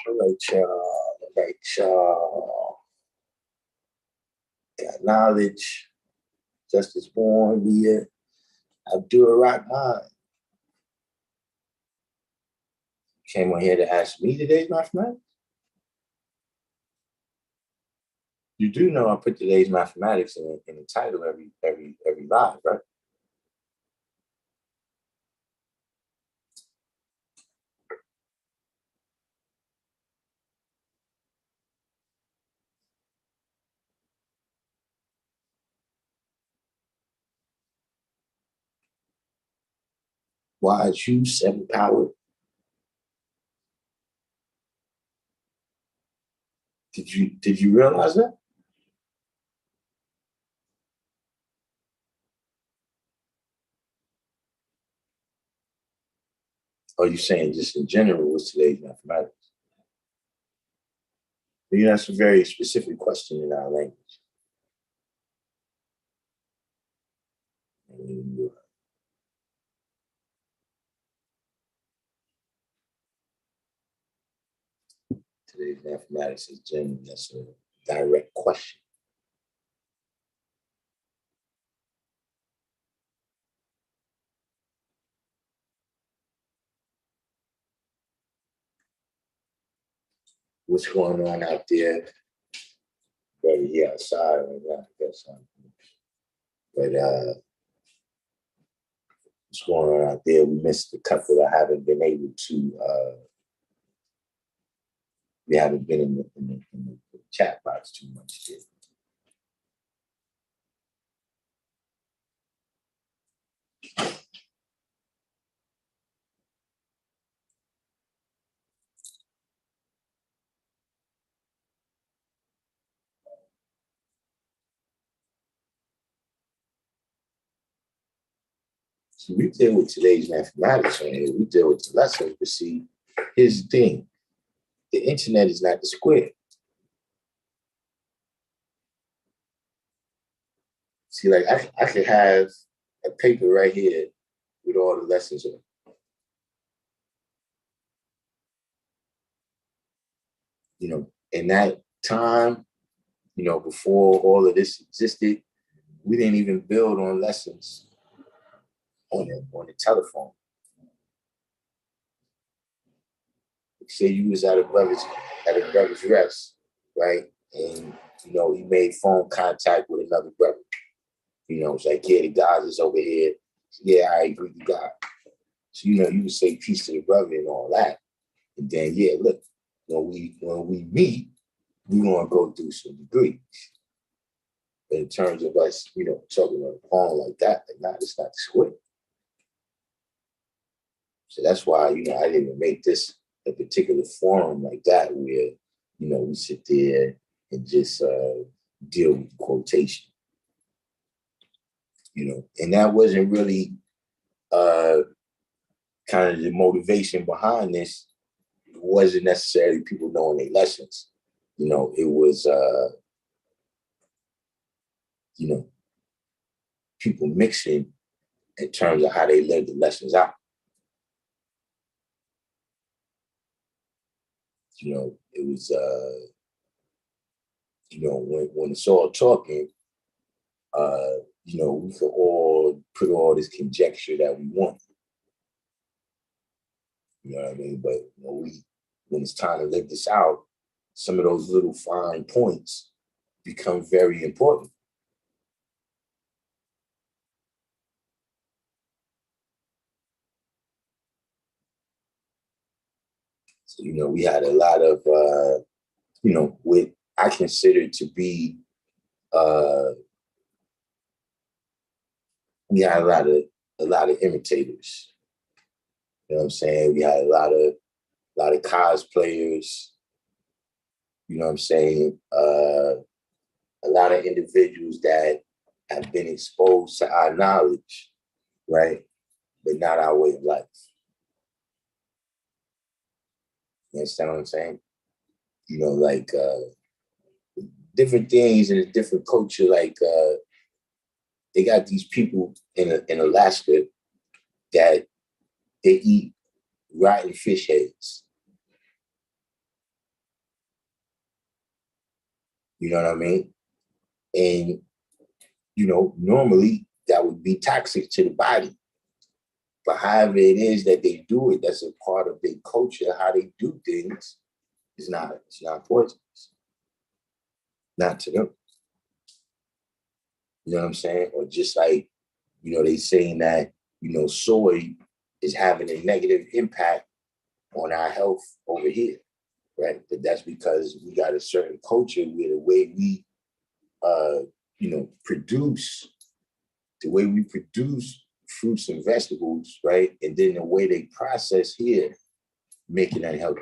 All right, y'all. All right, y'all. Got knowledge. Justice born via Abdul Rahman. Came on here to ask me today's mathematics. You do know I put today's mathematics in the title every live, right? Why is you 7 powered? Did you realize that? Or are you saying just in general what's today's mathematics? You know, that's a very specific question in our language. Today's mathematics is general. That's a direct question. What's going on out there? Brother here outside right now, I guess. But what's going on out there? We missed a couple that haven't been able to. We haven't been in the chat box too much yet. So we deal with today's mathematics on here. We deal with the lessons, but see, here's the thing. The internet is not the square. See, like I could have a paper right here with all the lessons on it. You know, in that time, you know, before all of this existed, we didn't even build on lessons on the telephone. Say you was at a brother's rest, right? And you know, he made phone contact with another brother. You know, it's like, yeah, the guys is over here. Yeah, I agree with God. So, you know, you would say peace to the brother and all that. And then, yeah, look, when we meet, we're gonna go through some degrees. But in terms of us, you know, talking on the phone like that, like, nah, it's not the square. So that's why, you know, I didn't make this a particular forum like that where, you know, we sit there and just deal with the quotation. You know, and that wasn't really kind of the motivation behind this. It wasn't necessarily people knowing their lessons. You know, it was, you know, people mixing in terms of how they live the lessons out. it was, when it's all talking, we could all put all this conjecture that we want. You know what I mean? But when it's time to live this out, some of those little fine points become very important. So, we had a lot of, what I consider to be, we had a lot of imitators. You know what I'm saying? We had a lot of cosplayers. You know what I'm saying? A lot of individuals that have been exposed to our knowledge, right? But not our way of life. You understand what I'm saying? Like different things in a different culture. Like they got these people in Alaska that they eat rotten fish heads. You know what I mean? And normally that would be toxic to the body. But however it is that they do it, that's a part of their culture, how they do things, it's not poisonous. Not to them. You know what I'm saying? Or just like, they saying that, soy is having a negative impact on our health over here, right? But that's because we got a certain culture where the way we, produce, the way we produce fruits and vegetables, right? And then the way they process here, make it unhealthy.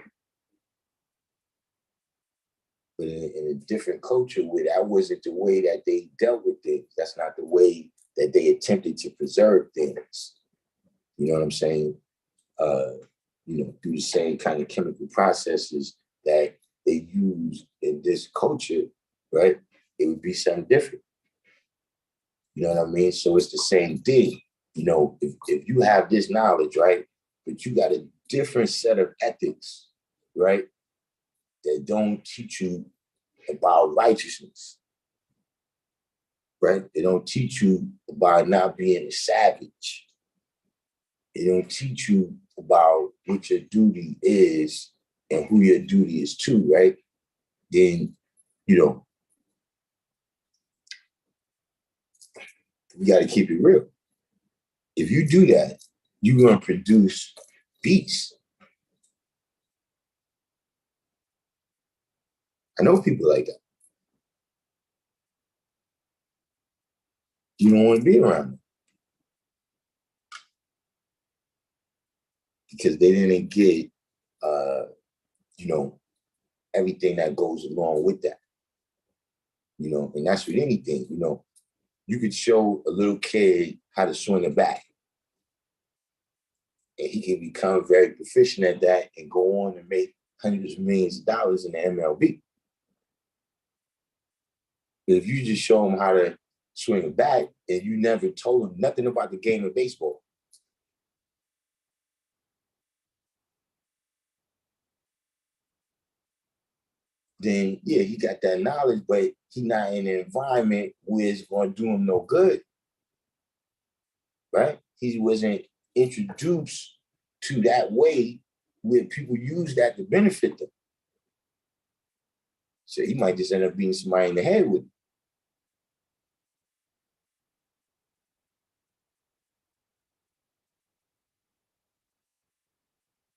But in a different culture where that wasn't the way that they dealt with things, that's not the way that they attempted to preserve things. You know what I'm saying? Through the same kind of chemical processes that they use in this culture, right? It would be something different. You know what I mean? So it's the same thing. If you have this knowledge, right, but you got a different set of ethics, right, that don't teach you about righteousness, right? They don't teach you about not being a savage. They don't teach you about what your duty is and who your duty is to, right? Then, you got to keep it real. If you do that, you're going to produce beasts. I know people like that. You don't want to be around them because they didn't get, you know, everything that goes along with that. And that's with anything. You could show a little kid how to swing a bat, and he can become very proficient at that and go on and make hundreds of millions of dollars in the MLB. But if you just show him how to swing a bat and you never told him nothing about the game of baseball, then yeah, he got that knowledge, but he's not in an environment where it's going to do him no good, right? He wasn't introduced to that way where people use that to benefit them. So he might just end up being somebody in the head with it.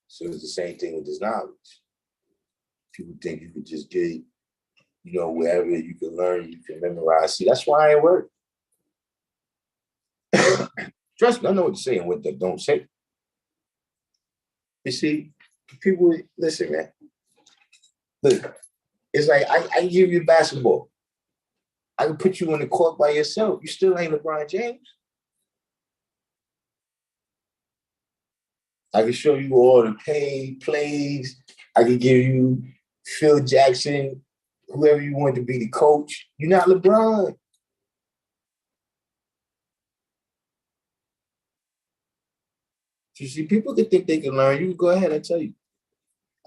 So it's the same thing with this knowledge. People think you could just get, wherever you can learn, you can memorize. See, that's why it works. Trust me, I know what you're saying, what they don't say. You see, people, listen, man. Look, it's like I give you basketball. I can put you on the court by yourself. You still ain't LeBron James. I can show you all the plays. I can give you Phil Jackson, whoever you want to be the coach. You're not LeBron. You see, people can think they can learn. You go ahead, I tell you.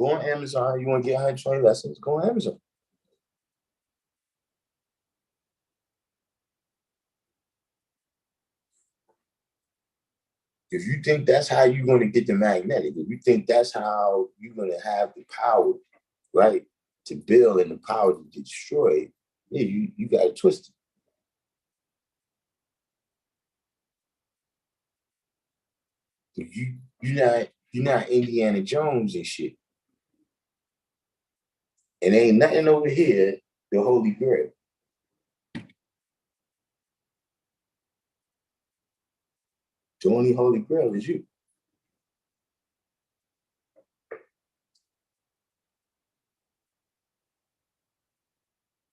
Go on Amazon. You want to get 120 lessons? Go on Amazon. If you think that's how you're going to get the magnetic, if you think that's how you're going to have the power, right, to build and the power to destroy, yeah, you got to twist it. You're not Indiana Jones and shit. And ain't nothing over here, the Holy Grail. The only Holy Grail is you.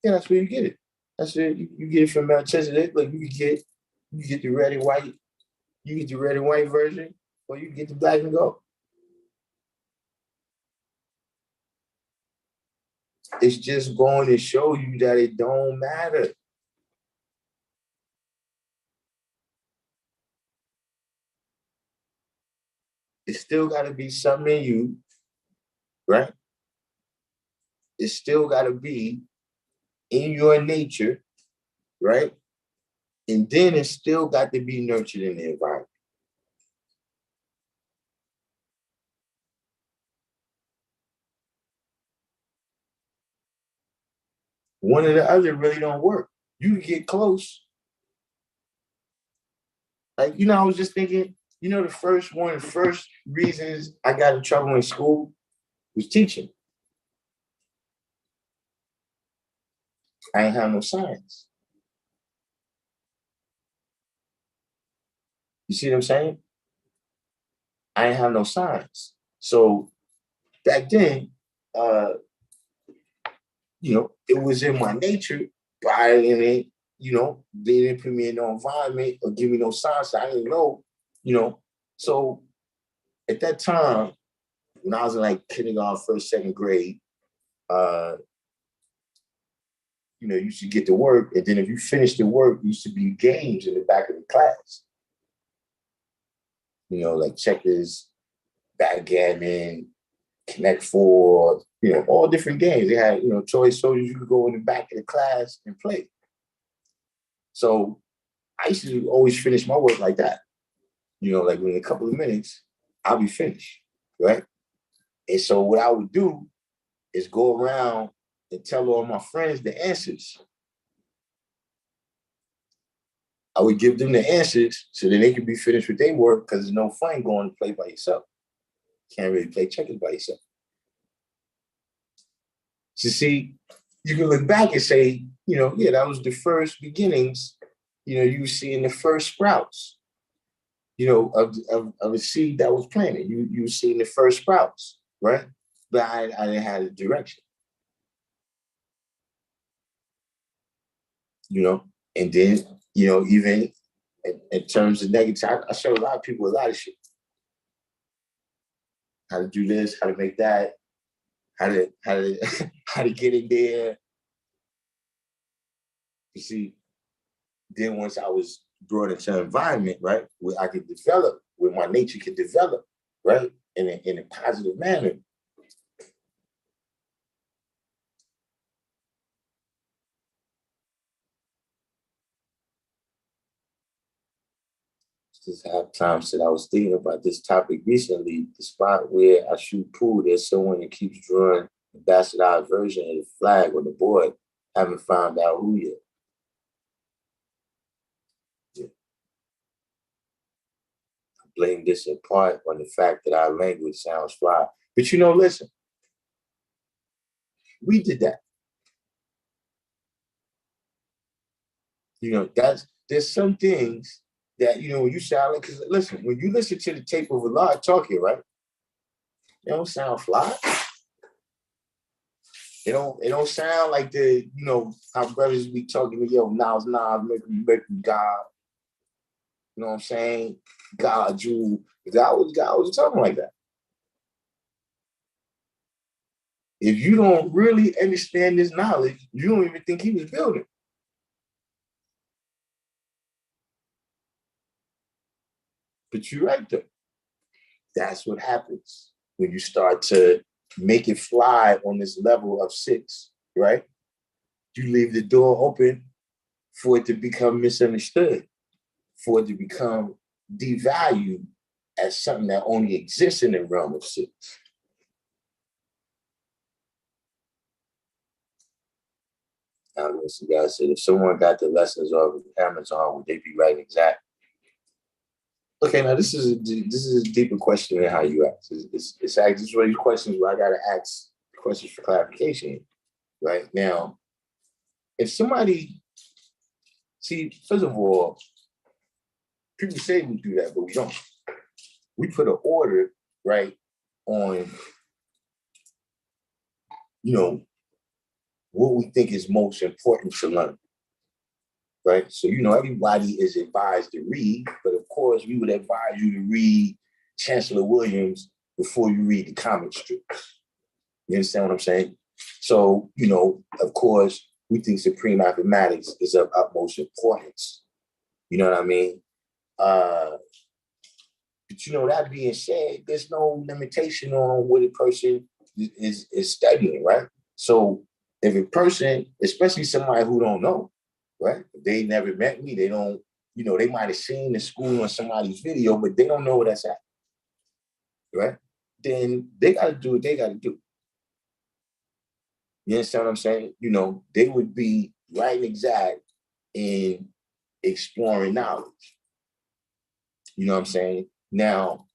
Yeah, that's where you get it. That's where you get it from Melchizedek. Like you get the red and white, you get the red and white version, or you get the black and gold. It's just going to show you that it don't matter. It's still got to be something in you, right? It's still got to be in your nature, right? And then it's still got to be nurtured in the environment. One or the other really don't work. You can get close. Like, I was just thinking, one of the first reasons I got in trouble in school was teaching. I ain't have no science. You see what I'm saying? I ain't have no science. So back then, it was in my nature, but I didn't, they didn't put me in no environment or give me no science. I didn't know, you know. So at that time, when I was in like kindergarten, first, second grade, uh, you used to get to work, and then if you finished the work, used to be games in the back of the class. Like checkers, backgammon, Connect Four, all different games. They had, toy soldiers. You could go in the back of the class and play. So I used to always finish my work like that. Like in a couple of minutes, I'll be finished, right? And so what I would do is go around and tell all my friends the answers. I would give them the answers so that they could be finished with their work, because there's no fun going to play by yourself. Can't really play checkers by yourself. So see, you can look back and say, yeah, that was the first beginnings. You were seeing the first sprouts, of a seed that was planted. You were seeing the first sprouts, right? But I didn't have a direction, and then, even in terms of negative, I showed a lot of people a lot of shit. How to do this, how to make that, how to get in there. You see, then once I was brought into an environment, right, where I could develop, where my nature could develop, right, in a positive manner. Just have time said I was thinking about this topic recently. The spot where I shoot pool, there's someone that keeps drawing the bastardized version of the flag on the board. Haven't found out who yet. Yeah. I blame this in part on the fact that our language sounds fly. But listen, we did that. There's some things that when you sound like, because listen, when you listen to the tape of a lot talking, right, it don't sound fly. It don't sound like how brothers be talking to Nas, make me God. You know what I'm saying? God, you, God was talking like that. If you don't really understand this knowledge, you don't even think he was building. But you're right though. That's what happens when you start to make it fly on this level of 6, right? You leave the door open for it to become misunderstood, for it to become devalued as something that only exists in the realm of 6. Now, this guy said, if someone got the lessons of Amazon, would they be right exact? Okay, now this is a deeper question than how you ask. It's one of these questions where I got to ask questions for clarification. Right now, if somebody, see, first of all, people say we do that, but we don't. We put an order, right, on, what we think is most important to learn, right? So, everybody is advised to read, but of course, we would advise you to read Chancellor Williams before you read the comic strips. You understand what I'm saying? So, of course, we think supreme mathematics is of utmost importance. You know what I mean? But that being said, there's no limitation on what a person is studying, right? So if a person, especially somebody who don't know, right? If they never met me, they don't, they might have seen the school on somebody's video, but they don't know where that's at, right? Then they got to do what they got to do. You understand what I'm saying? They would be right and exact in exploring knowledge. You know what I'm saying? Now,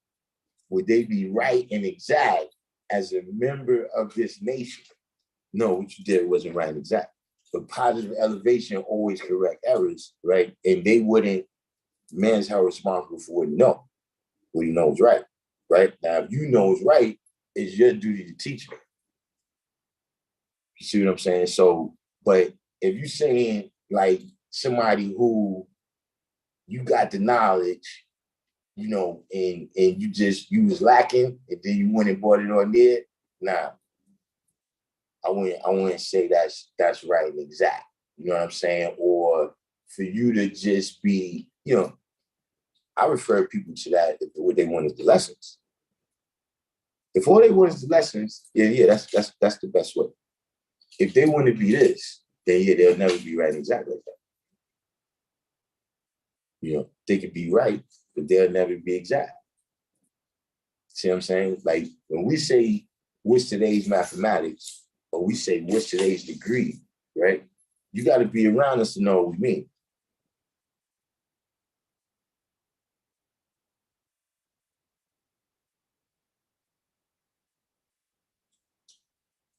would they be right and exact as a member of this nation? No, what you did wasn't right and exact. But positive elevation always correct errors, right? And they wouldn't, man's held responsible for what he knows. What he knows right, right? Now, if you know is right, it's your duty to teach it. You see what I'm saying? So, but if you're saying like somebody who you got the knowledge, and you was lacking, and then you went and bought it on there, nah, I wouldn't say that's right and exact. You know what I'm saying? Or for you to just be, I refer people to that if what they want is the lessons. If all they want is the lessons, yeah, that's the best way. If they want to be this, then yeah, they'll never be right and exact like that. They could be right, but they'll never be exact. See what I'm saying? Like when we say what's today's mathematics, or we say what's today's degree, right? You got to be around us to know what we mean.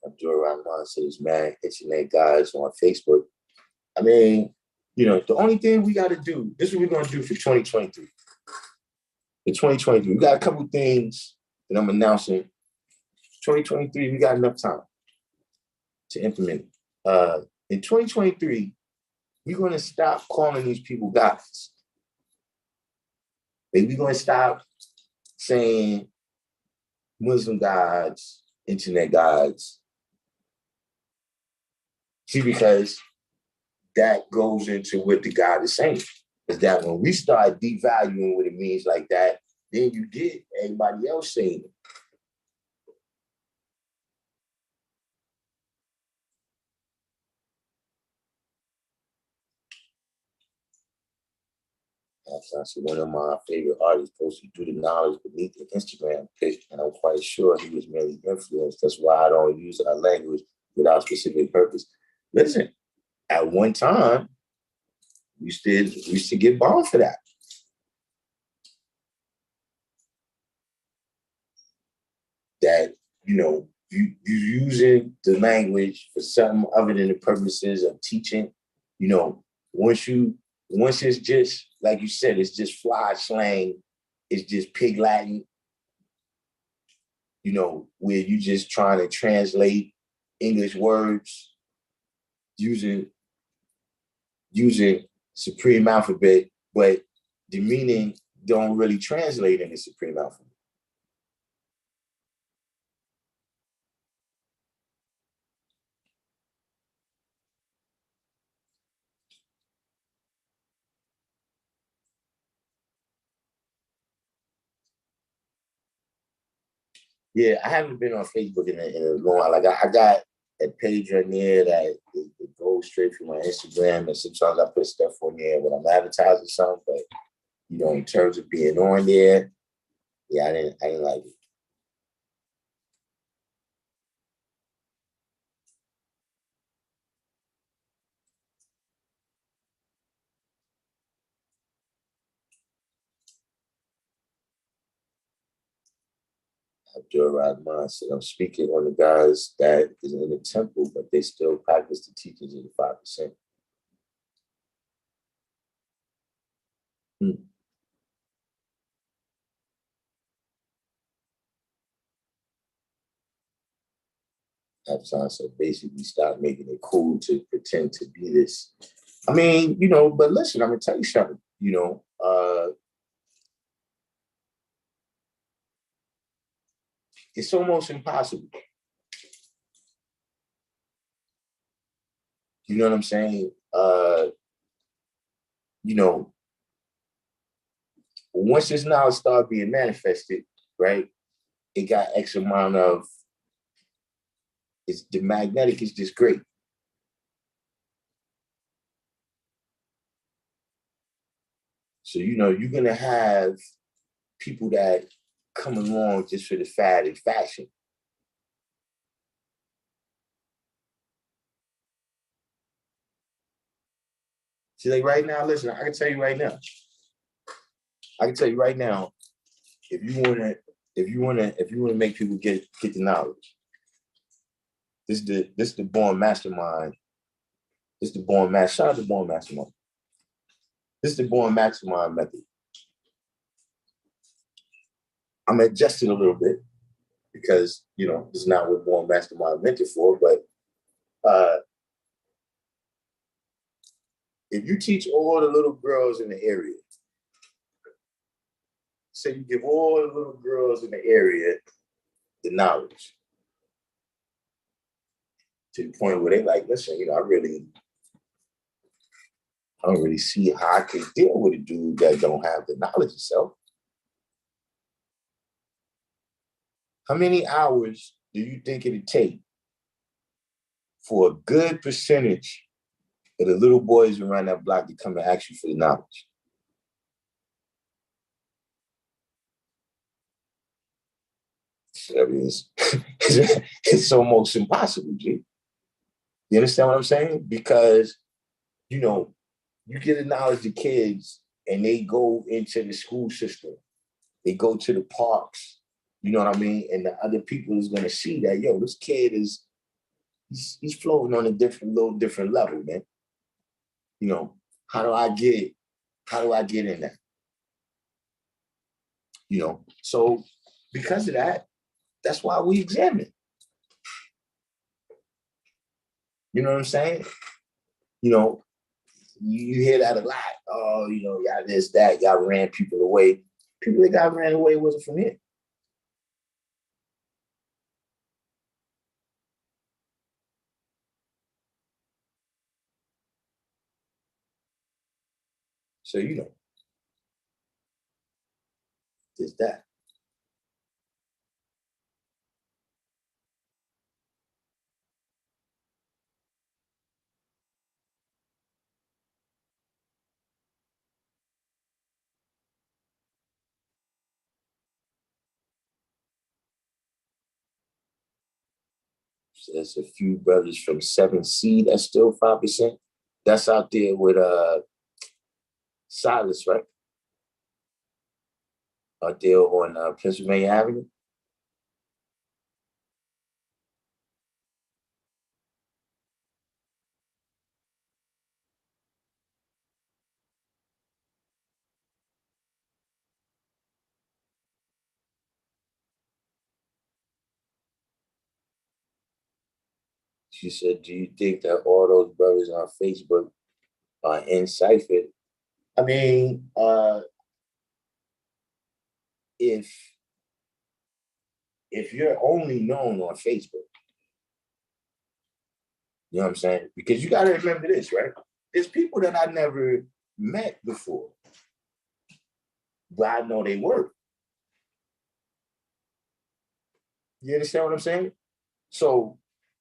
Abdul Rahman says, man, internet guys on Facebook. I mean, the only thing we got to do, this is what we're going to do for 2023. In 2023, we got a couple things that I'm announcing. 2023, we got enough time to implement it. In 2023, we're going to stop calling these people gods. Like, we're going to stop saying Muslim gods, internet gods. See, because that goes into what the God is saying. Is that when we start devaluing what it means like that, then you get everybody else saying it. So one of my favorite artists posted through the knowledge beneath the Instagram pic, and I'm quite sure he was merely influenced. That's why I don't use our language without specific purpose. Listen, at one time, we used to get bombed for that. That, you using the language for something other than the purposes of teaching, once it's just, like you said, it's just fly slang, it's just pig Latin, where you just trying to translate English words using supreme alphabet, but the meaning don't really translate in the supreme alphabet. Yeah, I haven't been on Facebook in a long while. Like I got a page on there that it goes straight from my Instagram, and sometimes I put stuff on there when I'm advertising something. But you know, in terms of being on there, yeah, I didn't like it. Abdul said, I'm speaking on the guys that is in the temple, but they still practice the teachings of the 5%. Hmm. Absan said, basically, stop making it cool to pretend to be this. I mean, you know, but listen, I'm gonna tell you something. You know, it's almost impossible. You know what I'm saying? You know, once this knowledge started being manifested, right? It got X amount of it's the magnetic is just great. So you know, you're gonna have people that come along just for the fad and fashion. See, like right now, listen, I can tell you right now. I can tell you right now, if you wanna, if you wanna make people get the knowledge, this is the born mastermind. This is the born master. Shout out to born mastermind. This is the born mastermind method. I'm adjusting a little bit because you know this is not what born mastermind meant it for. But if you teach all the little girls in the area, say you give all the little girls in the area the knowledge to the point where they like, listen, you know, I don't really see how I can deal with a dude that don't have the knowledge itself. How many hours do you think it'd take for a good percentage of the little boys around that block to come and ask you for the knowledge? I mean, it's almost impossible, G. You understand what I'm saying? Because, you know, you get the knowledge to kids and they go into the school system, they go to the parks, you know what I mean? And the other people is gonna see that, yo, this kid is he's floating on a little different level, man. You know, how do I get how do I get in that? You know, so because of that, that's why we examine. You know what I'm saying? You know, you hear that a lot. Oh, you know, y'all this, that, y'all ran people away. People that got ran away wasn't from here. So, you know, there's that. There's a few brothers from 7C that's still 5%. That's out there with Silas, right? Out there on Pennsylvania Avenue. She said, do you think that all those brothers on Facebook are enciphered? I mean, if you're only known on Facebook, you know what I'm saying? Because you got to remember this, right? There's people that I never met before, but I know they work. You understand what I'm saying? So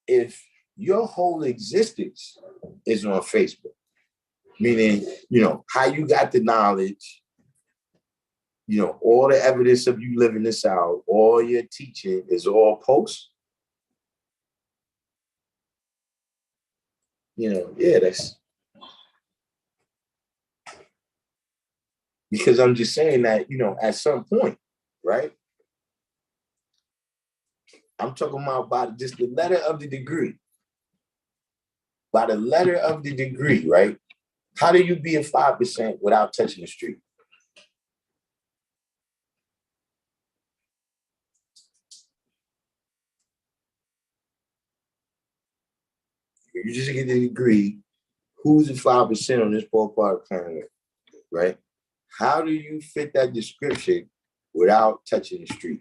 if your whole existence is on Facebook, meaning, how you got the knowledge, all the evidence of you living this out, all your teaching is all posts, yeah, that's because I'm just saying that, at some point, right? I'm talking about by just the letter of the degree. By the letter of the degree, right? How do you be a 5% without touching the street? If you just get the degree, who's the 5% on this ballpark planet, right? How do you fit that description without touching the street?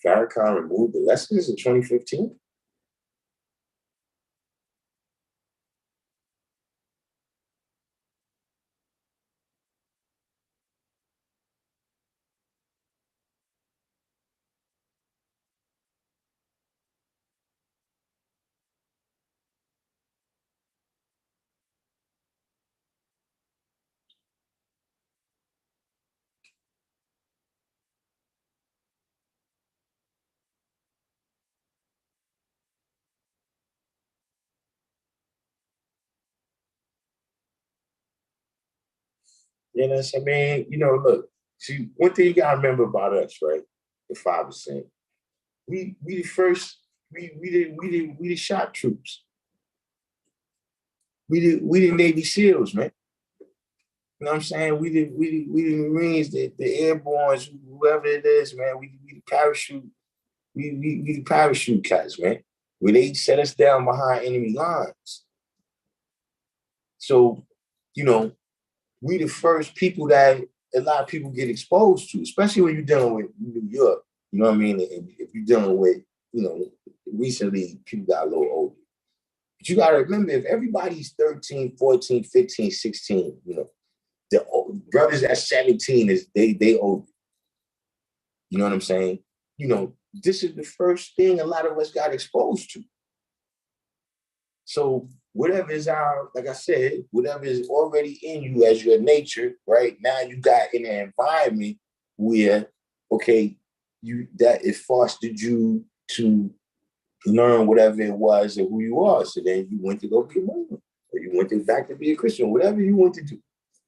Farrakhan removed the lessons in 2015. I mean, look, see, one thing you gotta remember about us, right? The 5%. We the first, we the shot troops. We the Navy SEALs, man. You know what I'm saying? We the Marines, the airborns, whoever it is, man. We the parachute, we the parachute cats, man. Where they set us down behind enemy lines. So, you know, we the first people that a lot of people get exposed to, especially when you're dealing with New York. You know what I mean? If you're dealing with, recently people got a little older. But you got to remember, if everybody's 13, 14, 15, 16, the brothers at 17 is they old. You know what I'm saying? This is the first thing a lot of us got exposed to. So whatever is like I said, whatever is already in you as your nature, right? Now you got in an environment where, okay, that it fostered you to learn whatever it was and who you are. So then you went to go be a Muslim, or you went back to be a Christian, whatever you want to do,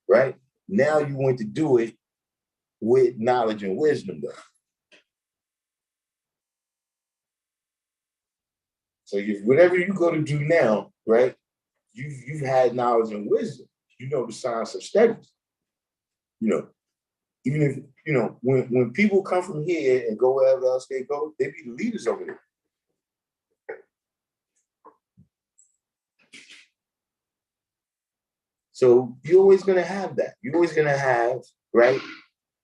right? Now you want to do it with knowledge and wisdom, though. So if whatever you go to do now, right, you've had knowledge and wisdom. You know the science of studies. You know, even if when people come from here and go wherever else they go, they be the leaders over there. So you're always gonna have that. You're always gonna have, right,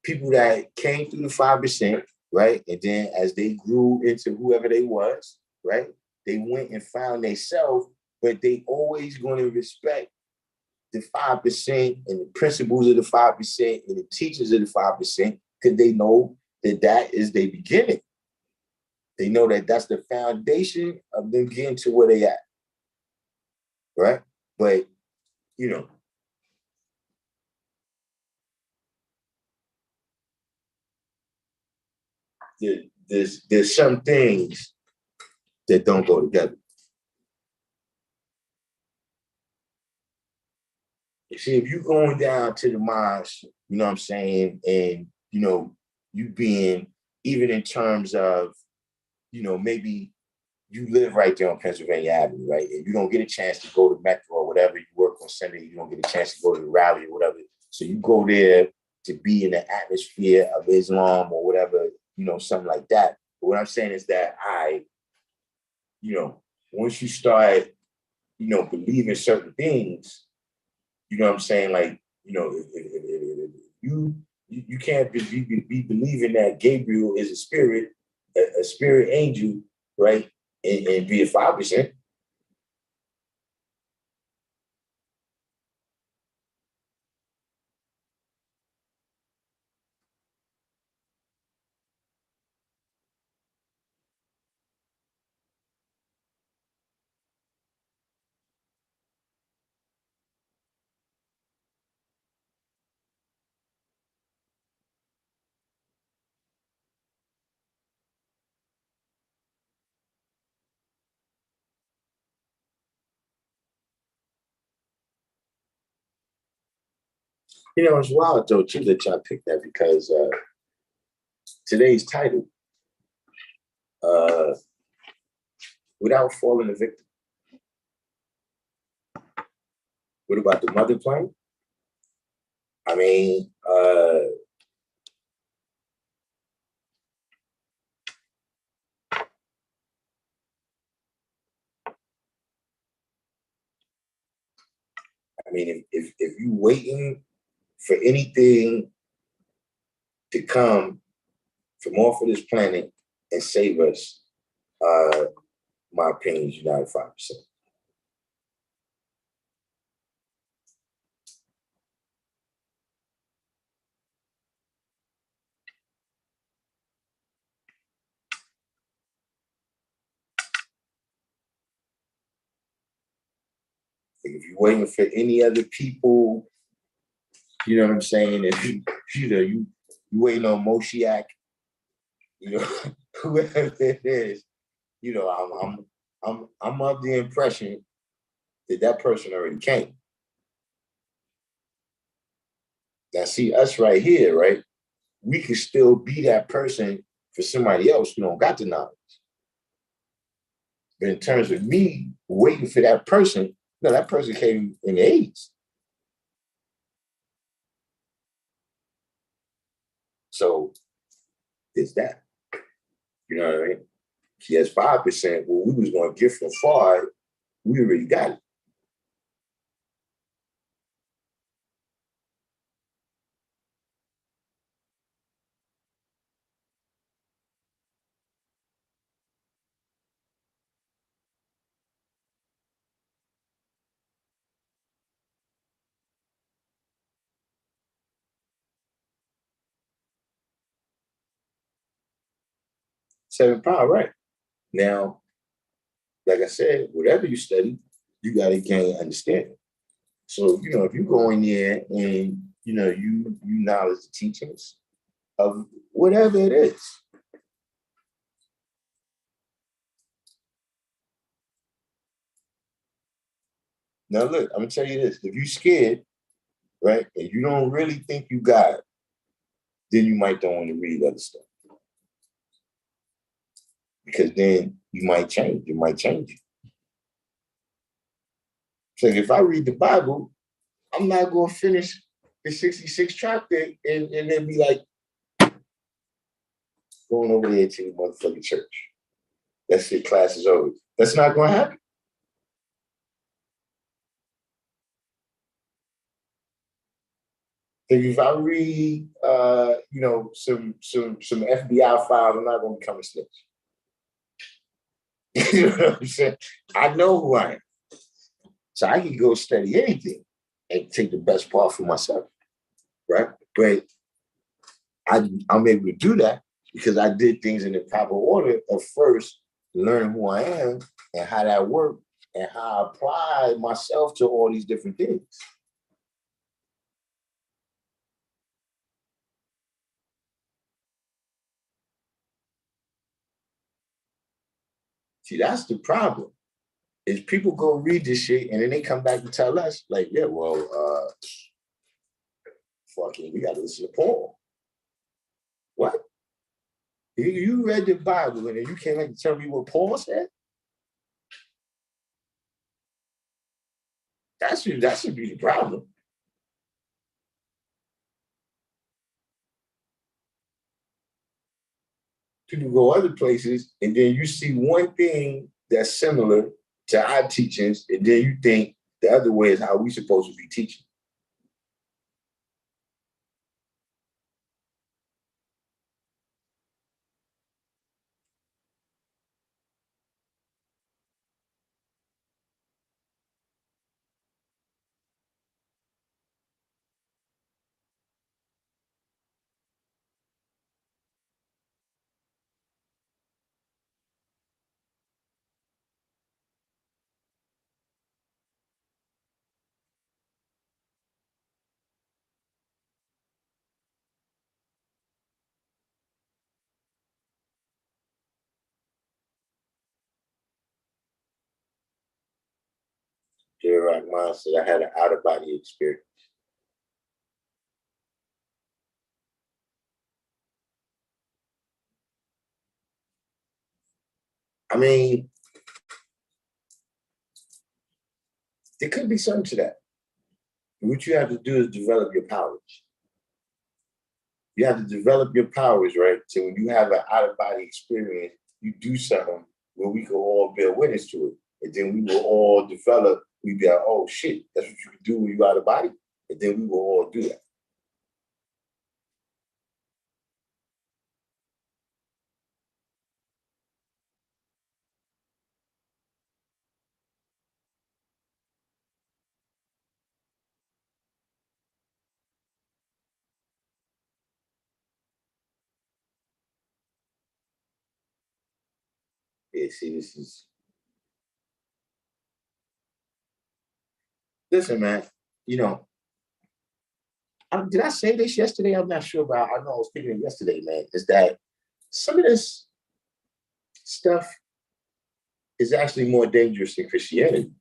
people that came through the 5%, right, and then as they grew into whoever they was, right, they went and found themselves, but they always gonna respect the 5% and the principles of the 5% and the teachers of the 5% because they know that is their beginning. They know that that's the foundation of them getting to where they at, right? But you know, there's some things that don't go together. You see, if you're going down to the mosque, you know what I'm saying, and you being even in terms of, maybe you live right there on Pennsylvania Avenue, right? And you don't get a chance to go to Metro or whatever. You work on Sunday, you don't get a chance to go to the rally or whatever. So you go there to be in the atmosphere of Islam or whatever, something like that. But what I'm saying is that once you start believe in certain things, you know what I'm saying? Like, if you can't be believing that Gabriel is a spirit angel, right? And be at 5%. It's wild though too that y'all picked that because today's title, uh, without falling a victim. What about the mother plane? I mean, if you waiting for anything to come from off of this planet and save us, my opinion is you're not at 5%. If you're waiting for any other people, you know what I'm saying? If you waiting on Moshiach, whoever it is, I'm of the impression that person already came. Now, see us right here, right? We can still be that person for somebody else who don't got the knowledge. But in terms of me waiting for that person, no, that person came in the 80s. So there's that. You know what I mean? He has 5%. Well, we was going to get from far. We already got it. Seven power, right? Now, like I said, whatever you study, you got to gain understanding. So, if you go in there and, you knowledge the teachings of whatever it is. Now, look, I'm going to tell you this. If you're scared, right, and you don't really think you got it, then you might don't want to read other stuff. Because then you might change. It might change you. So if I read the Bible, I'm not going to finish the 66 chapter and then be like, going over there to the motherfucking church. That's it, class is over. That's not going to happen. If I read, some FBI files, I'm not going to become a snitch. You know what I'm saying? I know who I am. So I can go study anything and take the best part for myself, right? But I'm able to do that because I did things in the proper order of first learning who I am and how that works and how I apply myself to all these different things. See, that's the problem. Is people go read this shit and then they come back and tell us, like, yeah, well, fucking, we got to listen to Paul. What? You read the Bible and then you can't like tell me what Paul said? That should be the problem. People go other places and then you see one thing that's similar to our teachings, and then you think the other way is how we supposed to be teaching. Rahman said, I had an out of body experience. I mean, there could be something to that. What you have to do is develop your powers. You have to develop your powers, right? So when you have an out of body experience, you do something where we can all bear witness to it. And then we will all develop, we be like, oh shit, that's what you can do when you're out of body. And then we will all do that. Yeah, see, this is, listen, man, you know, did I say this yesterday? I'm not sure, but I know I was thinking it yesterday, man, is that some of this stuff is actually more dangerous than Christianity.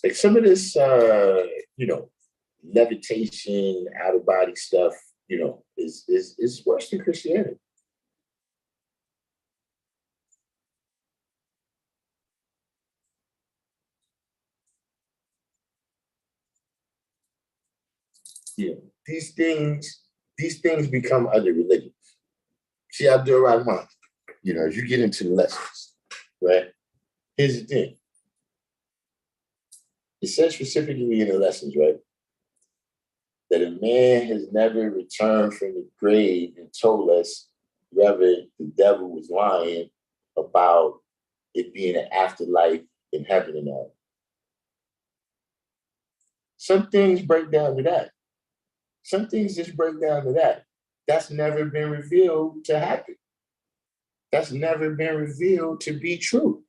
Like some of this, you know, levitation, out of body stuff, you know, is worse than Christianity. Yeah, these things, these things become other religions. See, I do it right mind. You know, as you get into the lessons, right? Here's the thing. It says specifically in the lessons, right, that a man has never returned from the grave and told us whether the devil was lying about it being an afterlife in heaven and all. Some things break down to that. Some things just break down to that. That's never been revealed to happen. That's never been revealed to be true.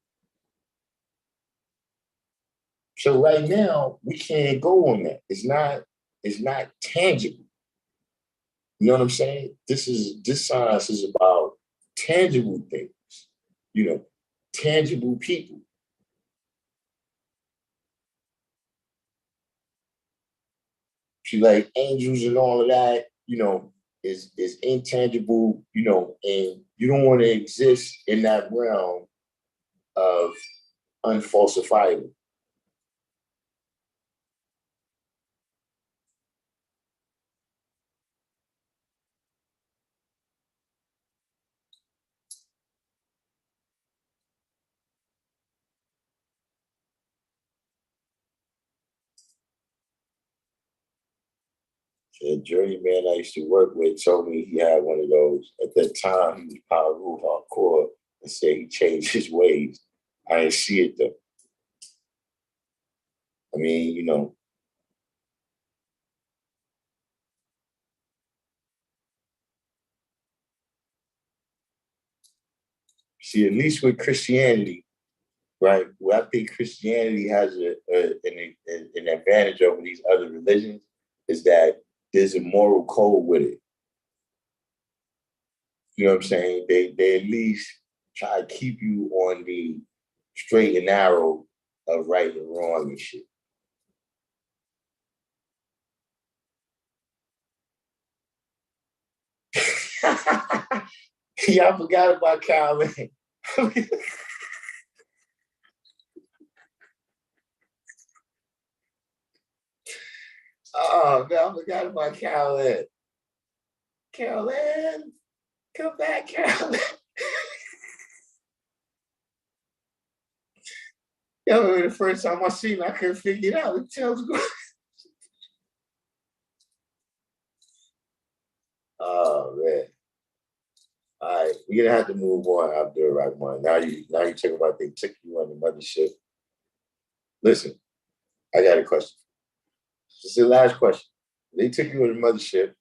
So right now we can't go on that. It's not tangible. You know what I'm saying? This science is about tangible things, you know, tangible people. She like angels and all of that, you know, is intangible, you know, and you don't want to exist in that realm of unfalsifiable. The journeyman I used to work with told me he had one of those. At that time, he was power rule hardcore and said he changed his ways. I didn't see it though. I mean, you know, see, at least with Christianity, right? Well, I think Christianity has an advantage over these other religions is that there's a moral code with it. You know what I'm saying? They at least try to keep you on the straight and narrow of right and wrong and shit. Yeah, I forgot about Kyle, man. Oh man, I forgot about Kyle. Carolyn. Come back, Carol. Yo, the first time I seen it, I couldn't figure it out. What the hell's going? Oh man. All right, we're gonna have to move on after the right one. Now you talking about they took you on the mothership. Listen, I got a question. This is the last question. They took you on the mothership.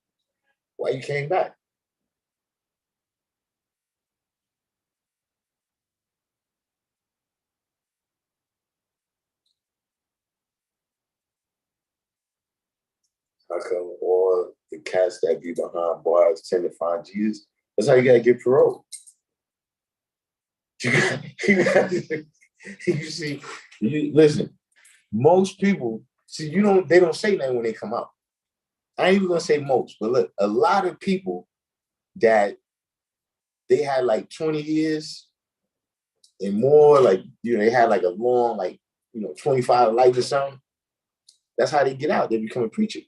Why you came back? How come all the cats that be behind bars tend to find Jesus? That's how you gotta get parole. You see, listen, most people see they don't say nothing when they come out. I ain't even gonna say most, but look, a lot of people that they had like 20 years and more, like they had like a long, like 25 life or something. That's how they get out. They become a preacher.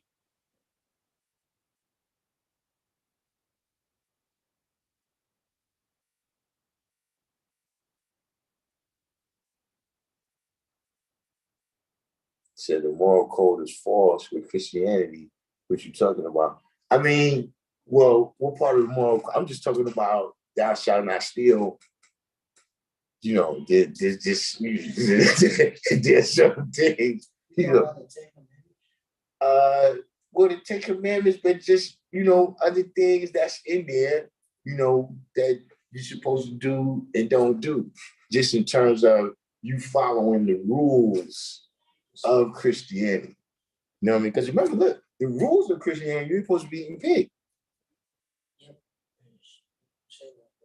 So the moral code is false with Christianity. What you talking about? I mean, well, what part of the moral? I'm just talking about thou shalt not steal. There's just there's certain things. Uh, well, the Ten Commandments, but just other things that's in there, that you're supposed to do and don't do, just in terms of you following the rules of Christianity. You know what I mean? Because remember, look, the rules of Christianity, you're supposed to be eating pig.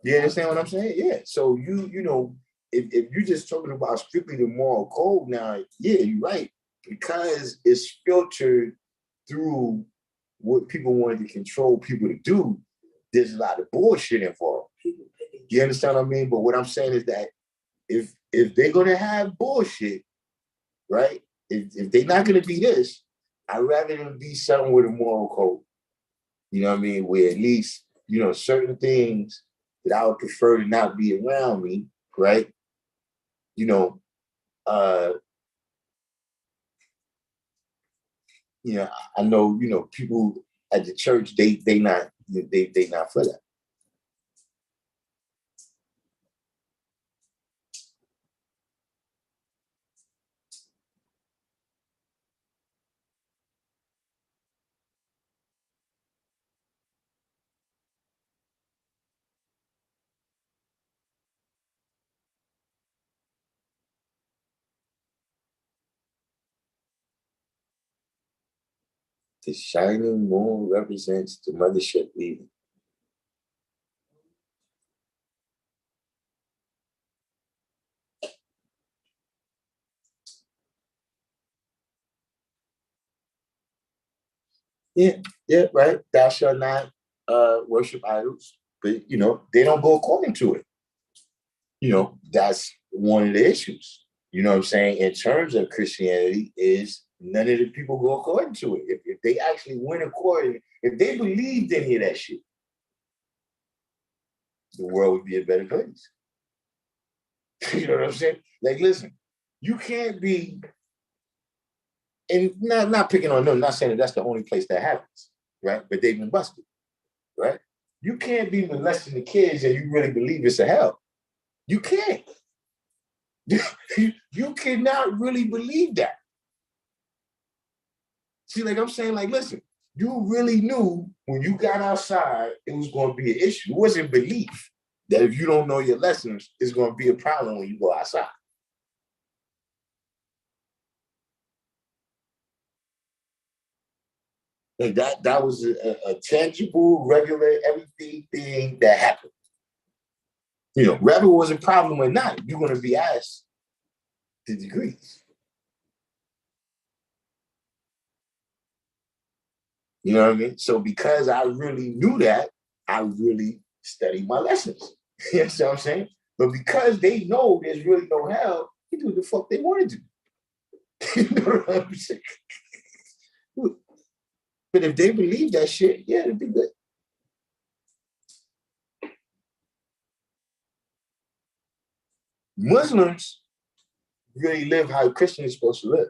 You understand what I'm saying? Yeah. So if you're just talking about strictly the moral code now, yeah, you're right. Because it's filtered through what people wanted to control people to do, there's a lot of bullshit involved. You understand what I mean? But what I'm saying is that if they're gonna have bullshit, right? If they're not gonna be this, I'd rather them be something with a moral code. You know what I mean? Where at least, certain things that I would prefer to not be around me, right? You know, uh, you know, I know, people at the church, they not for that. The shining moon represents the mothership leaving. Yeah, yeah, right. Thou shalt not worship idols, but they don't go according to it. That's one of the issues. You know what I'm saying? In terms of Christianity, is none of the people go according to it. If they actually went according, if they believed any of that shit, the world would be a better place. You know what I'm saying? Like, listen, you can't be, and not picking on them, not saying that that's the only place that happens, right? But they've been busted, right? You can't be molesting the kids and you really believe it's a hell. You can't. You cannot really believe that. See, like I'm saying, like, listen, you really knew when you got outside it was going to be an issue. It wasn't belief that if you don't know your lessons, it's going to be a problem when you go outside. Like that was a tangible, regular, everyday thing that happened. Whether it was a problem or not, you're going to be asked the degrees. You know what I mean? So because I really knew that, I really studied my lessons. You know what I'm saying? But because they know there's really no hell, they do what the fuck they want to do. You know what I'm saying? But if they believe that shit, yeah, it'd be good. Muslims really live how Christians are supposed to live.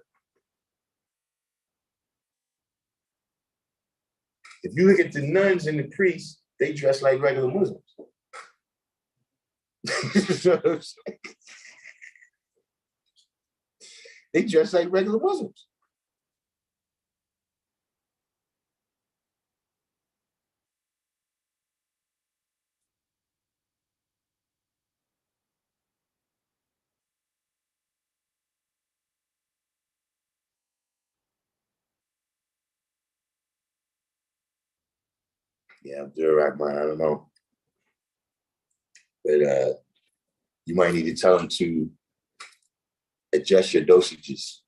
If you look at the nuns and the priests, they dress like regular Muslims. You know what I'm saying? They dress like regular Muslims. Yeah, I'm doing right, man. I don't know. But you might need to tell them to adjust your dosages.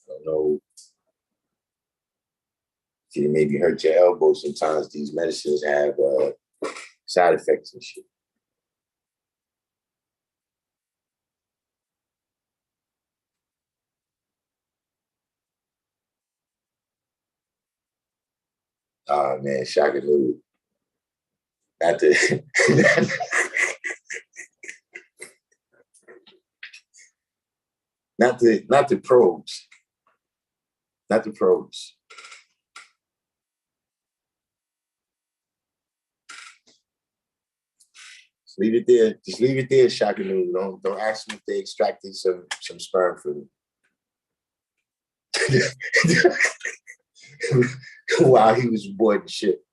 I don't know. It maybe hurt your elbow. Sometimes these medicines have side effects and shit. Oh man, shocking news. Not the not the probes. Not the probes. Just leave it there. Just leave it there, shocking news. Don't ask them if they extracted some sperm from him. While he was bored and shit.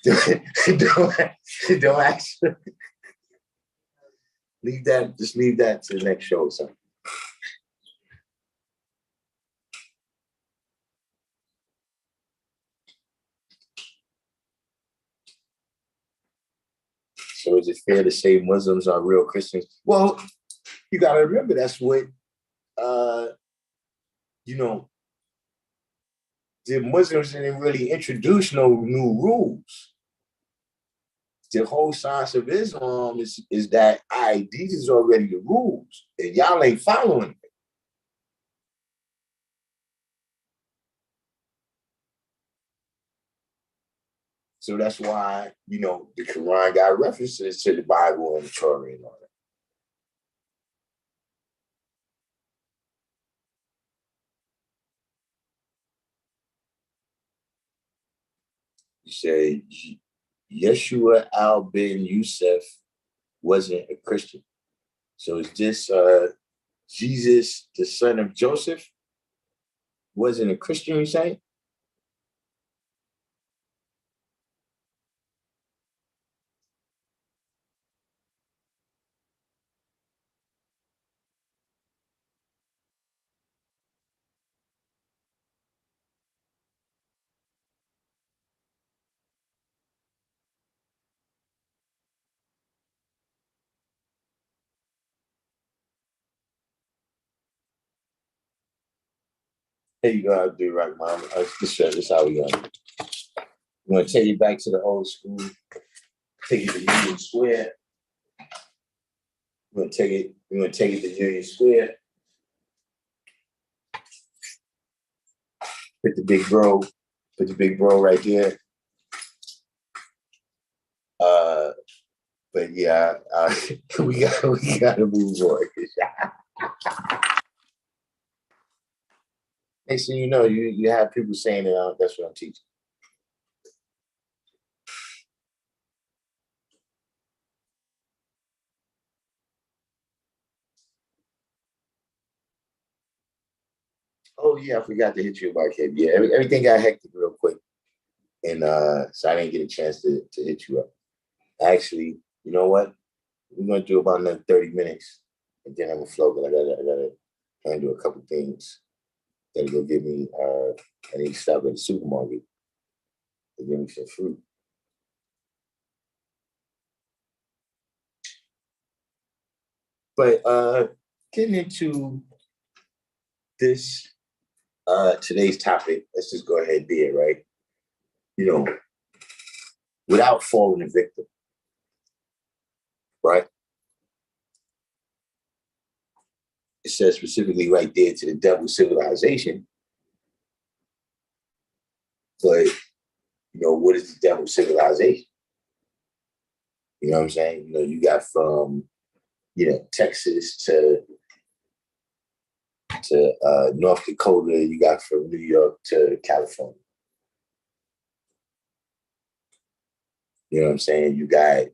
Don't ask. Leave that. Just leave that to the next show or something. So is it fair to say Muslims are real Christians? Well, you got to remember that's what you know. The Muslims didn't really introduce no new rules. The whole science of Islam is that these is already the rules, and y'all ain't following it. So that's why, the Quran got references to the Bible and the Torah and all that. You say Yeshua al bin Yusuf wasn't a Christian. So is this Jesus, the son of Joseph, wasn't a Christian, you say? Here you go, I'll do right, Mom. This how we going. We're going to take it back to the old school. Take it to Union Square. We're going to take it to Union Square. Put the big bro right there. But yeah, we got to move on. Next thing you know, you have people saying that that's what I'm teaching. Oh yeah, I forgot to hit you about KB. Yeah, everything got hectic real quick, and so I didn't get a chance to hit you up. Actually, you know what? We're gonna do about another 30 minutes, and then I'm gonna flow. But I gotta handle a couple things that will give me. I need to stop at the supermarket to give me some fruit. But getting into this today's topic, let's just go ahead and be it, right? Without falling a victim, right? It says specifically right there to the devil's civilization. But what is the devil's civilization? You know what I'm saying? You know, you got from, Texas to North Dakota, you got from New York to California. You know what I'm saying? You got,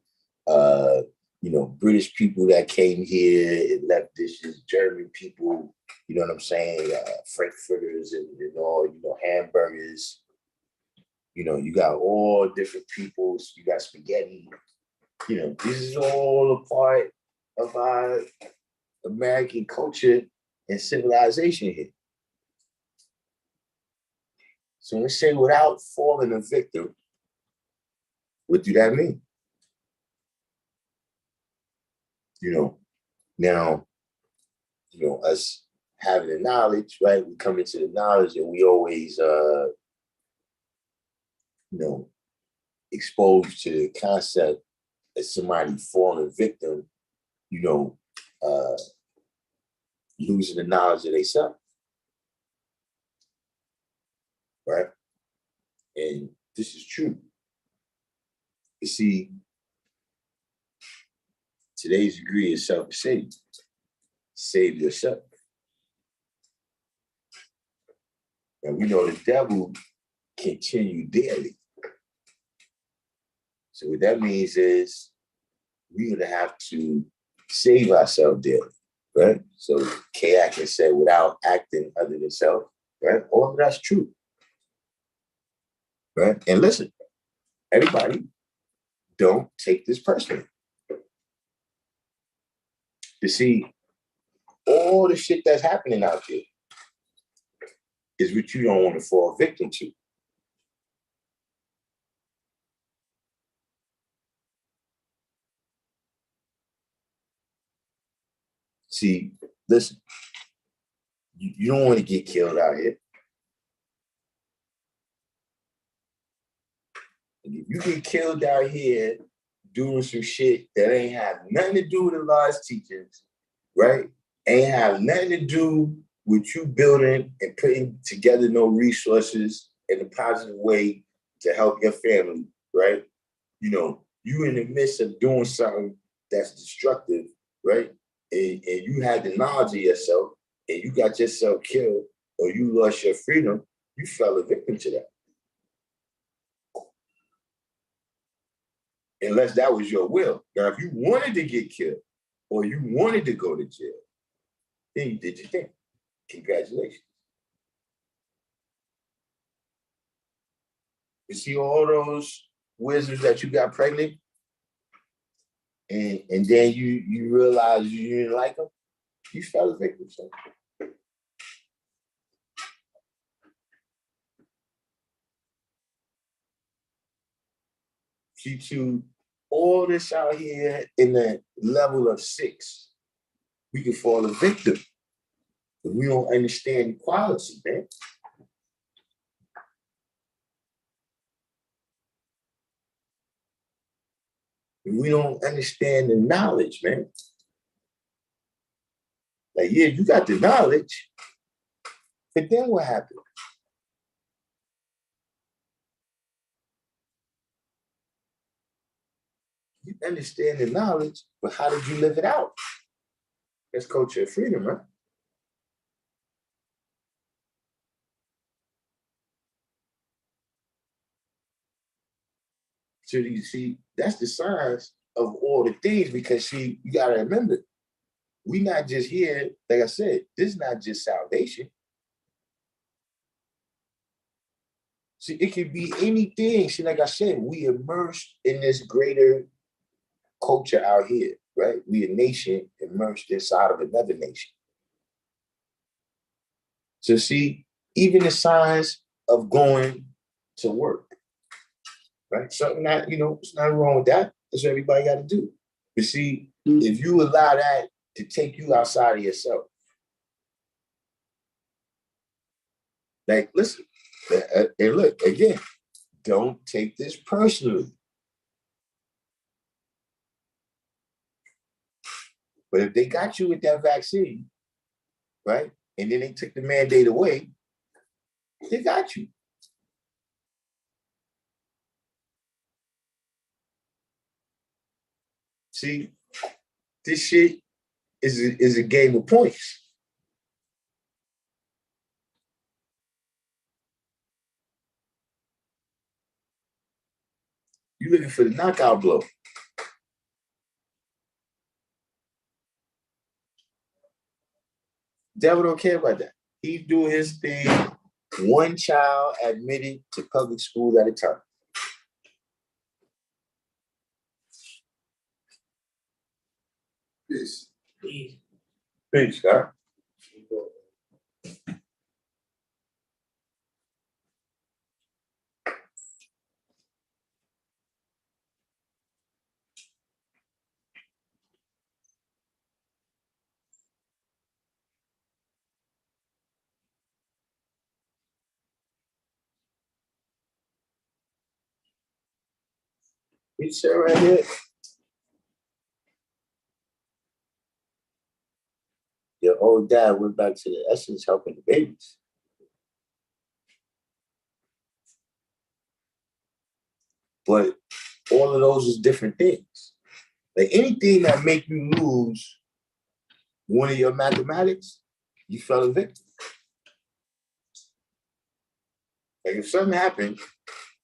British people that came here and left dishes, German people, you know what I'm saying? Frankfurters and all, hamburgers. You got all different peoples. You got spaghetti. This is all a part of our American culture and civilization here. So let's say without falling a victim, what do that mean? Now, us having the knowledge, right? We come into the knowledge and we always, exposed to the concept that somebody falling victim, you know, uh, losing the knowledge of themselves, right? And this is true. You see, today's degree is self-save. Save yourself. And we know the devil continue daily. So what that means is we're gonna have to save ourselves daily, right? So K. Atkins said, without acting other than self, right? All of that's true, right? And listen, everybody, don't take this personally. You see, all the shit that's happening out there is what you don't want to fall victim to. See, listen, you don't want to get killed out here. And if you get killed out here doing some shit that ain't have nothing to do with the Lord's teachings, right? Ain't have nothing to do with you building and putting together no resources in a positive way to help your family, right? You in the midst of doing something that's destructive, right? And you had the knowledge of yourself and you got yourself killed or you lost your freedom, you fell a victim to that. Unless that was your will. Now, if you wanted to get killed or you wanted to go to jail, then you did your thing. Congratulations. You see all those wizards that you got pregnant, and then you realize you didn't like them, you fell a victim. So. See, to all this out here in the level of 6, we can fall a victim. But we don't understand equality, man. We don't understand the knowledge, man. Like, yeah, you got the knowledge, but then what happened? You understand the knowledge, but how did you live it out? That's culture of freedom, right? So you see, that's the signs of all the things because see, you gotta remember, we not just here, like I said, this is not just salvation. See, it could be anything. See, like I said, we immersed in this greater culture out here, right? We a nation immersed inside of another nation. So see, even the signs of going to work, right? Something that, it's nothing wrong with that. That's what everybody got to do. But see, if you allow that to take you outside of yourself, like, listen, and look, again, don't take this personally. But if they got you with that vaccine, right, and then they took the mandate away, they got you. See, this shit is a game of points. You're looking for the knockout blow. Devil don't care about that. He's doing his thing, one child admitted to public school at a time. Peace. Peace, Scott. Peace right here. Your old dad went back to the essence helping the babies. But all of those is different things. Like anything that make you lose one of your mathematics, you fell a victim. Like if something happened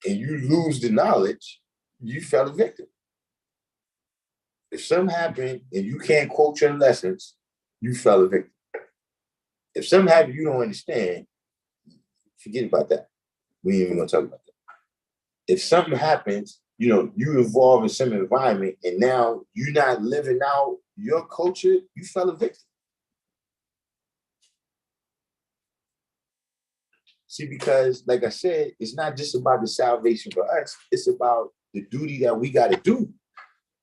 and you lose the knowledge, you fell a victim. If something happened and you can't quote your lessons, you fell a victim. If something happened you don't understand, forget about that. We ain't even gonna talk about that. If something happens, you involve in some environment and now you're not living out your culture, you fell a victim. See, because like I said, it's not just about the salvation for us, it's about the duty that we got to do,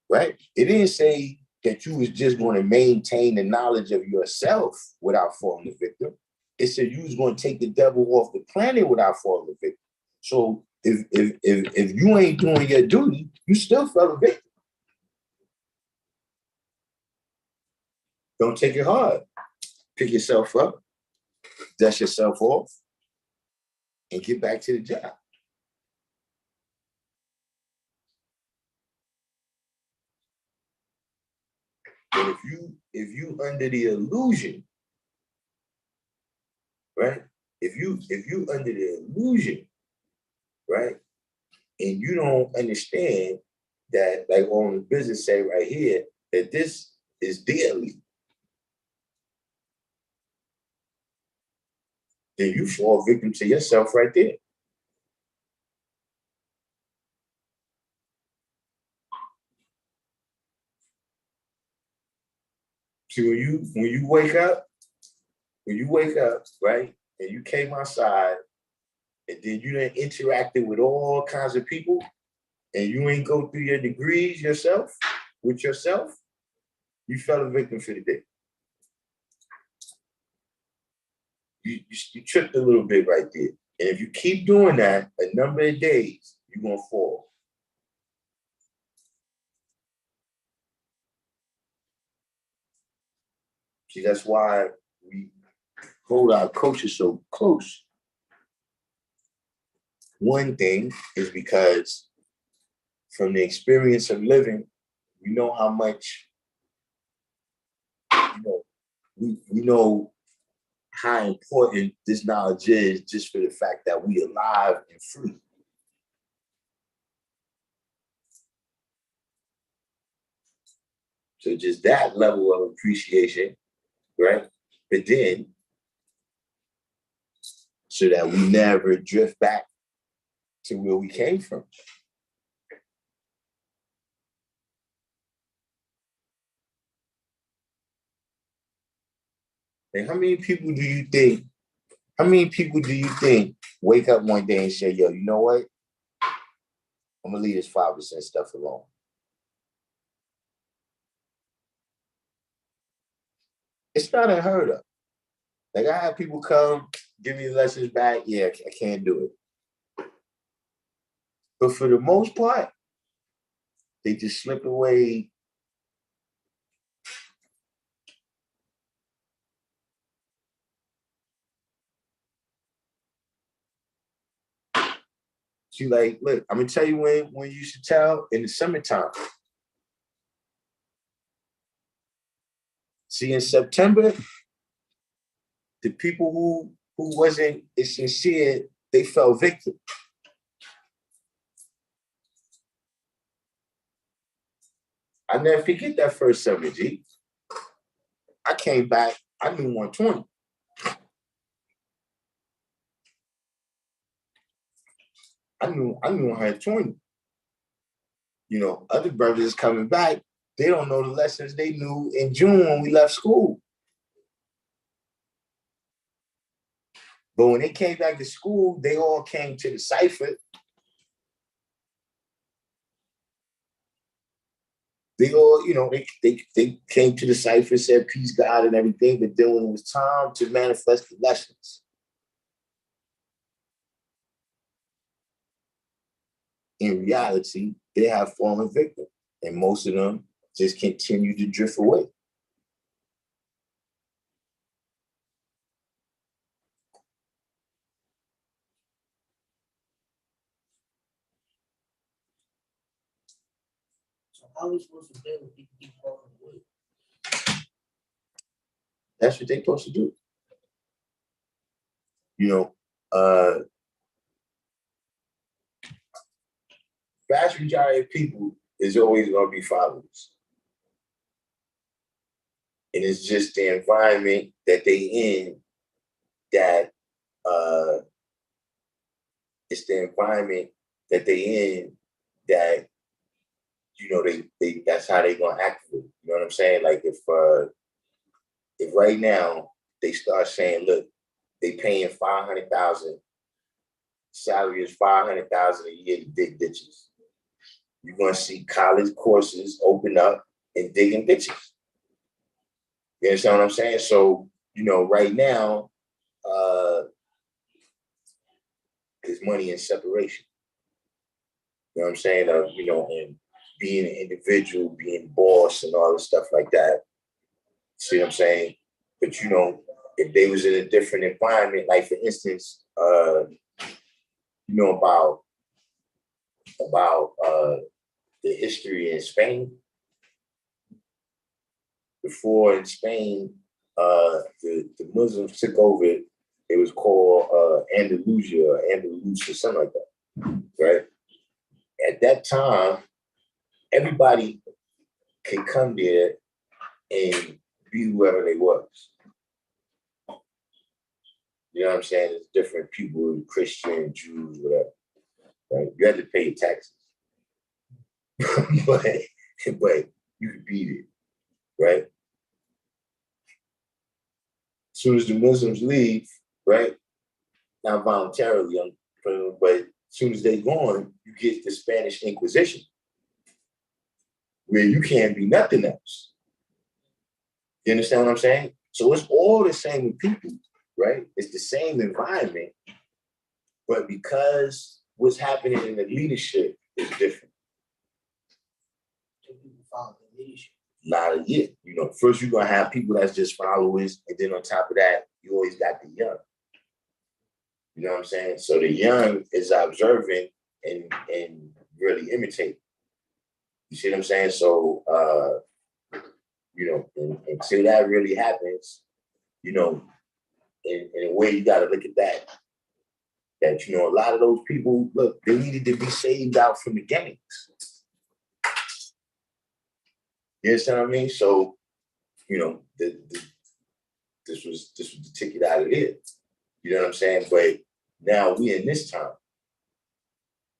right? It didn't say that you was just going to maintain the knowledge of yourself without falling a victim. It said you was going to take the devil off the planet without falling a victim. So if you ain't doing your duty, you still fell a victim. Don't take it hard. Pick yourself up, dust yourself off, and get back to the job. But if you under the illusion, right? If you under the illusion, right, and you don't understand that, like on the business say right here, that this is daily, then you fall victim to yourself right there. See, when you wake up, right, and you came outside, and then you done interacted with all kinds of people, and you ain't go through your degrees yourself, with yourself, you fell a victim for the day. You tripped a little bit right there. And if you keep doing that a number of days, you're going to fall. See, that's why we hold our coaches so close. One thing is because from the experience of living, we know how much, we know how important this knowledge is just for the fact that we alive and free. So just that level of appreciation, right? But then, so that we never drift back to where we came from. And how many people do you think wake up one day and say, yo, you know what? I'm gonna leave this 5% stuff alone. It's not unheard of. Like I have people come, give me the lessons back. Yeah, I can't do it. But for the most part, they just slip away. She like, look, I'm gonna tell you when you should tell in the summertime. See, in September, the people who wasn't as sincere, they fell victim. I never forget that first summer, G. I came back, I knew 120. I knew 120. You know, other brothers coming back, they don't know the lessons they knew in June when we left school. But when they came back to school, they all came to the cipher. They all, you know, they came to the cipher, said peace, God, and everything. But then when it was time to manifest the lessons, in reality, they have fallen victim. And most of them just continue to drift away. So how are we supposed to deal with people keep falling away? That's what they're supposed to do. You know, vast majority of people is always going to be followers. And it's just the environment that they in that it's the environment that they in that, you know, they that's how they gonna act with. You know what I'm saying? Like if right now they start saying, look, they paying 500,000, salary is 500,000 a year to dig ditches. You're gonna see college courses open up and digging ditches. You understand what I'm saying? So, you know, right now, there's money in separation. You know what I'm saying? You know, and being an individual, being boss and all this stuff like that. See what I'm saying? But you know, if they was in a different environment, like for instance, you know about the history in Spain. Before in Spain, the Muslims took over. It was called Andalusia or Andalusia, something like that, right? At that time, everybody could come there and be whoever they was. You know what I'm saying? It's different people, Christian, Jews, whatever. Right? You had to pay taxes, but you could beat it, right? As soon as the Muslims leave, right? Not voluntarily, but as soon as they gone, you get the Spanish Inquisition, where you can't be nothing else. You understand what I'm saying? So it's all the same with people, right? It's the same environment, but because what's happening in the leadership is different. So people follow the leadership. A lot of it. You know, first you're gonna have people that's just followers, and then on top of that, you always got the young. You know what I'm saying? So the young is observing and really imitating. You see what I'm saying? So you know, until that really happens, you know, in a way you gotta look at that. That, you know, a lot of those people, look, they needed to be saved out from the gangs. You understand what I mean? So, you know, this was the ticket out of it. You know what I'm saying? But now we in this time.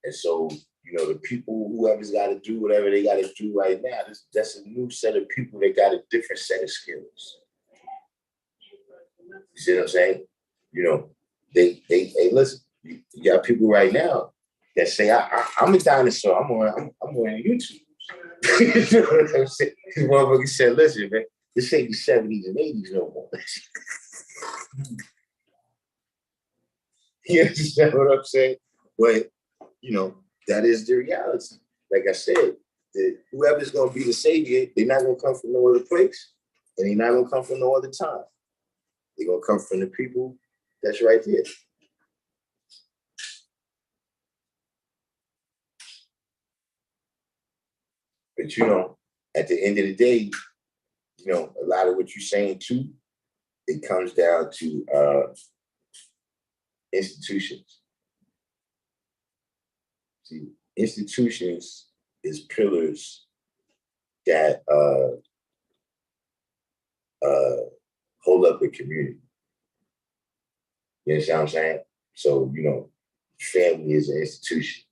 And so, you know, the people, whoever's got to do whatever they got to do right now, that's a new set of people that got a different set of skills. You see what I'm saying? You know, they hey, listen, you got people right now that say, I'm a dinosaur. I'm on YouTube. You know what I'm saying? This motherfucker said, listen, man, this ain't the 70s and 80s no more. You understand what I'm saying? But, you know, that is the reality. Like I said, whoever's going to be the savior, they're not going to come from no other place. And they're not going to come from no other time. They're going to come from the people that's right there. But, you know, at the end of the day, you know, a lot of what you're saying too, it comes down to institutions. See, institutions is pillars that hold up a community. You understand what I'm saying? So, you know, family is an institution.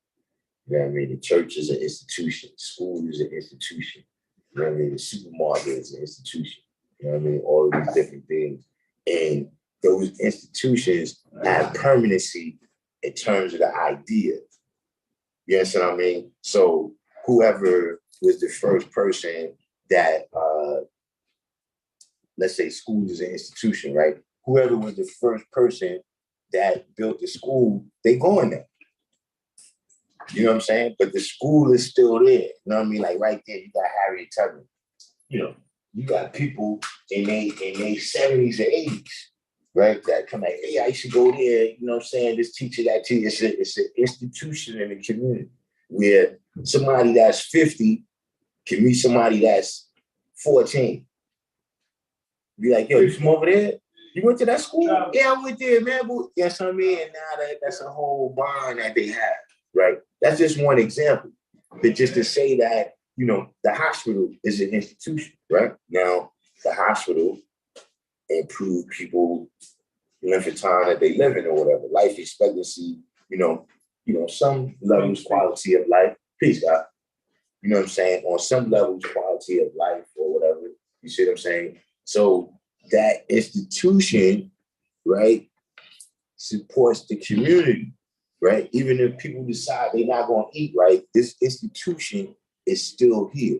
You know what I mean? The church is an institution. School is an institution. You know what I mean? The supermarket is an institution. You know what I mean? All of these different things. And those institutions have permanency in terms of the idea. You understand what I mean? So whoever was the first person that, let's say school is an institution, right? Whoever was the first person that built the school, they going there. You know what I'm saying? But the school is still there. You know what I mean? Like right there, you got Harriet Tubman. You know, you got people in their 70s and 80s, right? That come like, hey, I used to go there, you know what I'm saying? This teacher, that teacher, it's an institution in the community where somebody that's 50 can meet somebody that's 14. Be like, yo, you from over there? You went to that school? Yeah, I went there, man. But yes, I mean, and now that's a whole bond that they have, right? That's just one example. But just to say that, you know, the hospital is an institution, right? Now, the hospital improved people length of time that they live in or whatever, life expectancy, you know, some levels, quality of life. Peace, God. You know what I'm saying? On some levels, quality of life or whatever. You see what I'm saying? So that institution, right, supports the community, right? Even if people decide they're not going to eat right, this institution is still here.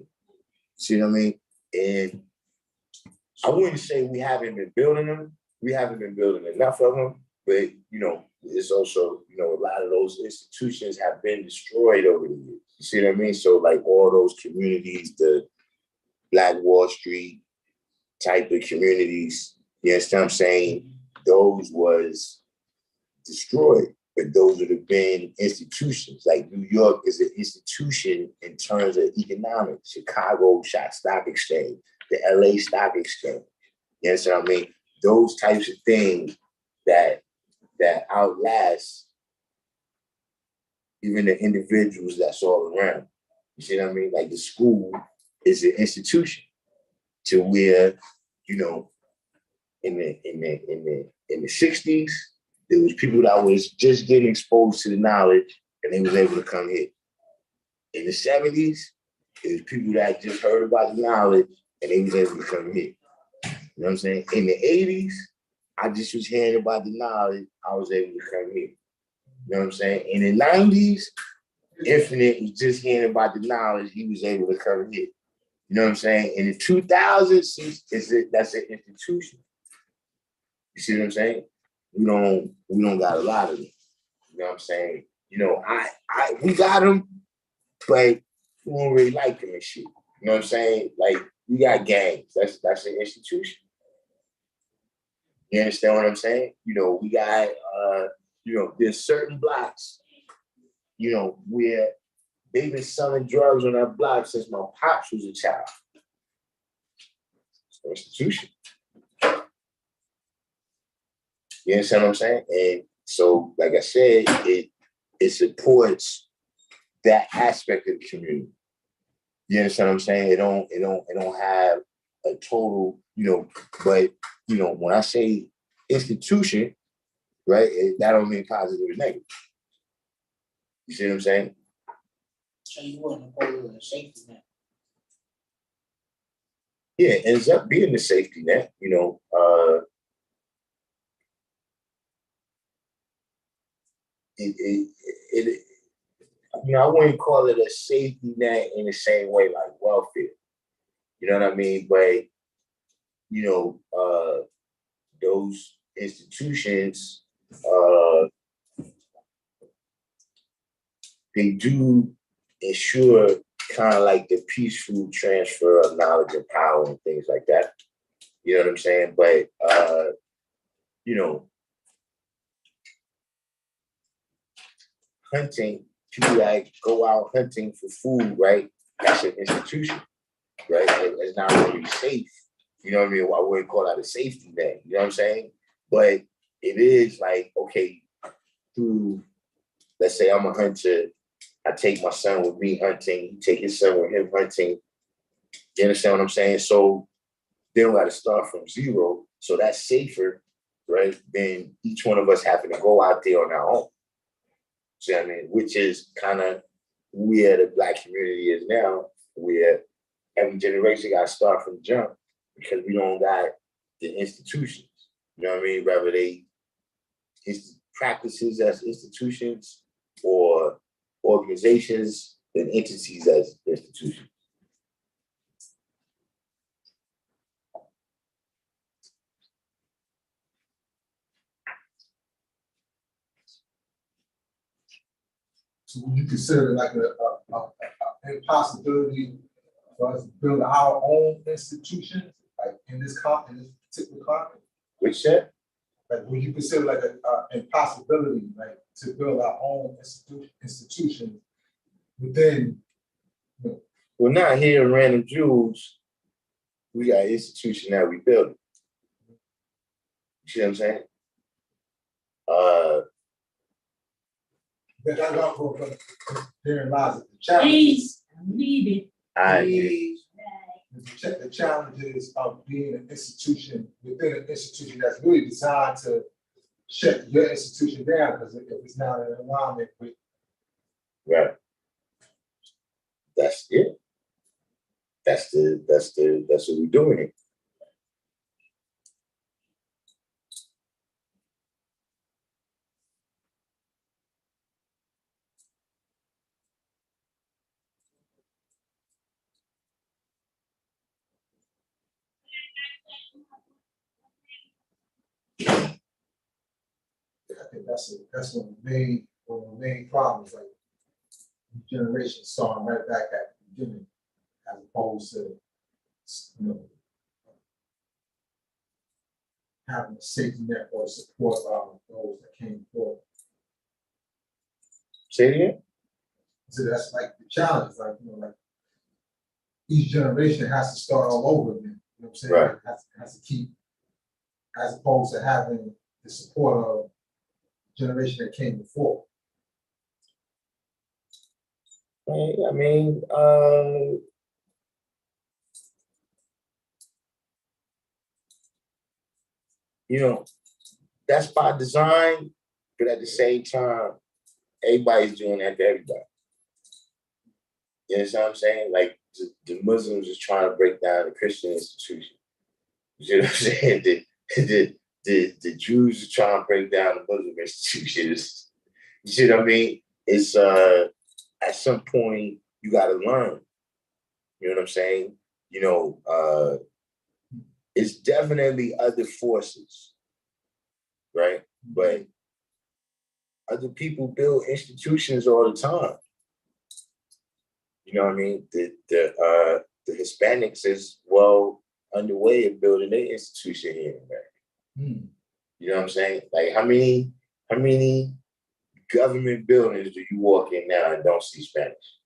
See what I mean? And I wouldn't say we haven't been building them. We haven't been building enough of them, but, you know, it's also, you know, a lot of those institutions have been destroyed over the years. You see what I mean? So like all those communities, the Black Wall Street type of communities, you understand what I'm saying? Those was destroyed, but those would have been institutions. Like New York is an institution in terms of economics. Chicago Stock Exchange, the LA Stock Exchange. You understand what I mean? Those types of things that outlast even the individuals that's all around. You see what I mean? Like the school is an institution to where, you know, in the 60s, there was people that was just getting exposed to the knowledge and they was able to come here. In the 70s, there was people that just heard about the knowledge and they was able to come here. You know what I'm saying? In the 80s, I just was hearing about the knowledge, I was able to come here. You know what I'm saying? In the 90s, Infinite was just hearing about the knowledge, he was able to come here. You know what I'm saying? In the 2000s, that's an institution. You see what I'm saying? We don't got a lot of them. You know what I'm saying? You know, we got them, but we don't really like them and shit. You know what I'm saying? Like we got gangs. That's an institution. You understand what I'm saying? You know, we got you know, there's certain blocks, you know, where they've been selling drugs on that block since my pops was a child. It's an institution. You understand what I'm saying? And so, like I said, it supports that aspect of the community. You understand what I'm saying? It don't have a total, you know, but you know, when I say institution, right, that don't mean positive or negative. You see what I'm saying? So you want to call it a safety net? Yeah, it ends up being the safety net, you know. It you know, I wouldn't call it a safety net in the same way like welfare. You know what I mean? But you know, those institutions, they do ensure kind of like the peaceful transfer of knowledge and power and things like that. You know what I'm saying? But you know, hunting, people that go out hunting for food, right? That's an institution, right? It's not really safe You know what I mean? I wouldn't call that a safety net. You know what I'm saying? But it is like, okay, through, let's say I'm a hunter, I take my son with me hunting, he take his son with him hunting. You understand what I'm saying? So they don't got to start from zero. So that's safer, right? Than each one of us having to go out there on our own. See what I mean? Which is kind of where the Black community is now, where every generation got to start from jump because we don't got the institutions. You know what I mean? Whether they practices as institutions or organizations and entities as institutions. So would you consider it like an impossibility for us to build our own institutions, like in this particular climate? Which set? Like, would you consider like an impossibility, like to build our own institutions within? Well, not here in Random Jewels, we got an institution that we built. You see what I'm saying? Therein lies the challenge. Please read it. The challenges of being an institution within an institution that's really designed to shut your institution down because if it's not in alignment with. Right. That's it. That's what we're doing here. I think that's one of the main problems, like generation starting right back at the beginning, as opposed to having a safety net or support of those that came forward. Say it again? So that's like the challenge, like each generation has to start all over again. You know what I'm saying? Right. It has to keep, as opposed to having the support of generation that came before. I mean, that's by design, but at the same time, everybody's doing that to everybody. You understand what I'm saying? Like the Muslims is trying to break down the Christian institution. You know what I'm saying? The Jews are trying to break down the Muslim institutions. You see what I mean? It's at some point you got to learn. You know what I'm saying? It's definitely other forces, right? But other people build institutions all the time. You know what I mean? The Hispanics is well underway of building their institution here in America. You know what I'm saying? Like how many government buildings do you walk in now and don't see Spanish?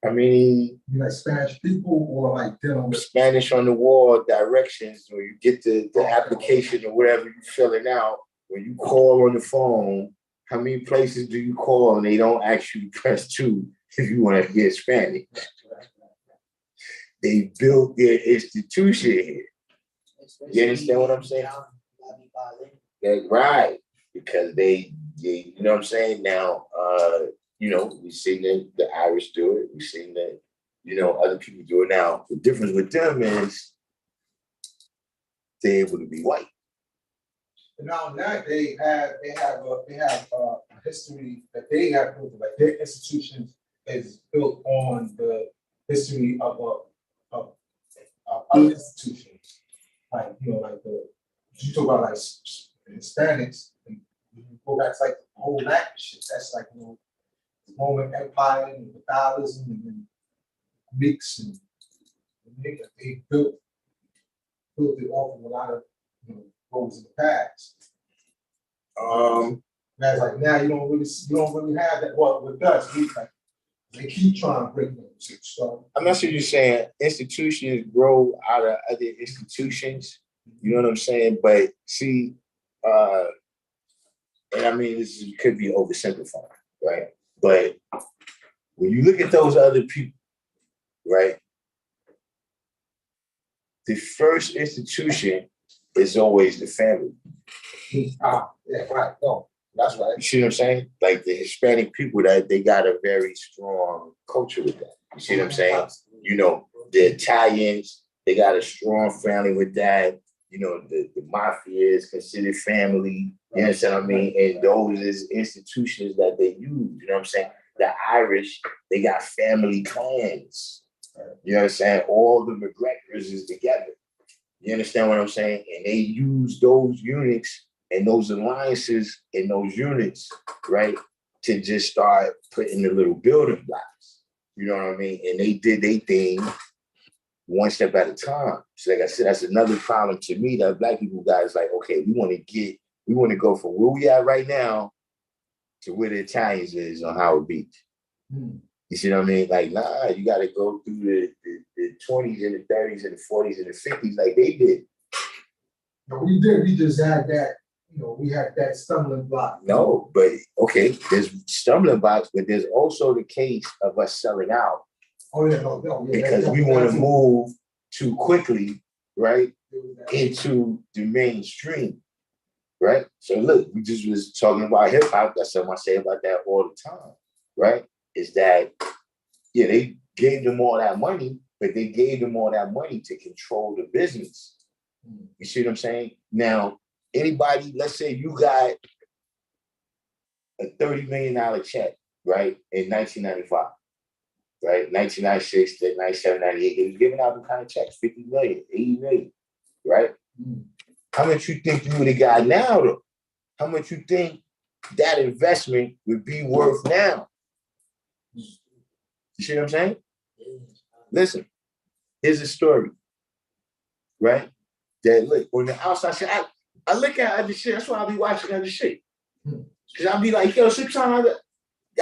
How many? You like Spanish people or like dealing with Spanish on the wall directions when you get the application or whatever you're filling out, when you call on the phone, how many places do you call and they don't actually press 2 if you want to get Spanish? They built their institution here. You understand what I'm saying? Right. Because they you know what I'm saying? Now, we've seen the Irish do it. We've seen that, other people do it. Now, the difference with them is they're able to be white. And now that they have a history that they have built, like their institutions is built on the history of other institutions. Like, you talk about like Hispanics, and you go back to like the whole Latin shit. That's like, the Roman Empire and Catholicism and then Greeks and they built it off of a lot of what was in the past. That's like now you don't really have that. Well, with us, They keep trying to break them. So, I'm not sure you're saying institutions grow out of other institutions. You know what I'm saying? But see, and I mean, this could be oversimplifying, right? But when you look at those other people, right? The first institution is always the family. yeah, right. No, that's right. You see what I'm saying? Like the Hispanic people, that they got a very strong culture with that. You see what I'm saying? You know, the Italians, they got a strong family with that. You know, the mafia is considered family. You understand what I mean? And those is institutions that they use. You know what I'm saying? The Irish, they got family clans. You know what I'm saying? All the McGregors is together. You understand what I'm saying? And they use those units and those alliances in those units, right, to just start putting the little building blocks. You know what I mean? And they did their thing one step at a time. So like I said, that's another problem to me that Black people got is like, okay, we want to go from where we are right now to where the Italians is on Howard Beach. You see what I mean? Like, nah, you got to go through the 20s and the 30s and the 40s and the 50s like they did. No, we did. We just had that, you know, we had that stumbling block. No, but okay, there's stumbling blocks, but there's also the case of us selling out. Oh, yeah, no, yeah. Because we want to move too quickly, right, into the mainstream, right? So look, we just was talking about hip hop. That's something I say about that all the time, right? Is that, yeah, they gave them all that money, but they gave them all that money to control the business. You see what I'm saying? Now, anybody, let's say you got a $30 million check, right, in 1995, right? 1996 to 97, 98, they was giving out them kind of checks, 50 million, 80 million, right? How much you think you would have got now, though? How much you think that investment would be worth now? You see what I'm saying? Listen, here's a story, right? That look, on the outside shit, I look at other shit, that's why I be watching other shit. Because I'll be like, yo, sometimes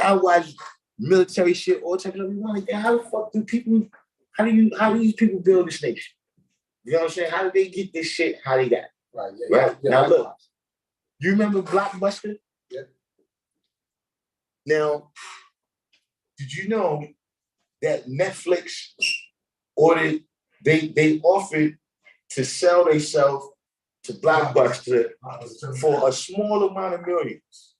I watch military shit, all type of stuff. Like, how the fuck do people, how do these people build this nation? You know what I'm saying? How did they get this shit? How they got it? Right, yeah, right? Yeah, now look, you remember Blockbuster? Yeah. Now, did you know that Netflix ordered, they offered to sell themselves to Blockbuster for a small amount of millions?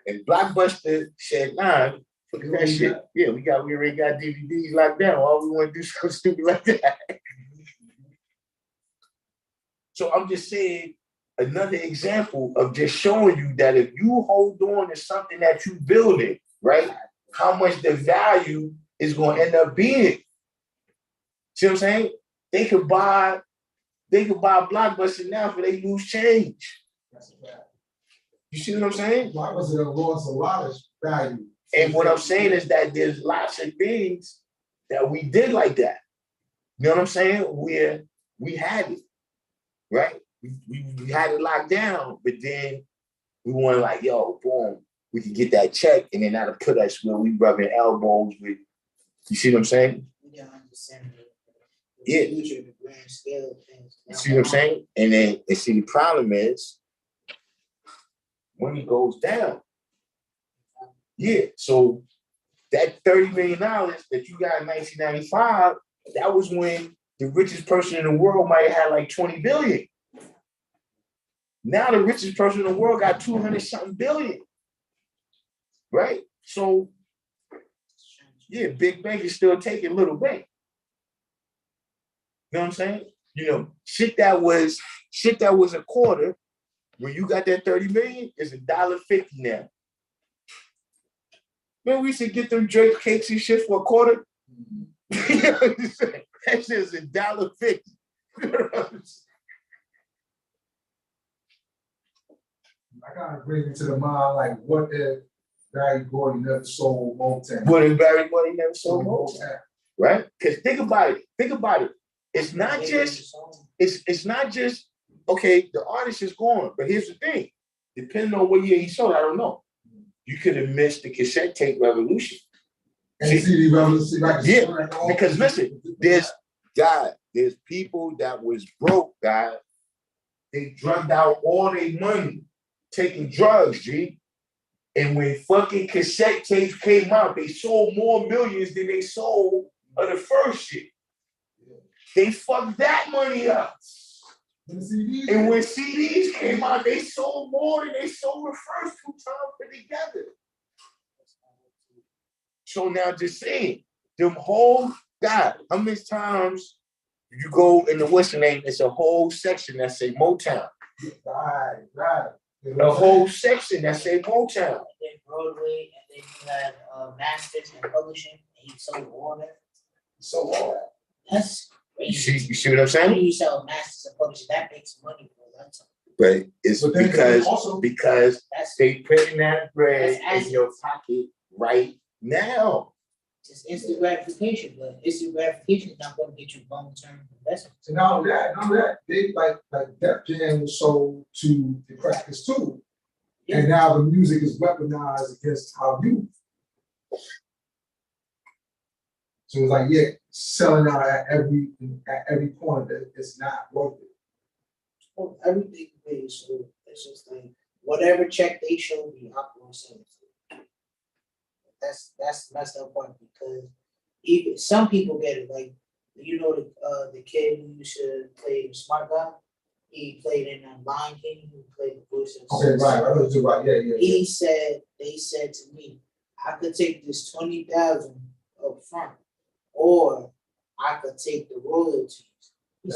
And Blockbuster said, nah, fuck that shit. Yeah, we already got DVDs locked down. All we want to do is something stupid like that. So I'm just saying, another example of just showing you that if you hold on to something that you building, right, how much the value is going to end up being. See what I'm saying? They could buy Blockbuster now for they lose change. That's a fact. You see what I'm saying? Blockbuster lost a lot of value. And what I'm saying is that there's lots of things that we did like that. You know what I'm saying? Where we had it, right? We had it locked down, but then we wanted like, yo, boom, we could get that check, and then that'll put us where we rubbing elbows with. You see what I'm saying? We don't understand the Yeah. future, the grand scale of things. You see what I'm saying? And then, and see, the problem is money goes down. Yeah, so that $30 million that you got in 1995, that was when the richest person in the world might have had like 20 billion. Now the richest person in the world got 200-something billion, right? So, yeah, big bank is still taking little bank. You know what I'm saying? You know, shit that was a quarter, when you got that 30 million, is $1.50 now. Man, we should get them Drake cakes and shit for a quarter. You know what I'm saying? That shit is $1.50. You know what I'm saying? I gotta bring it to the mind, like, what if Barry Gordy never sold Motown? What if Barry Gordy never sold Motown? Right? Because think about it. It's not just, okay, the artist is gone, but here's the thing. Depending on what year he sold, I don't know. you could have missed the cassette tape revolution. And CD revolution, yeah, because listen, there's people that was broke, guy. They drugged out all their money, taking drugs, G. And when fucking cassette tapes came out, they sold more millions than they sold of the first shit. They fucked that money up. And when CDs came out, they sold more than they sold the first 2 times put together. So now just saying, them whole, God, how many times you go in the what's the name? It's a whole section that say Motown. Right. A whole section that say Motown. And then Broadway, and then you had Masters and Publishing, and you sold all that. So all That's crazy. You see what I'm When saying? you sell Masters and Publishing, that makes money for that time. But it's because That's they putting that bread That's in your pocket right now. just instant gratification, but instant gratification is not going to get you long-term investment. So now that, they like Def Jam was sold to the crackers too. Yeah. And now the music is weaponized against our youth. So it's like, yeah, selling out at every corner that it's not worth it. Well, everything pays, so it's just like whatever check they show me, I'm going to send it to. That's the messed up part, because even some people get it. Like, you know, the kid who used to play the smart guy, he played in Lion King, who played the voice of Okay, right. I heard you right. Yeah. He said, they said to me, I could take this 20,000 up front, or I could take the royalties. He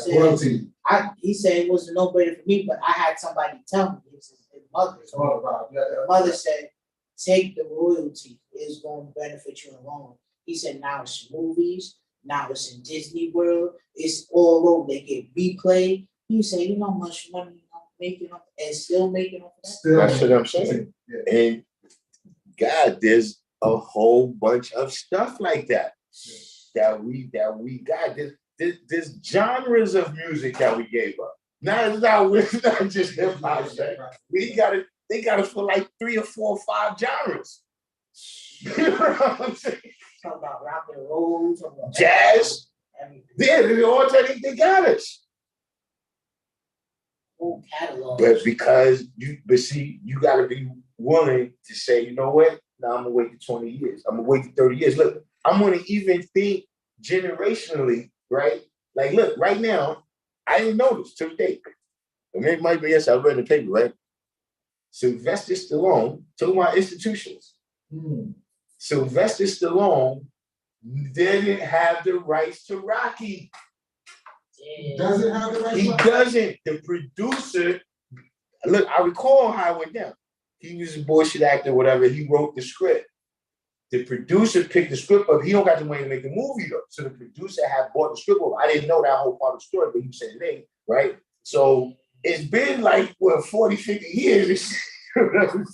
said it was a no-brainer for me, but I had somebody tell me, his mother. The mother said, take the royalty, it's going to benefit you in the long run. He said, now it's movies, now it's in Disney World, it's all over, they get replayed. He said, you know how much money I'm making up and still making up for that? That's what I'm saying. Yeah. And God, there's a whole bunch of stuff like that that we got. There's genres of music that we gave up. It's not just hip hop. They got us for like 3 or 4 or 5 genres. You know what I'm saying? Talk about rock and roll, jazz. Yeah, they got us. Whole catalog. But because you got to be willing to say, you know what? Now I'm gonna wait to 20 years. I'm gonna wait to 30 years. Look, I'm gonna even think generationally, right? Like, look, right now, I didn't know this till today. I mean, it might be, yes, I read in the paper, right? Sylvester Stallone, talking about institutions. Sylvester Stallone didn't have the rights to Rocky. Doesn't have the rights. He doesn't. The producer, look, I recall how it went down. He was a bullshit actor, whatever. He wrote the script. The producer picked the script up. He don't got the money to make the movie though. So the producer had bought the script up. I didn't know that whole part of the story, but he said the name, right? So it's been like, 40, 50 years. And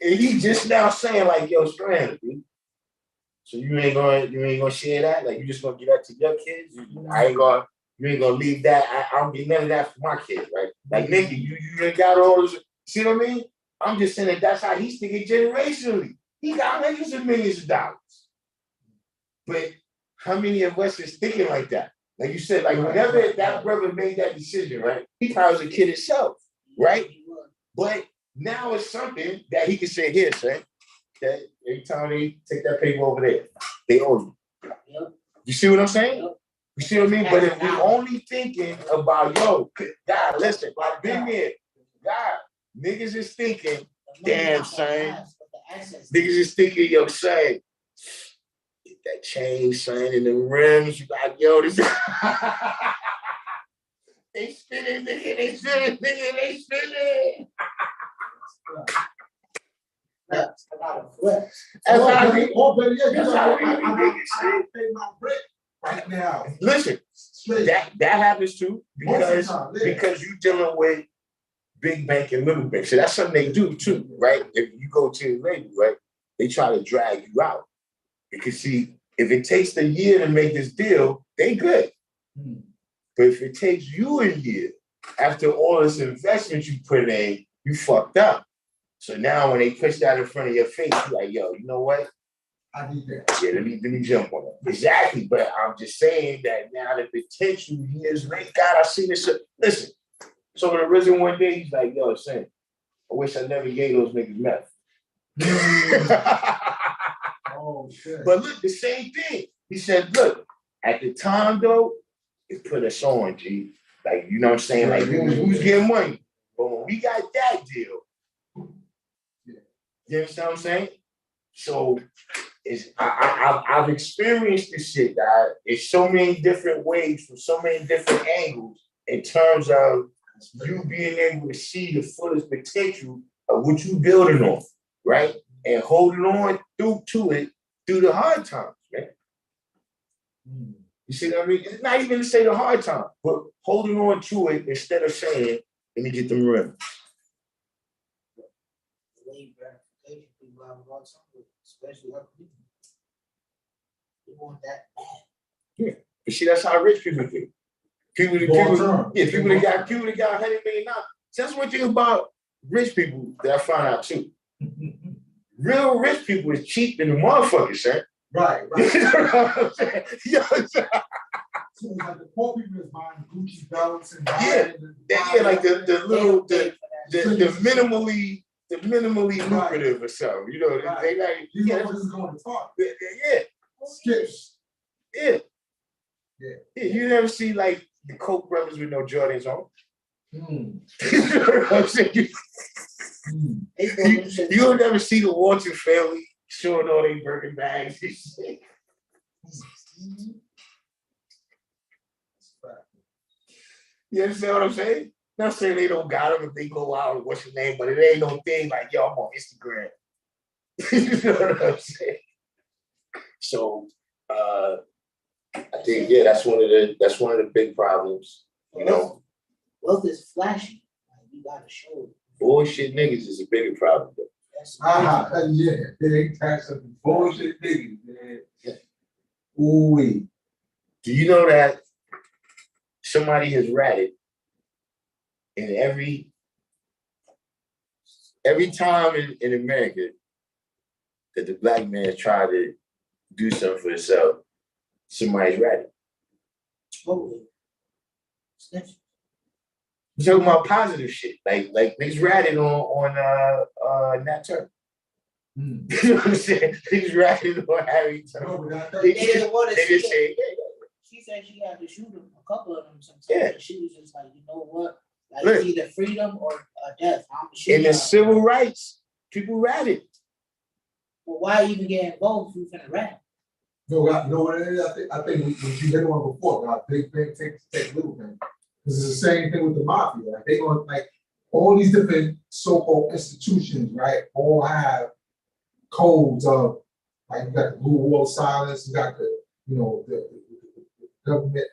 he just now saying like, yo, Strand, dude. So you ain't gonna share that? Like, you just gonna give that to your kids? You ain't gonna leave that. I don't get none of that for my kids, right? Like, nigga, you ain't got all this. See what I mean? I'm just saying that's how he's thinking generationally. He got hundreds of millions of dollars. But how many of us is thinking like that? Like you said, like whenever that brother made that decision, right? He probably was a kid himself, right? But now it's something that he can say, here, son, that every time they take that paper over there, they owe you. You see what I'm saying? You see what I mean? But if we're only thinking about, yo, God, listen, I've been there. God, niggas is thinking, damn, son. Niggas is thinking, yo, son, get that chain, son, and the rims. You got, yo, this. They spinning, nigga, they spinning. That's about a flip. That's how we pay my rent right now. Listen, that happens too because you dealing with big bank and little bank. So that's something they do too, right? If you go to the label, right, they try to drag you out. Because see, if it takes a year to make this deal, they good. But if it takes you a year after all this investment you put in, you fucked up. So now when they push that in front of your face, you're like, yo, you know what? I need that. Yeah, let me jump on it. Exactly. But I'm just saying that now the potential years later, God, I see this. Listen, so when arisen one day, he's like, yo, Sam, I wish I never gave those niggas meth. Oh, shit. But look, the same thing. He said, look, at the time though, it put us on, G. Like, you know what I'm saying? Like, we was getting money. But when we got that deal, you understand what I'm saying? So I've experienced this shit, guys. It's so many different ways from so many different angles in terms of you being able to see the fullest potential of what you're building on, right? And holding on to it through the hard times, man. You see what I mean? It's not even to say the hard time, but holding on to it instead of saying, let me get them rims. Especially our people. We want that. Yeah. But see, that's how rich people do. People that got $100 million. See, that's one thing about rich people that I found out too. Real rich people is cheap than the motherfuckers, son. Right. You know what I'm saying? You know what I'm saying? So it's like the poor people is buying Gucci belts and like the minimally lucrative or something. You know, right. they like these motherfuckers going to talk. Yeah. Skips. Yeah. You never see like the Koch brothers with no Jordans on. You know what I'm saying? You'll never see the Walton family showing all their Birkin bags and shit. You understand what I'm saying? Not saying they don't got them if they go out and what's your name, but it ain't no thing like, yo, I'm on Instagram. You know what I'm saying? So I think that's one of the big problems. You know, wealth is flashy. Like, you gotta show it. Bullshit niggas is a bigger problem. Yeah, big tax of bullshit niggas, man. Ooh. Do you know that somebody has ratted in every time in America that the black man tried to do something for himself, somebody's ratted. Totally. I'm talking about positive shit, like niggas ratted on Nat Turner. You know what I'm saying? Niggas ratted on Harry Turner. They just say, She said she had to shoot him, a couple of them sometimes. Yeah. She was just like, you know what? Like, it's either freedom or death. In the civil rights, people ratted. Well, why even get involved if you're finna rat? No, you know what it is? I think what you hit on before, got big thing take little thing. Because it's the same thing with the mafia. Like they going like all these different so-called institutions, right? All have codes of like you got the blue wall of silence, you got the the government,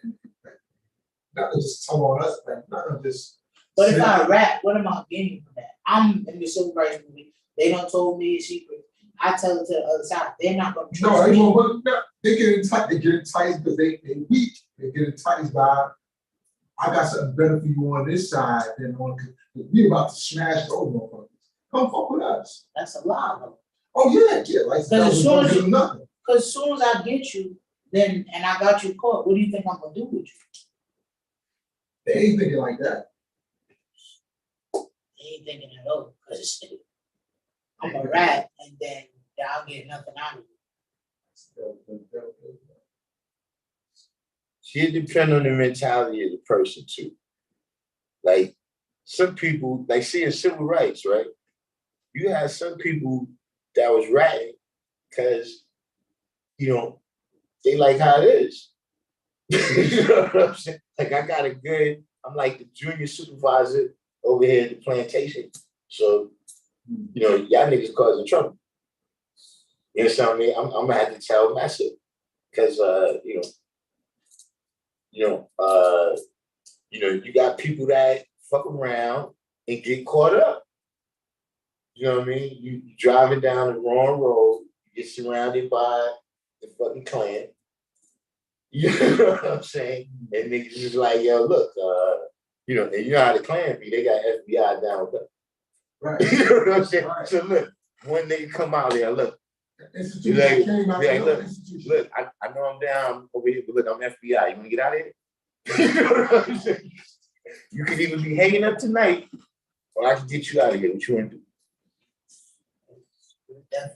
not to just tell on us, like not to just. But if I rap, what am I gaining from that? I'm in the civil rights movement. They don't told me a secret. I tell it to the other side. They're not going to trust me. No, they get enticed. They get enticed because they weak. They get enticed by, I got something better for you on this side than on. We about to smash those motherfuckers. Come fuck with us. That's a lie, though. Oh yeah. Like because as soon as I get you, then and I got you caught, what do you think I'm gonna do with you? They ain't thinking like that. They ain't thinking at all. Because I'm a rat, and then I'll get nothing out of it. It depends on the mentality of the person too. Like some people, like see in civil rights, right? You have some people that was ratting because, they like how it is. You know what I'm saying? Like I'm like the junior supervisor over here at the plantation. So, y'all niggas causing trouble. You know what I mean? I'm gonna have to tell Master because you got people that fuck around and get caught up. You know what I mean? You driving down the wrong road, you get surrounded by the fucking Klan. You know what I'm saying? And niggas is like, yo, look, and you know how the Klan be, they got FBI down with them. Right. You know what I'm saying? Right. So look, one nigga come out there, look. Institution Like, came out like, look, institution. look, I know I'm down over here, but look, I'm FBI. You want to get out of here? You know what I'm saying? You could even be hanging up tonight, or I can get you out of here. What you want to do?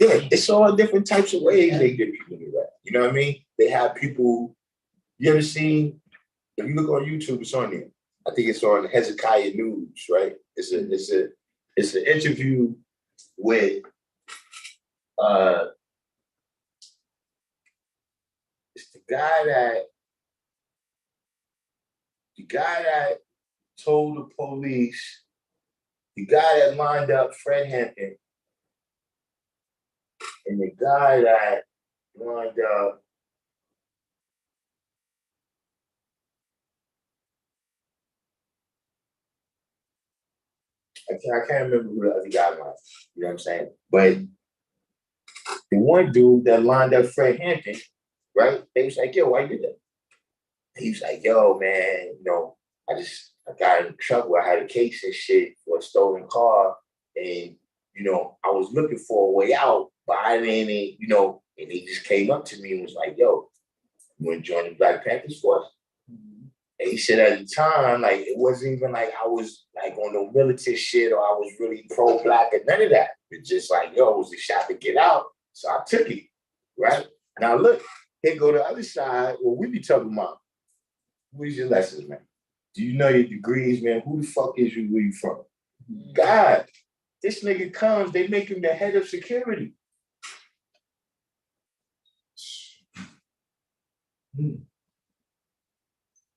Yeah, it's all different types of ways they get people to rap. You know what I mean? They have people. You ever seen? If you look on YouTube, it's on there. I think it's on Hezekiah News, right? It's an interview with it's the guy that told the police, the guy that lined up Fred Hampton, and the guy that lined up I can't remember who the other guy was. You know what I'm saying? But the one dude that lined up Fred Hampton, right? They was like, yo, why you did that? He was like, yo, man, I got in trouble. I had a case and shit for a stolen car. And, I was looking for a way out, but I didn't, and he just came up to me and was like, yo, you want to join the Black Panthers force? And he said at the time, like, it wasn't even like I was like on no militant shit or I was really pro-Black or none of that. It's just like, yo, it was a shot to get out. So I took it, right? Now look, here go the other side. Well, we be talking about, where's your lessons, man? Do you know your degrees, man? Who the fuck is you? Where you from? God, this nigga comes, they make him the head of security.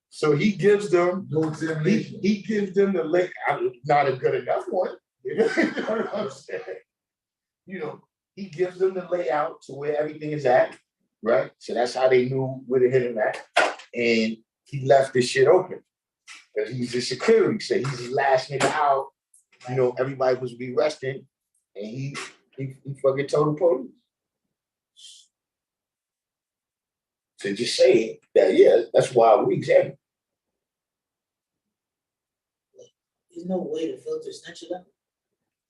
So he gives them, he gives them the link, not a good enough one. You know what I'm saying? He gives them the layout to where everything is at, right? So that's how they knew where to hit him at. And he left this shit open. Because he's a security, so he's the last nigga out. Everybody was be resting, and he fucking told the police. So just saying that, yeah, that's why we examine. There's no way to filter snitch it out.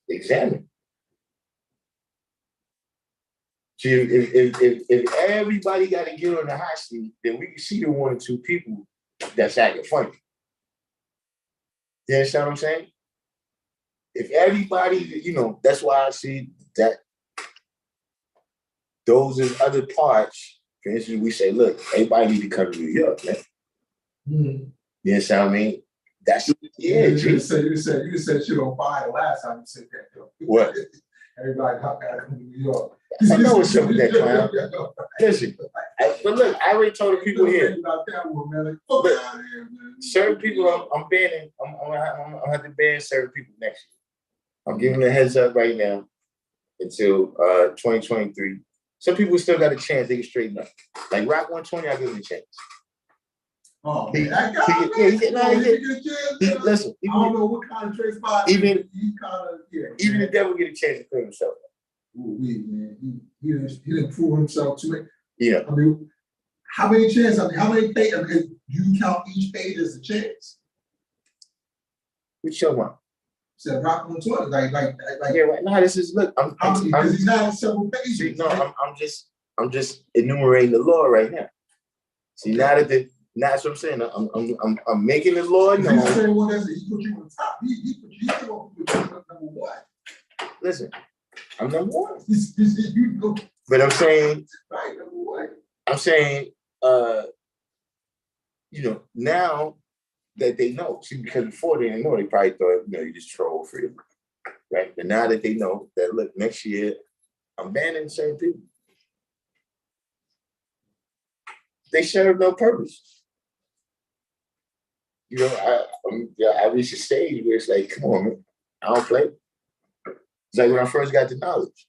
Examine. See, if everybody got to get on the hot seat, then we can see the one or two people that's acting funny. You understand what I'm saying? If everybody, that's why I see that those are other parts. For instance, we say, look, everybody need to come to New York, man. Mm-hmm. You understand what I mean? That's You said shit on fire the last time you said that, though. What? Everybody got to come to New York. I know what's up with that clown. Listen, but look, I already told the people here. Look, certain people I'm banning. I'm gonna have to ban certain people next year. I'm giving them a heads up right now until 2023. Some people still got a chance. They can straighten up. Like Rock 120, I give him a chance. Oh, man, listen, I don't know what kind of trade spot. Even the devil get a chance to clean himself up. Ooh, man, he didn't prove himself to it. Yeah. I mean, how many chances? How many pages? Do you count each page as a chance? Which show one? Said Rock 120, like. Yeah, right. No, this is look. Because he's not in several pages. See, no, right? I'm just enumerating the law right now. See, that's what I'm saying. I'm making the law known. He's saying, well, he put you on top. He put you on number one. Listen, I'm number one. You go. But I'm saying, right, number one. I'm saying, now that they know. See, because before they didn't know, they probably thought, you just troll for them. Right? But now that they know that, look, next year, I'm banning certain people. They serve no purpose. I reached a stage where it's like, come on, man, I don't play. It's like when I first got to knowledge.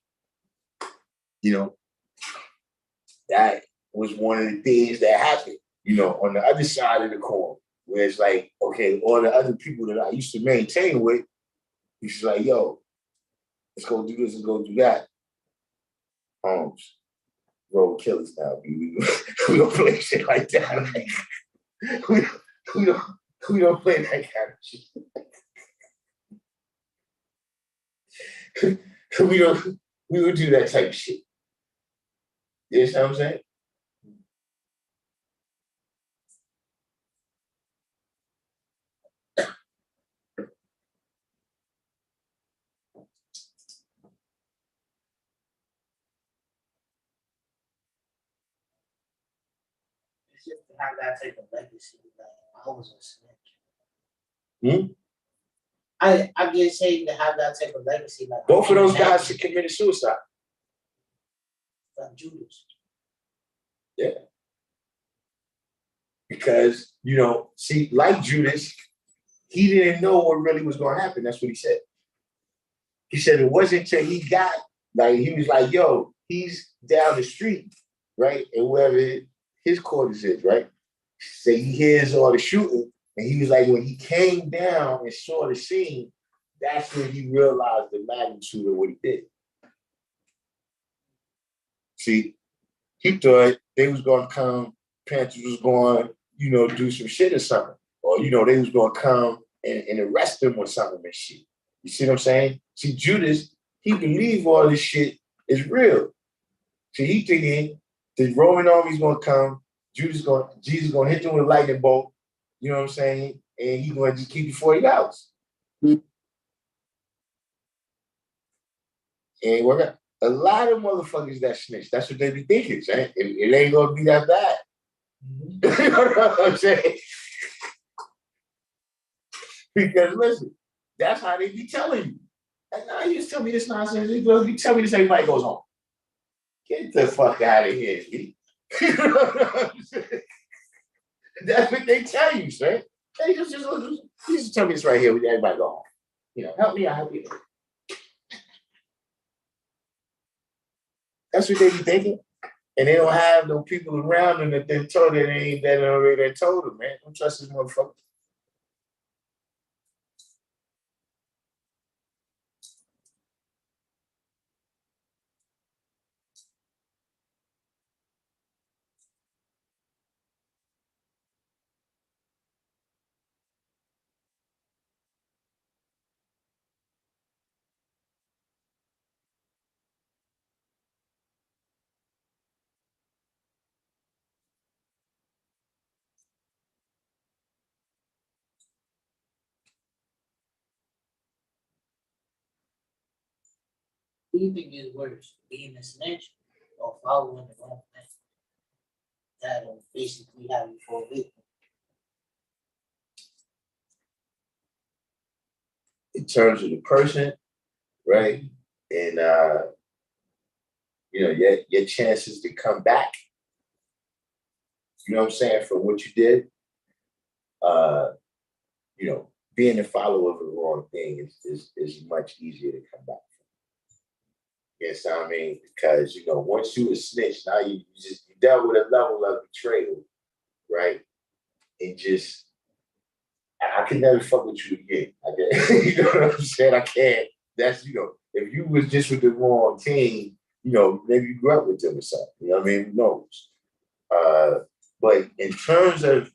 That was one of the things that happened, on the other side of the coin, where it's like, okay, all the other people that I used to maintain with, it's just like, yo, let's go do this and go do that. Holmes, roll killers now, baby. We don't play shit like that. Like, we don't play that kind of shit. we don't do that type of shit. You know what I'm saying? It's just to have that type of legacy. Like I was a snitch. I'm just saying to have that type of legacy. Like both of those guys committed suicide. Like Judas. Yeah. Because, you know, see, like Judas, he didn't know what really was going to happen. That's what he said. He said it wasn't until he got, like, he was like, yo, he's down the street, right? And wherever his quarters is, right? Say he hears all the shooting. And he was like, when he came down and saw the scene, that's when he realized the magnitude of what he did. See, he thought they was going to come, Panthers was going to, you know, do some shit or something. Or, you know, they was going to come and arrest him or something and shit. You see what I'm saying? See, Judas, he believed all this shit is real. See, he thinking the Roman army's going to come, Jesus going to hit them with a lightning bolt, you know what I'm saying? And he's going to just keep you 40 hours. And we're not, a lot of motherfuckers that snitch, that's what they be thinking, saying it ain't going to be that bad. You know what I'm saying? Because listen, that's how they be telling you. Like, nah, you just tell me this nonsense. You tell me this, everybody goes home. Get the fuck out of here, B. You know what I'm saying? That's what they tell you, sir. They just tell me this right here, everybody go home. You know, help me out, help you. That's what they be thinking. And they don't have no people around them that they told them that already told them, man. Don't trust this motherfucker. Who do you think is worse, being a snitch or following the wrong thing? That'll basically have you for a victim. In terms of the person, right? And you know, your chances to come back, you know what I'm saying, from what you did, you know, being a follower of the wrong thing is much easier to come back from. You understand what I mean? Because, you know, once you a snitch, now you dealt with a level of betrayal, right? And just, I can never fuck with you again. You know what I'm saying? I can't. That's, you know, if you was just with the wrong team, you know, maybe you grew up with them or something. You know what I mean? Who knows? But in terms of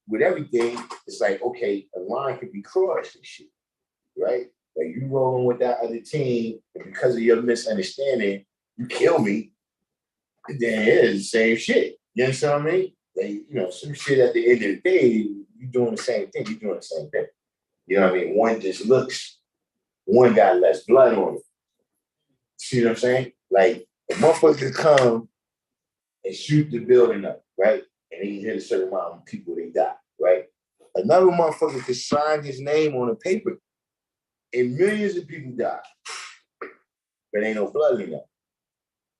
with everything, it's like, okay, a line can be crossed and shit, right? Like you rolling with that other team, and because of your misunderstanding, you kill me, and then it is the same shit. You understand what I mean? Like, you know, some shit at the end of the day, you doing the same thing, you doing the same thing. You know what I mean? One just looks, one got less blood on it. See what I'm saying? Like, a motherfucker come and shoot the building up, right? And he hit a certain amount of people, they die, right? Another motherfucker could sign his name on a paper and millions of people die. But ain't no blood in that.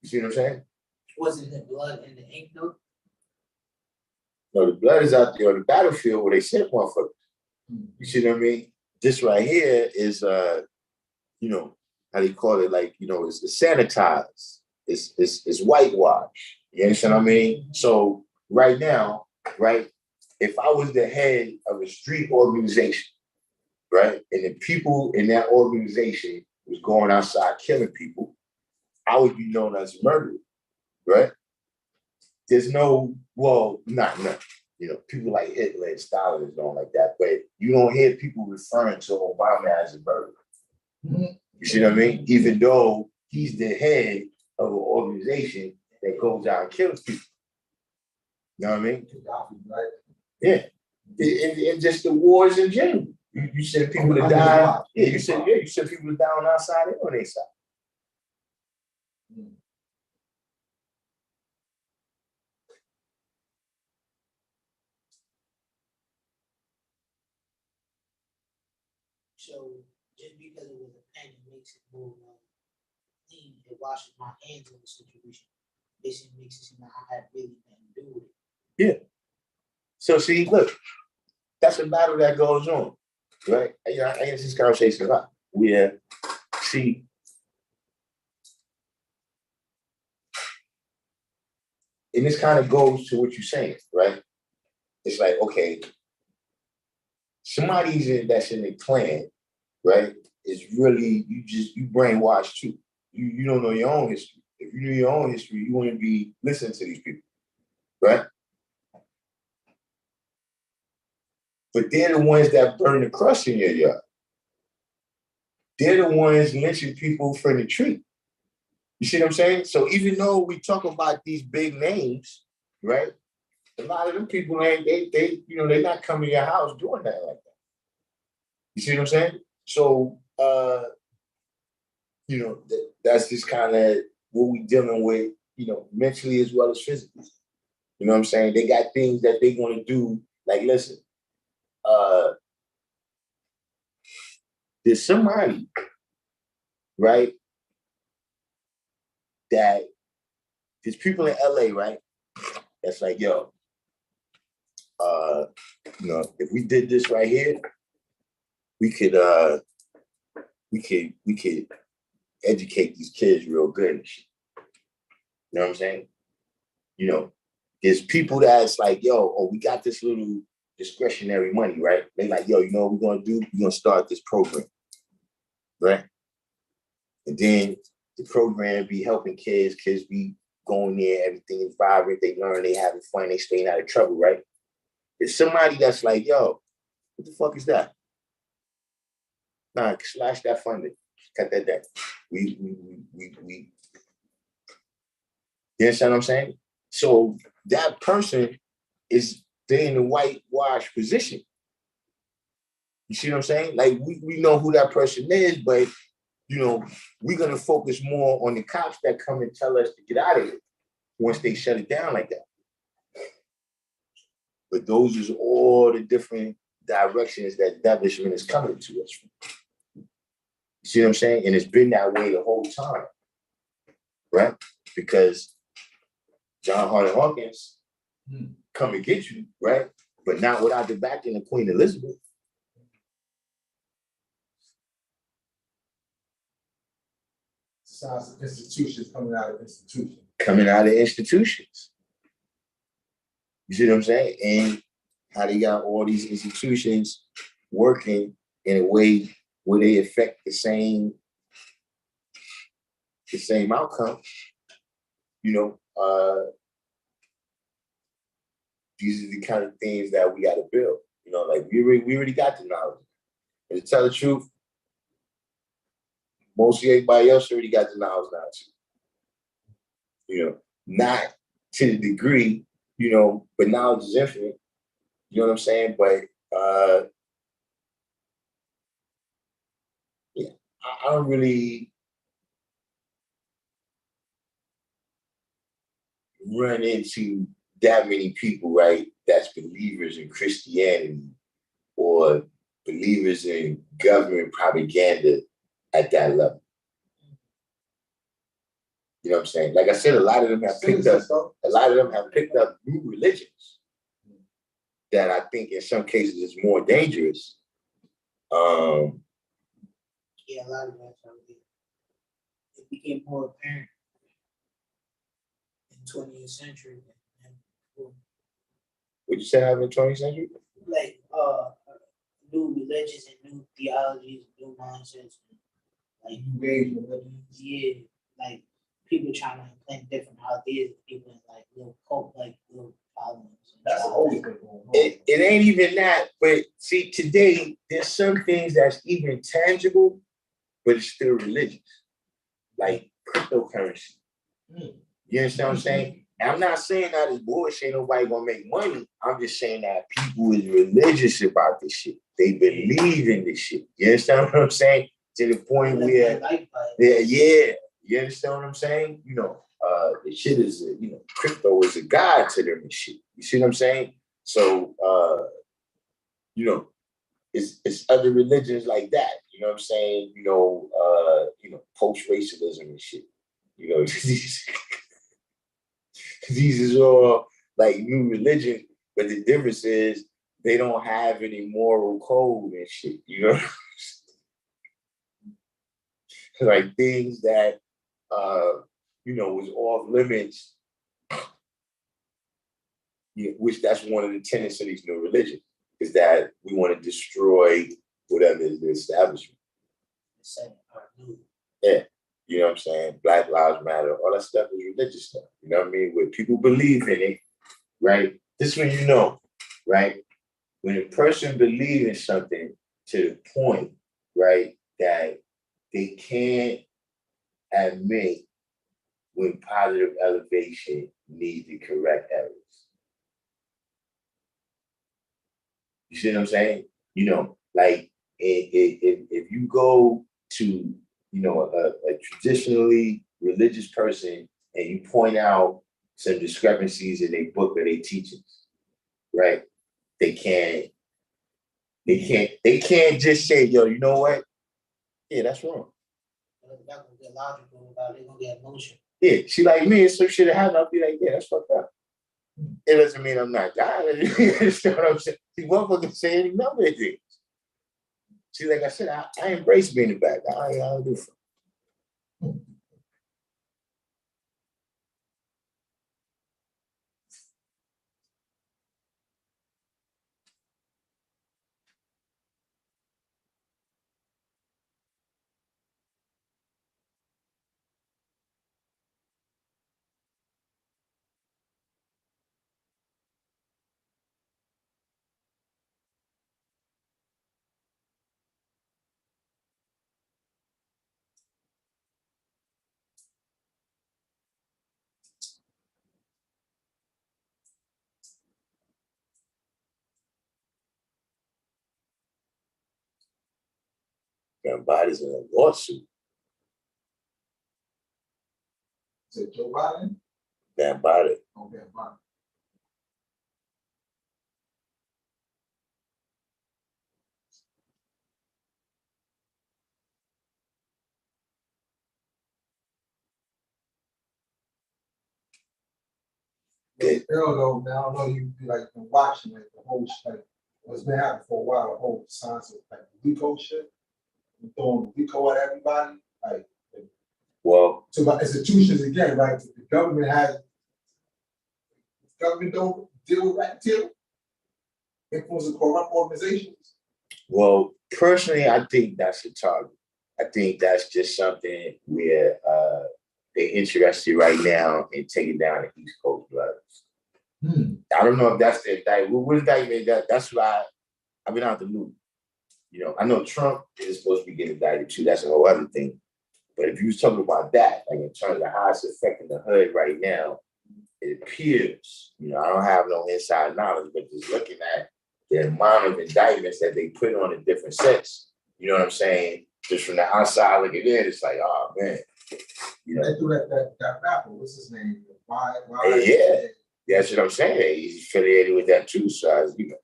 You see what I'm saying? Wasn't the blood in the ink though? No, the blood is out there on the battlefield where they sent motherfuckers. You see what I mean? This right here is, you know, how do you call it? Like, you know, it's sanitized. It's whitewash. You understand what I mean? So right now, right, if I was the head of a street organization, right, and the people in that organization was going outside killing people, I would be known as a murderer, right? There's no, well, not none. You know, people like Hitler and Stalin don't like that, but you don't hear people referring to Obama as a murderer. You see what I mean? Even though he's the head of an organization that goes out and kills people. You know what I mean? Yeah. And just the wars in general. You send people to die. Yeah, you send people to die on our side and on their side. So just because it was a pen, it makes it more clean. It washes my hands in the situation. Basically makes it seem like I had really nothing to do with it. Yeah. So see, look, that's a battle that goes on, right? You know, I answer this conversation a lot. See, and this kind of goes to what you're saying, right? It's like, okay, somebody that's in the clan, right, is really, you brainwashed too. You don't know your own history. If you knew your own history, you wouldn't be listening to these people, right? But they're the ones that burn the crust in your yard. They're the ones lynching people from the tree. You see what I'm saying? So even though we talk about these big names, right? A lot of them people they're not coming to your house doing that like that. You see what I'm saying? So that's just kind of what we dealing with, mentally as well as physically. You know what I'm saying? They got things that they want to do. Like, listen, there's somebody, right? That there's people in LA, right? That's like, yo, if we did this right here, we could educate these kids real good and shit. You know what I'm saying? There's people that's like, yo, we got this little discretionary money, right? They like, yo, you know what we're gonna do? We're gonna start this program, right? And then the program be helping kids be going there, everything is vibrant, they learn, they having fun, they staying out of trouble, right? There's somebody that's like, yo, what the fuck is that? Nah, slash that funding. Cut that down. We you understand what I'm saying? So that person they're in the whitewash position. You see what I'm saying? Like we know who that person is, but we're gonna focus more on the cops that come and tell us to get out of it once they shut it down like that. But those is all the different directions that establishment is coming to us from. You see what I'm saying? And it's been that way the whole time, right? Because John Hart and Hawkins come and get you, right? But not without the backing of Queen Elizabeth. Sounds of institutions coming out of institutions. Coming out of institutions. You see what I'm saying? And how they got all these institutions working in a way where they affect the same outcome. These are the kind of things that we got to build. Like we already got the knowledge. And to tell the truth, mostly everybody else already got the knowledge now too. Not to the degree, but knowledge is infinite. You know what I'm saying? But yeah, I don't really run into that many people, right? That's believers in Christianity or believers in government propaganda at that level. You know what I'm saying? Like I said, a lot of them have picked up new religions that I think in some cases is more dangerous. Yeah, a lot of that. It became more apparent in 20th century. Would you say happened in 20th century? Like new religions and new theologies, new mindsets, like yeah, like people trying to implant different ideas, people in like little cult, like little problems. That's always been going on. It ain't even that, but see, today there's some things that's even tangible but it's still religious, like cryptocurrency. You understand what I'm saying? And I'm not saying that it's bullshit, nobody gonna make money. I'm just saying that people is religious about this shit. They believe in this shit. You understand what I'm saying? To the point where, yeah, you understand what I'm saying? You know, the shit is, you know, crypto is a god to them and shit. You see what I'm saying? So, you know, it's other religions like that. You know what I'm saying? You know, post-racialism and shit. You know, these is all like new religions, but the difference is they don't have any moral code and shit. You know, like things that was off limits. Which that's one of the tenets of these new religions is that we want to destroy whatever is the establishment. Yeah. You know what I'm saying? Black Lives Matter, all that stuff is religious stuff. You know what I mean? Where people believe in it, right? This is when you know, right? When a person believes in something to the point, right, that they can't admit when positive elevation needs to correct errors. You see what I'm saying? You know, like if you go to, you know, a traditionally religious person and you point out some discrepancies in their book or their teachings, right? They can't just say, yo, you know what? Yeah, that's wrong. They're not gonna get logical about it, they're gonna get emotional. Yeah, she like me, and some shit happened, I'll be like, yeah, that's fucked up. It doesn't mean I'm not God. You understand what I'm saying? See, motherfuckers say any number of things. See, like I said, I embrace being a bad guy. I don't do it. Got bodies in a lawsuit. Is it Joe Biden? That body. Oh, Van Biden. Earl though, man, I don't know you like been watching like the whole like what's been happening for a while, the whole science of like the RICO shit. We're throwing RICO at everybody. Like well, so about institutions again, right? The government don't deal with that too. Influence of corrupt organizations. Well, personally, I think that's a target. I think that's just something where they're interested right now in taking down the East Coast Bloods. I don't know if that's the indictment. What indictment? That's why I've been out the loop. You know, I know Trump is supposed to be getting indicted too. That's a whole other thing. But if you was talking about that, like in terms of how it's affecting the hood right now, it appears, you know, I don't have no inside knowledge, but just looking at the amount of indictments that they put on in different sets, you know what I'm saying? Just from the outside looking in, it's like, oh man. You know, they do that rapper, what's his name? Why? Yeah, that's what I'm saying. He's affiliated with that too, so you know.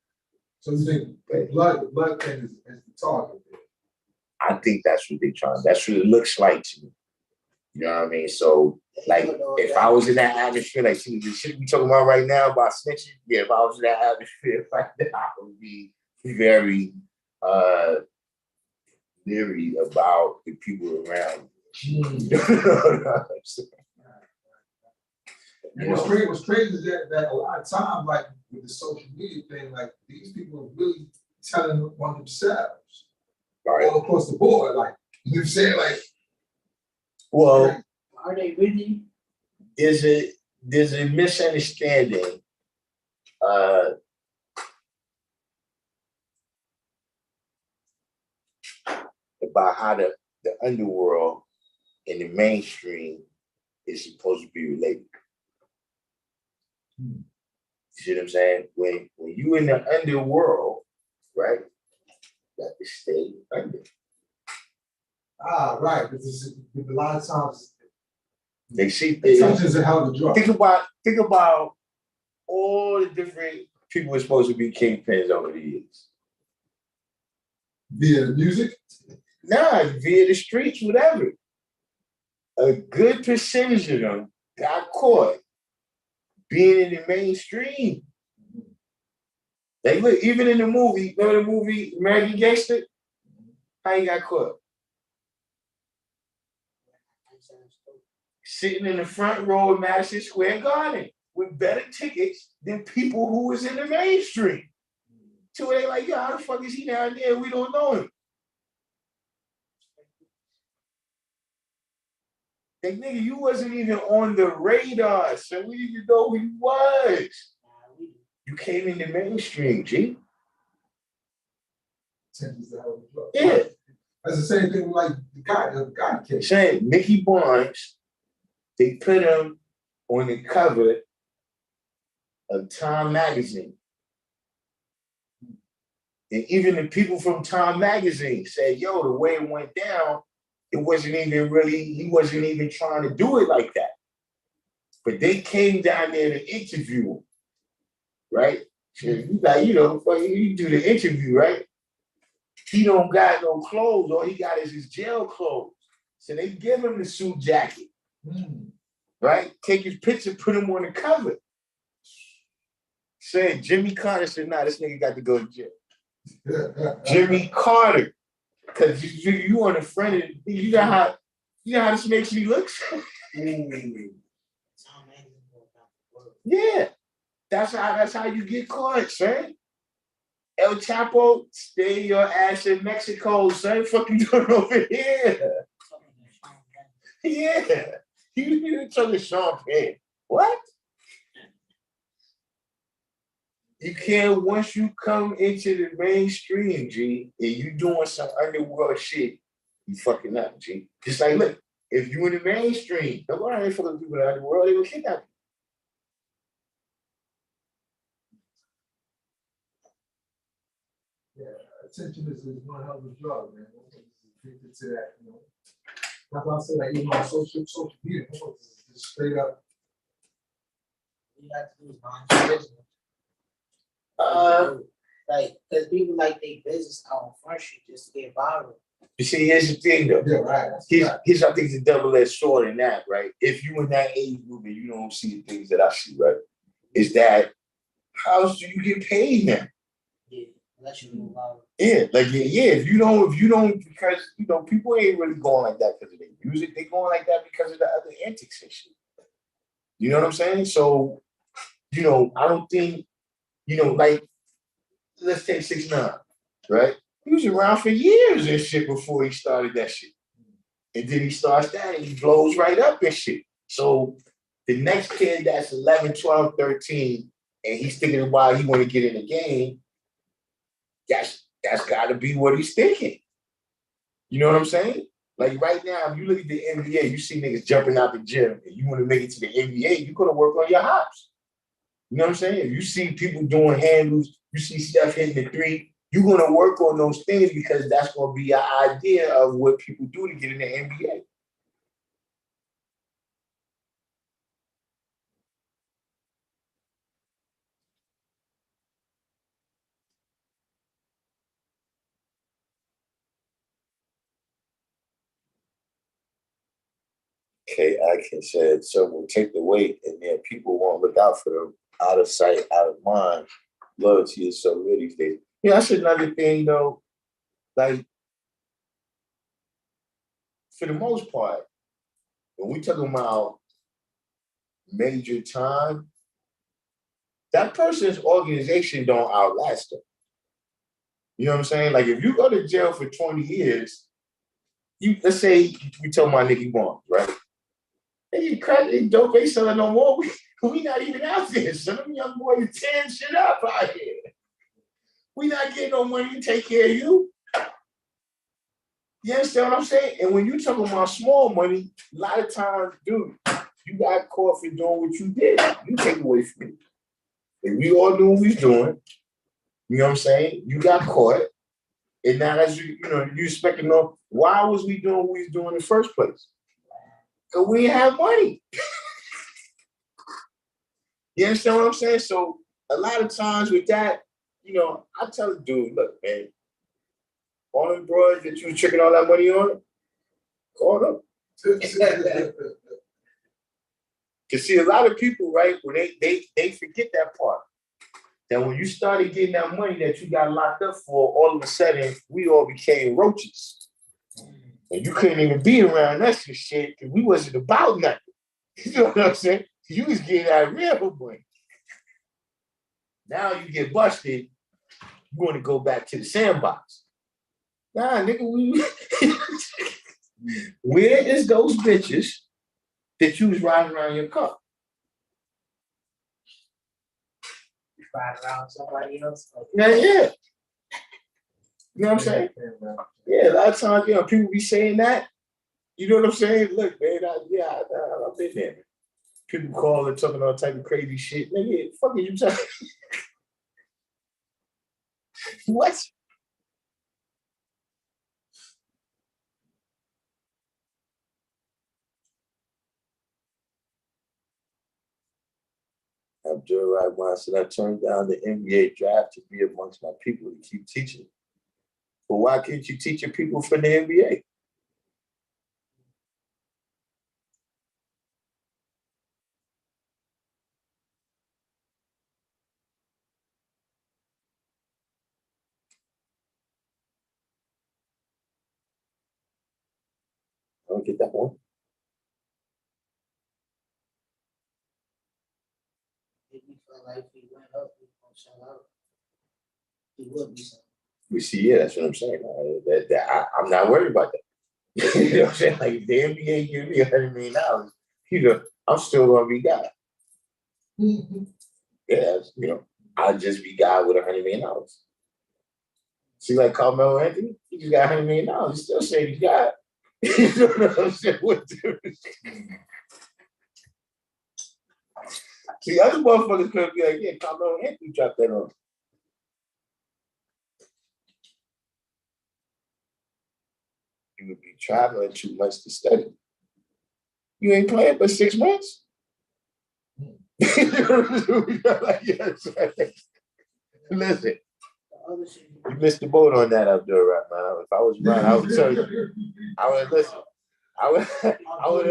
So you think the blood thing is the target? I think that's what they're trying. That's what it looks like to me. You know what I mean? So, like, if I was in that atmosphere, like, see, the shit we talking about right now about snitching, yeah, if I was in that atmosphere like that, I would be very leery about the people around me. And what's crazy is that a lot of times, like with the social media thing, like these people are really telling on themselves, right, all across the board. Like you know what I'm saying, like, well, are they really? There's a misunderstanding about how to the underworld and the mainstream is supposed to be related. You see what I'm saying? When you in the underworld, right, you got to stay under. Ah, right. Because a lot of times they see such as a hell of a drug. Think about all the different people who are supposed to be kingpins over the years. Via the music? Nah, via the streets, whatever. A good percentage of them got caught being in the mainstream. Like, look, even in the movie, remember the movie American Gangster? How he got caught? Sitting in the front row of Madison Square Garden with better tickets than people who was in the mainstream. So they like, yo, how the fuck is he down there? We don't know him. Like, nigga, you wasn't even on the radar, so we didn't even know who he was. You came in the mainstream, G. Yeah. That's the same thing with like the guy case. Saying Mickey Barnes, they put him on the cover of Time magazine. And even the people from Time magazine said, yo, the way it went down, it wasn't even really, he wasn't even trying to do it like that. But they came down there to interview him, right? So you got, you know, you do the interview, right? He don't got no clothes. All he got is his jail clothes. So they give him the suit jacket, right? Take his picture, put him on the cover. Said Jimmy Carter said, nah, this nigga got to go to jail. Jimmy Carter. Because you on the front of it, you know how this makes me look? Yeah. That's how you get caught, son. El Chapo, stay your ass in Mexico, son. Fuck you doing over here? Yeah. You talking Sean Penn. What? You can't, once you come into the mainstream, G, and you doing some underworld shit, you fucking up, G. Just like, look, if you in the mainstream, don't go out there fucking people in the underworld, they will kidnap you. Yeah, attention is one hell of a drug, man. Addicted to that, you know. That's why I say, like, even on social media, just straight up. You have to do is mind like, because people like their business out on Front Street just to get viral. You see, here's the thing, though. Yeah, right. Here's I think, the double-edged sword in that, right? If you in that age group and you don't see the things that I see, right? Is that how else do you get paid now? Yeah, unless you move out. Yeah, like if you don't, because you know, people ain't really going like that because of their music, they going like that because of the other antics and shit. You know what I'm saying? So, you know, I don't think, you know, like, let's take 6ix9ine, right? He was around for years and shit before he started that shit. And then he starts that and he blows right up and shit. So the next kid that's 11, 12, 13, and he's thinking about he want to get in the game, that's got to be what he's thinking. You know what I'm saying? Like right now, if you look at the NBA, you see niggas jumping out the gym and you want to make it to the NBA, you're going to work on your hops. You know what I'm saying? If you see people doing handles, you see Steph hitting the three, you're going to work on those things because that's going to be your idea of what people do to get in the NBA. Okay, I can say it. So we'll take the weight and then people won't look out for them. Out of sight, out of mind. Loyalty is so real these days. Yeah, that's another thing though. Like, for the most part, when we talking about major time, that person's organization don't outlast them. You know what I'm saying? Like, if you go to jail for 20 years, let's say we tell my Nicky Barnes, right? They dope ain't selling no more. We not even out there. Some of them young boys tearing shit up out here. We not getting no money to take care of you. You understand what I'm saying? And when you talking about small money, a lot of times, dude, you got caught for doing what you did. You take it away from me. If we all knew what we was doing, you know what I'm saying? You got caught. And now as you expect to know, why was we doing what we was doing in the first place? Because we didn't have money. You understand what I'm saying? So a lot of times with that, I tell the dude, look, man, all them broads that you was tricking all that money on, call them. Because see, a lot of people, right, when they forget that part. That when you started getting that money that you got locked up for, all of a sudden, we all became roaches. And you couldn't even be around us and shit because we wasn't about nothing. You know what I'm saying? You was getting that real money. Now you get busted, you want to go back to the sandbox. Nah, nigga, where is those bitches that you was riding around your car? You ride around somebody else? Yeah. You know what I'm saying? Yeah, a lot of times, people be saying that. You know what I'm saying? Look, man, I've been there. People call and talking all type of crazy shit. Nigga, fuck you talking. What? Abdul Rahman said, I turned down the NBA draft to be amongst my people to keep teaching. But why can't you teach your people from the NBA? I don't get that one. If we felt like we went up, we gonna shut out. It would be something. We see, yeah, that's what I'm saying. I'm not worried about that. You know what I'm saying? Like, if the NBA give me $100 million, I'm still going to be God. Yeah, I'll just be God with $100 million. See, like Carmelo Anthony, he just got $100 million. He still say he's God. You know what I'm saying? What difference? See, other motherfuckers could be like, yeah, Carmelo Anthony dropped that on. You would be traveling too much to study. You ain't playing but 6 months. Like, yes, listen, you missed the boat on that up there, right, man. If I was right, I would tell you. I would listen. I would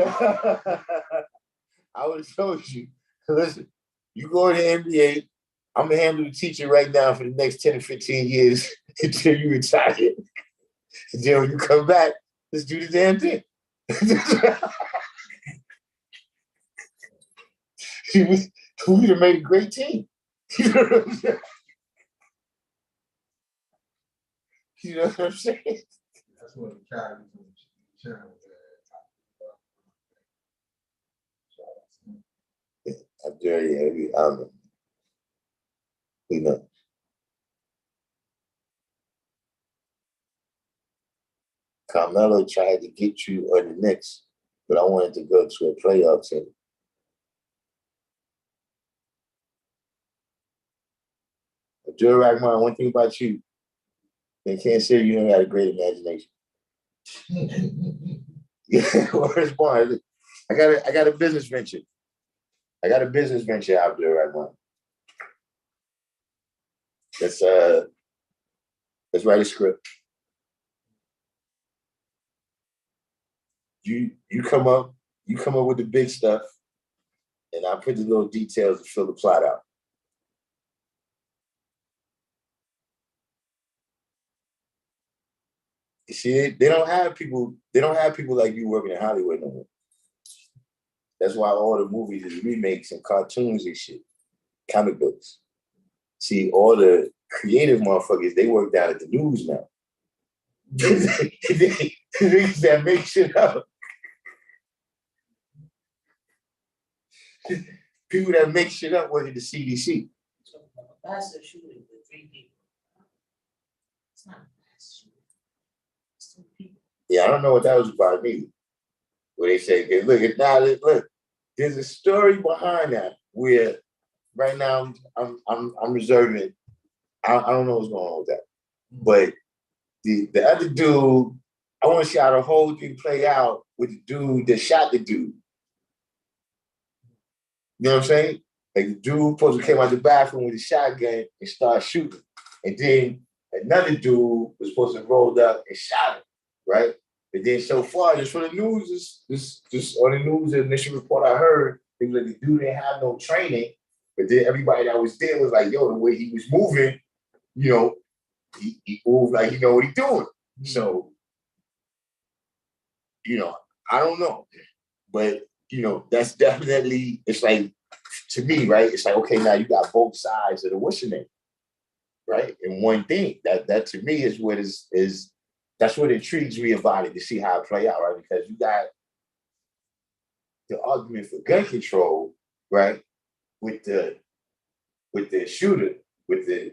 have told you. Listen, you go to the NBA. I'm gonna handle the teaching right now for the next 10 or 15 years until you retire. And then when you come back, let's do the damn thing. We'd have made a great team. You know what I'm saying? You know what I'm saying? That's one of the characters on the channel. I'm dirty. I don't know. You know. Carmelo tried to get you on the Knicks, but I wanted to go to a playoff team. Joe Ragman, one thing about you, they can't say you don't got a great imagination. Yeah, where's Barnes? I got a business venture. I got a business venture out there right now. Let's write a script. You come up with the big stuff, and I put the little details to fill the plot out. You see, they don't have people like you working in Hollywood no more. That's why all the movies is remakes and cartoons and shit, comic books. See, all the creative motherfuckers, they work down at the news now. That make shit up. People that make shit up work at the CDC. That's a shooting with 3 people. It's not a mass shooting. It's 2 people. don't know what that was about either. Where they say, okay, look, look, there's a story behind that where right now I'm reserving. I don't know what's going on with that. But the other dude, I want to see how the whole thing play out with the dude that shot the dude. You know what I'm saying? Like the dude supposed to came out the bathroom with a shotgun and start shooting. And then another dude was supposed to roll up and shot him, right? But then so far, just for the news, just on the news, the initial report I heard, they was like the dude didn't have no training. But then everybody that was there was like, yo, the way he was moving, you know, he moved like he know what he's doing. So, you know, I don't know. But, you know, that's definitely, it's like, to me, right? It's like, okay, now you got both sides of the what's your name, right? And one thing that to me is what is that's what intrigues me about it, to see how it play out, right? Because you got the argument for gun control, right? With the shooter, with the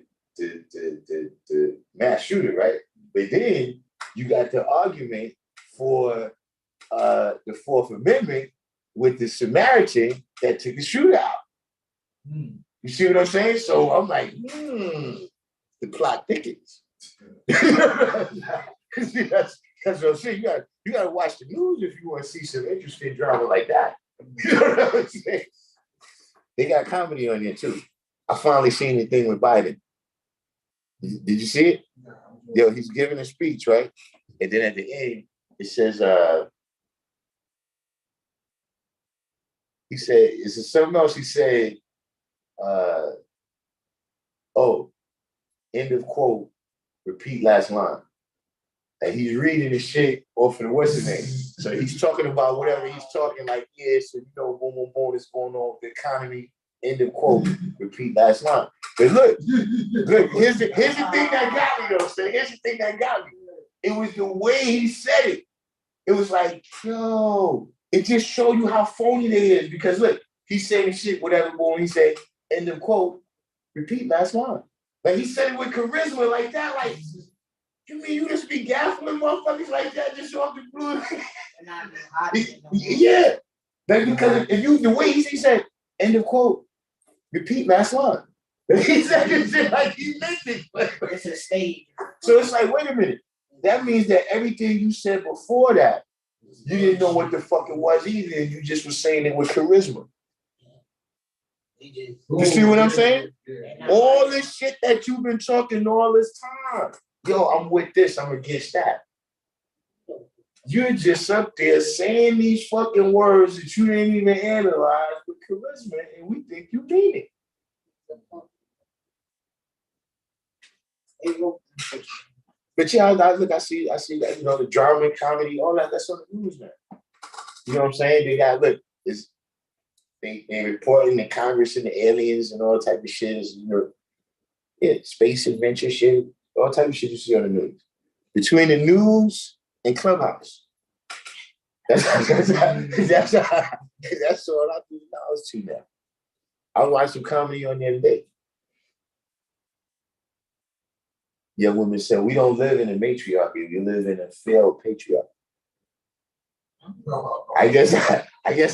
mass shooter, right? But then you got the argument for the Fourth Amendment with the Samaritan that took the shootout. You see what I'm saying? So I'm like, the plot thickens. That's what I'm saying. You got to watch the news if you want to see some interesting drama like that. You know what I'm saying? They got comedy on there too. I finally seen the thing with Biden. Did you see it? Yo, he's giving a speech, right? And then at the end, it says, he said, is it something else? He said, oh, end of quote, repeat last line. And he's reading the shit off of the what's his name. So he's talking about whatever he's talking, like, yeah, so you know, boom, boom, boom, that's going on with the economy, end of quote, repeat last line. But look, here's the thing that got me, though, so here's the thing that got me. It was the way he said it. It was like, yo, it just showed you how phony they is. Because look, he's saying shit, whatever, boom, he said, end of quote, repeat last line. Like he said it with charisma like that, like, you mean you just be gaffling motherfuckers like that just off the blue? Yeah. Like because if you the way he said, end of quote, repeat last line. He said it shit like he meant it. It's a stage. So it's like, wait a minute. That means that everything you said before that, you didn't know what the fuck it was either, and you just was saying it with charisma. You see what I'm saying? All this shit that you've been talking all this time. Yo, I'm with this, I'm against that. You're just up there saying these fucking words that you didn't even analyze with charisma, and we think you mean it. But yeah, I see that, you know, the drama, comedy, all that, that's on the news now. You know what I'm saying? They got, look, they reporting the Congress and the aliens and all type of shit, you know, yeah, space adventure shit, all type of shit you see on the news. Between the news and Clubhouse. That's all I do knowledge to now. I watched some comedy on there today. Young women said, we don't live in a matriarchy, we live in a failed patriarchy. I guess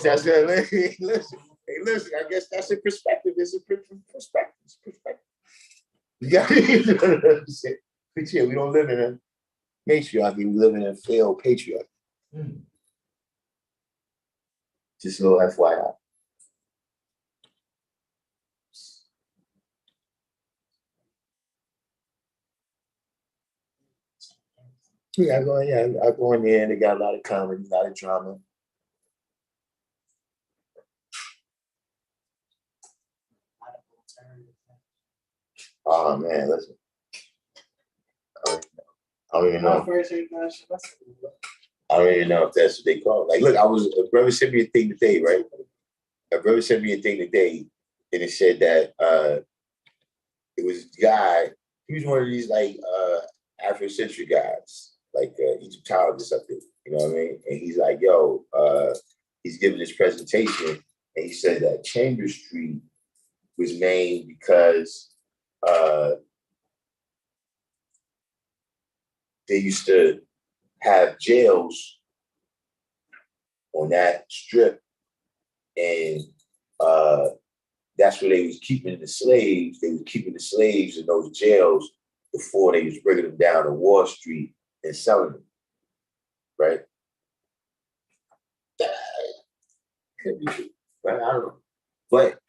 that's it. Listen, I guess that's a perspective. It's a perspective. You got to say, yeah, we don't live in a matriarchy, we live in a failed patriarchy. Just a little FYI. Yeah, I go in there and they got a lot of comedy, a lot of drama. Oh man, listen. I don't even know. I don't even know if that's what they call it. Like, look, a brother sent me a thing today, right? A brother sent me a thing today, and it said that it was a guy, he was one of these like Afrocentric guys, like Egyptologists up there, you know what I mean? And he's like, yo, he's giving this presentation, and he said that Chambers Street was named because they used to have jails on that strip, and that's where they was keeping the slaves. They was keeping the slaves in those jails before they was bringing them down to Wall Street and selling them, right? Could be true, right? I don't know. But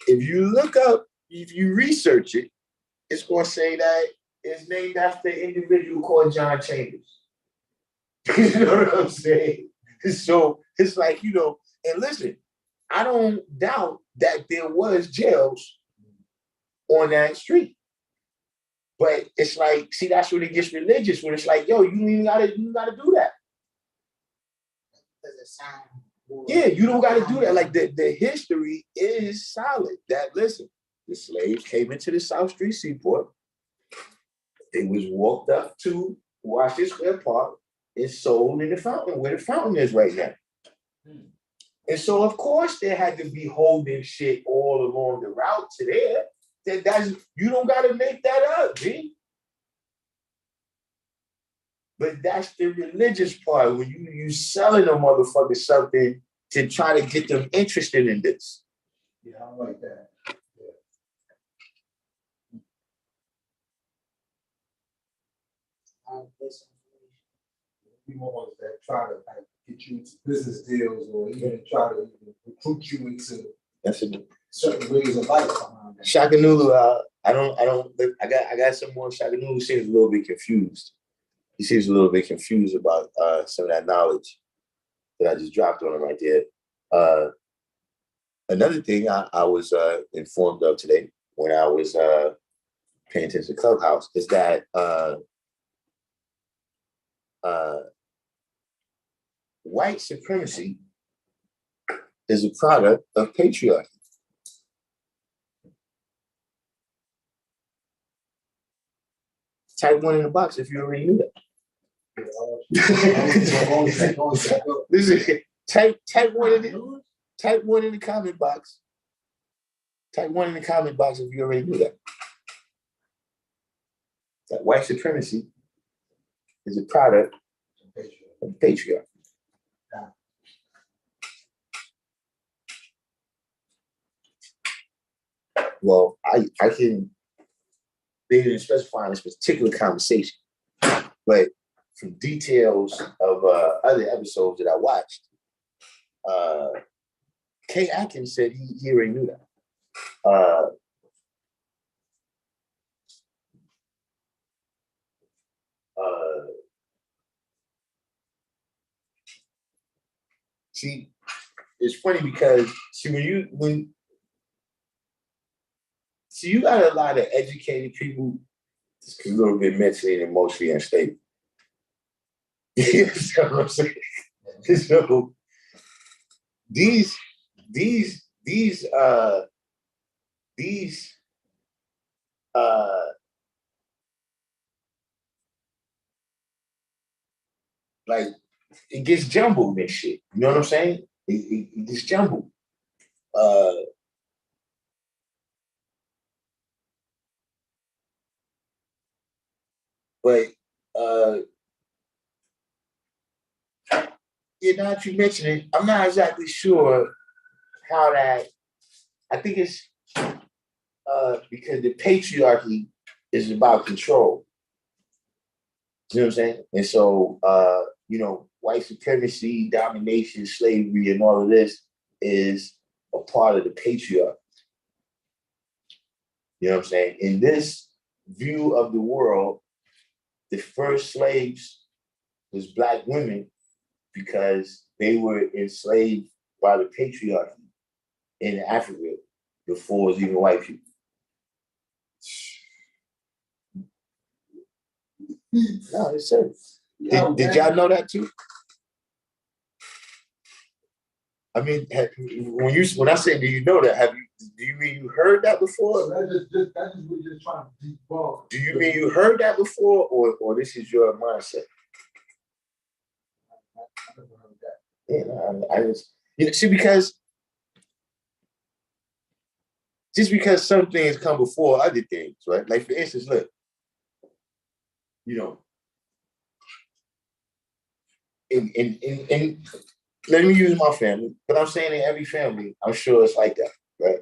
if you look up, if you research it, it's going to say that it's named after an individual called John Chambers. You know what I'm saying? So it's like, you know, and listen, I don't doubt that there was jails on that street. But it's like, see, that's when it gets religious, when it's like, yo, you gotta do that. Yeah, you don't gotta do that. Like the history is solid. That listen, the slaves came into the South Street Seaport. They was walked up to Washington Square Park and sold in the fountain, where the fountain is right now. And so, of course, there had to be holding shit all along the route to there. That's you don't gotta make that up, G. But that's the religious part when you selling a motherfucker something to try to get them interested in this. Yeah, I like that. People that try to like get you into business deals or even try to recruit you into certain ways of life. Shakanulu, I got some more. Shakanulu seems a little bit confused. He seems a little bit confused about some of that knowledge that I just dropped on him right there. Another thing I was informed of today when I was paying attention to Clubhouse is that white supremacy is a product of patriarchy. Type 1 in the box if you already knew that. Listen, type 1 in the comment box. Type 1 in the comment box if you already knew that. That white supremacy is a product of patriarchy. Well, I can maybe specify in this particular conversation, but from details of other episodes that I watched, Kay Atkins said he already knew that. See, it's funny because you got a lot of educated people just a little bit mentally and emotionally unstable. You know what I'm saying? So these like it gets jumbled and shit. You know what I'm saying? It gets jumbled. But now that you mention it, I'm not exactly sure how that. I think it's because the patriarchy is about control. You know what I'm saying? And so, white supremacy, domination, slavery, and all of this is a part of the patriarchy. You know what I'm saying? In this view of the world, the first slaves was Black women because they were enslaved by the patriarchy in Africa before it was even white people. No, it's serious. Did y'all know that too? I mean, when I say do you know that, do you mean you heard that before? That's just what you're trying to debunk. Do you mean you heard that before, or this is your mindset? I never heard that. I just see because just because some things come before other things, right? Like for instance, look, in let me use my family, but I'm saying in every family, I'm sure it's like that, right?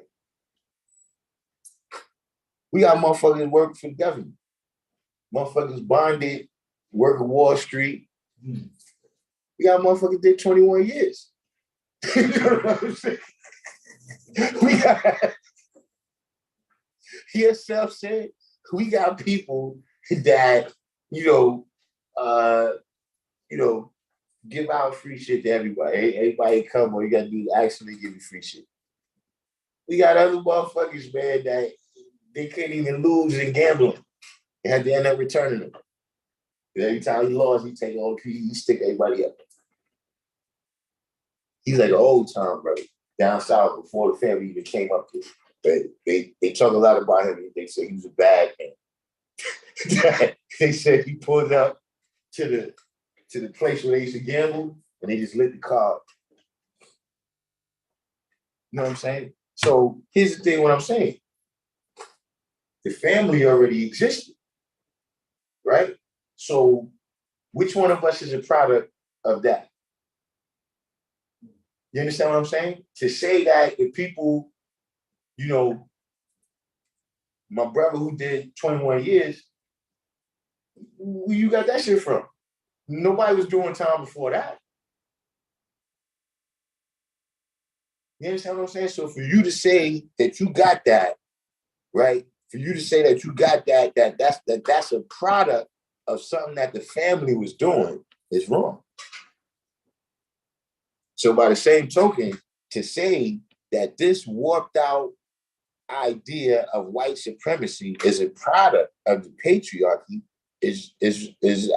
We got motherfuckers working for the government. Motherfuckers bonded, working Wall Street. We got motherfuckers did 21 years. You know what I'm saying? We got, yourself said, we got people that, give out free shit to everybody. Everybody come, all you gotta do is actually give you free shit. We got other motherfuckers, man, that they can't even lose in gambling. They had to end up returning them. Every time he lost, he take all the keys, he stick everybody up. He's like an old time brother down south before the family even came up here. But they talk a lot about him. They say he was a bad man. They said he pulled up to the place where they used to gamble and they just lit the car. You know what I'm saying? So here's the thing, what I'm saying. The family already existed, right? So which one of us is a product of that? You understand what I'm saying? To say that if people, my brother who did 21 years, where you got that shit from? Nobody was doing time before that. You understand what I'm saying? So for you to say that you got that, right? For you to say that you got that's a product of something that the family was doing is wrong. So by the same token, to say that this warped out idea of white supremacy is a product of the patriarchy is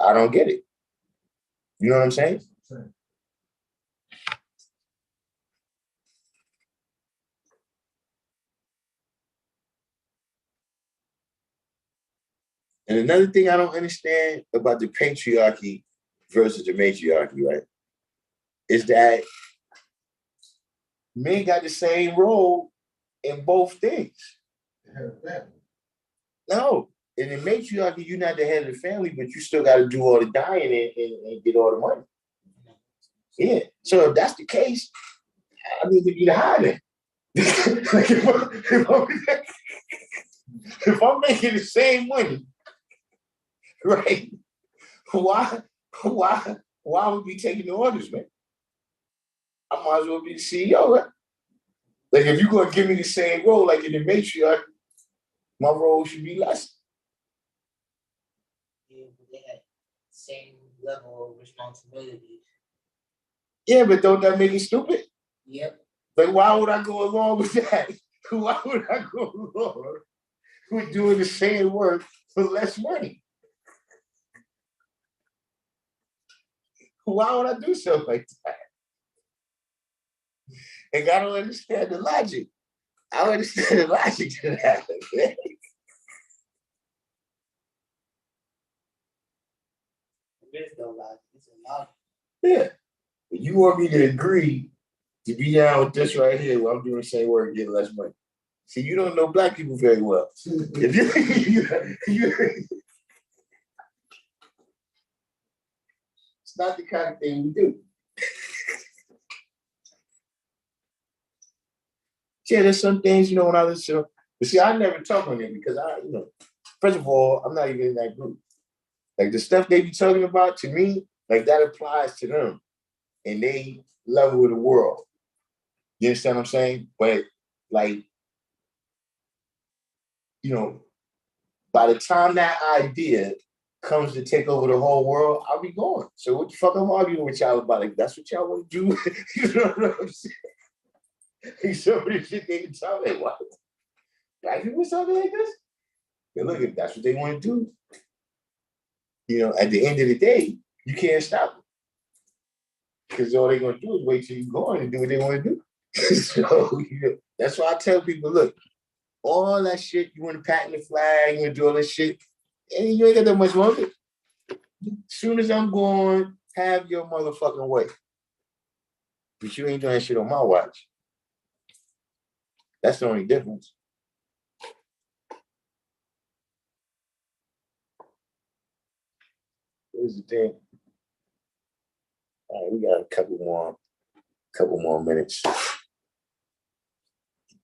I don't get it. You know what I'm saying? And another thing I don't understand about the patriarchy versus the matriarchy, right, is that men got the same role in both things. No, in the matriarchy, you're not the head of the family, but you still got to do all the dying and get all the money. Yeah. So if that's the case, I need to be the higher. Like if I'm making the same money, right? Why would be taking the orders, man? I might as well be the CEO, right? Like if you're gonna give me the same role, like in the matriarch, my role should be less. Yeah, but they had the same level of responsibility. Yeah, but don't that make it stupid? Yep. Like why would I go along with that? Why would I go along with doing the same work for less money? Why would I do something like that? And I don't understand the logic. I don't understand the logic to that. There's no logic. It's a logic. Yeah. You want me to agree to be down with this right here where I'm doing the same work and getting less money. See, you don't know black people very well. If it's not the kind of thing we do. Yeah, there's some things, when I listen to, but see, I never talk on it because first of all, I'm not even in that group. Like the stuff they be talking about to me, like that applies to them and they level of the world. You understand what I'm saying? But like, by the time that idea comes to take over the whole world, I'll be gone. So what the fuck I'm arguing with y'all about? Like, that's what y'all want to do? You know what I'm saying? Like, some of this shit they can tell me, what? Black people something like this? But look, if that's what they want to do, at the end of the day, you can't stop them. Because all they're going to do is wait till you go on and do what they want to do. So, that's why I tell people, look, all that shit, you want to patent the flag, you want to do all this shit, and you ain't got that much longer. As soon as I'm gone, have your motherfucking way. But you ain't doing that shit on my watch. That's the only difference. Here's the thing. All right, we got a couple more minutes. Get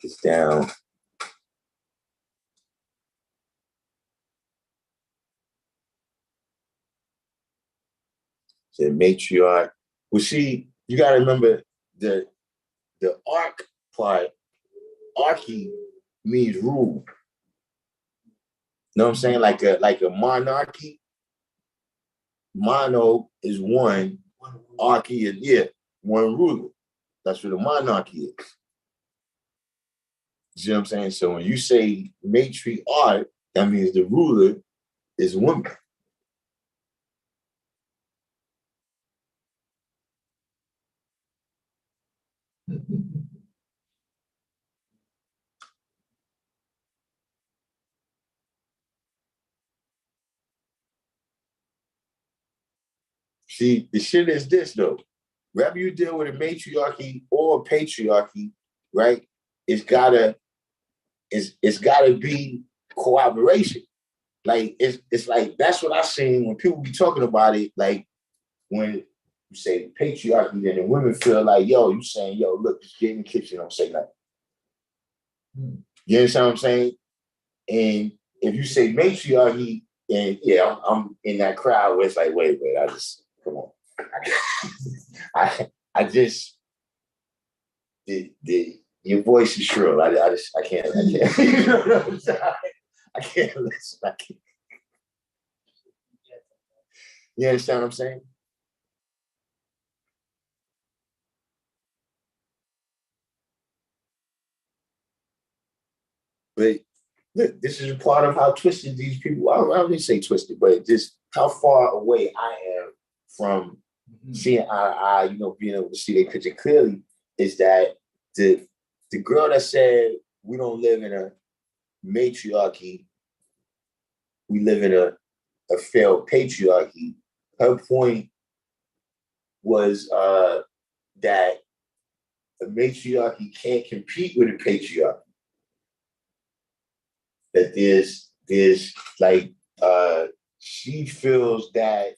this down. The matriarch. Well, see, you gotta remember the arc part, archy means rule. You know what I'm saying? Like a monarchy. Mono is one, archy is one ruler. That's what a monarchy is. You know what I'm saying? So when you say matriarch, that means the ruler is a woman. See, the shit is this though. Whether you deal with a matriarchy or a patriarchy, right? It's gotta be cooperation. Like it's like that's what I seen when people be talking about it. Like when you say patriarchy, then the women feel like, yo, you saying, yo, look, just get in the kitchen, don't say nothing. You understand what I'm saying? And if you say matriarchy, then yeah, I'm in that crowd where it's like, wait, I just come on. I just your voice is shrill. I can't. You know what I'm saying? I can't listen. I can't. You understand what I'm saying? But look, this is a part of how twisted these people are. I don't even say twisted, but just how far away I am from seeing eye to eye, you know, being able to see their picture clearly, is that the girl that said we don't live in a matriarchy, we live in a failed patriarchy. Her point was that a matriarchy can't compete with a patriarchy. That there's like she feels that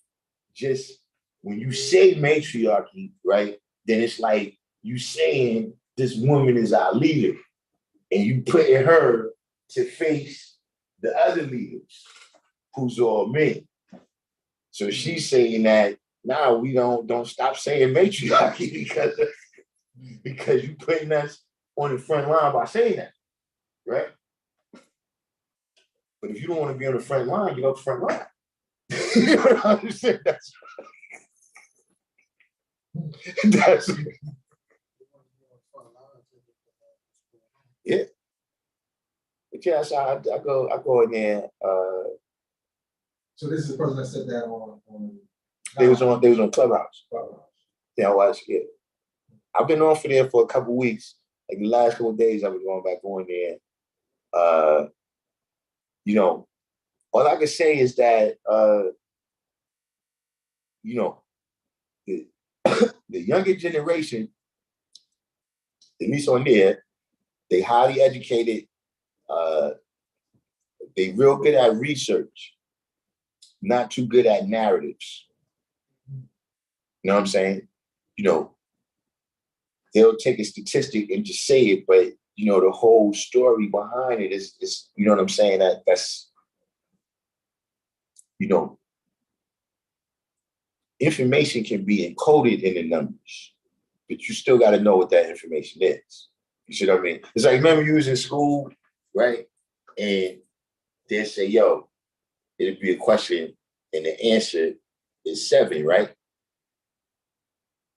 just when you say matriarchy, right, then it's like you saying this woman is our leader, and you putting her to face the other leaders who's all men. So she's saying that now we don't stop saying matriarchy because you putting us on the front line by saying that, right? But if you don't want to be on the front line, get off the front line. You know what I'm saying? That's yeah. But yeah, so I go in there. So this is the person that said that on They was on Clubhouse. Yeah, I watched it. I've been on for there for a couple weeks. Like the last couple of days, I was going back on there. You know, all I can say is that you know, the, the younger generation, at least on there, they highly educated. They real good at research, not too good at narratives. You know what I'm saying? You know, they'll take a statistic and just say it, but you know, the whole story behind it is you know what I'm saying? That's you know, information can be encoded in the numbers, but you still got to know what that information is. You see what I mean? It's like, remember you was in school, right? And they say, yo, it'd be a question and the answer is 7, right?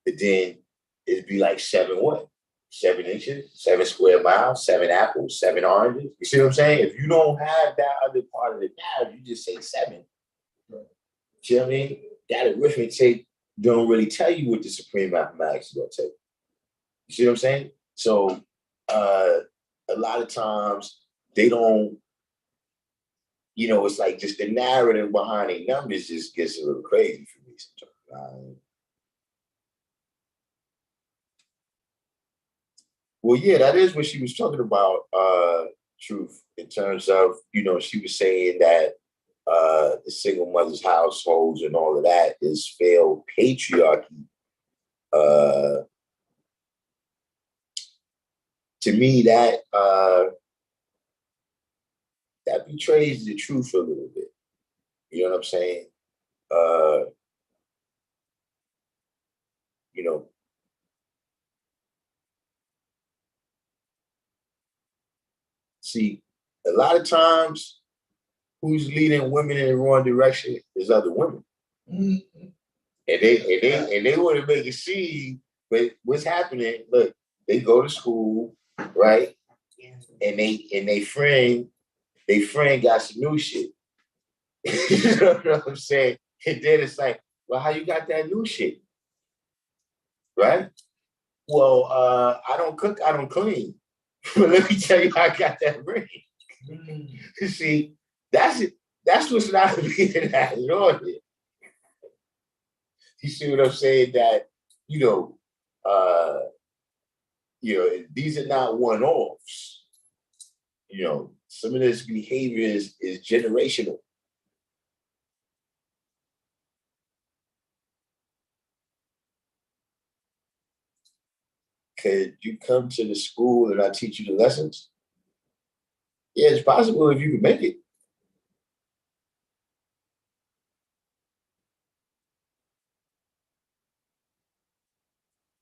But then it'd be like 7 what? 7 inches, 7 square miles, 7 apples, 7 oranges. You see what I'm saying? If you don't have that other part of the narrative, you just say 7. See what I mean? That arithmetic don't really tell you what the supreme mathematics is going to tell you. You see what I'm saying? So a lot of times they don't, you know, it's like just the narrative behind the numbers just gets a little crazy for me sometimes. Well, yeah, that is what she was talking about, Truth, in terms of, you know, she was saying that the single mother's households and all of that is failed patriarchy. To me, that that betrays the truth a little bit. You know what I'm saying? You know, see, a lot of times, who's leading women in the wrong direction is other women. Mm-hmm. And they want to make a scene, but what's happening? Look, they go to school, right? And they friend got some new shit. You know what I'm saying? And then it's like, well, how you got that new shit? Right? Well, I don't cook, I don't clean. But let me tell you how I got that ring. Mm. See, that's it. That's what's not being added on here. You see what I'm saying? That, these are not one-offs. Some of this behavior is generational. Could you come to the school and I teach you the lessons? Yeah, it's possible if you can make it.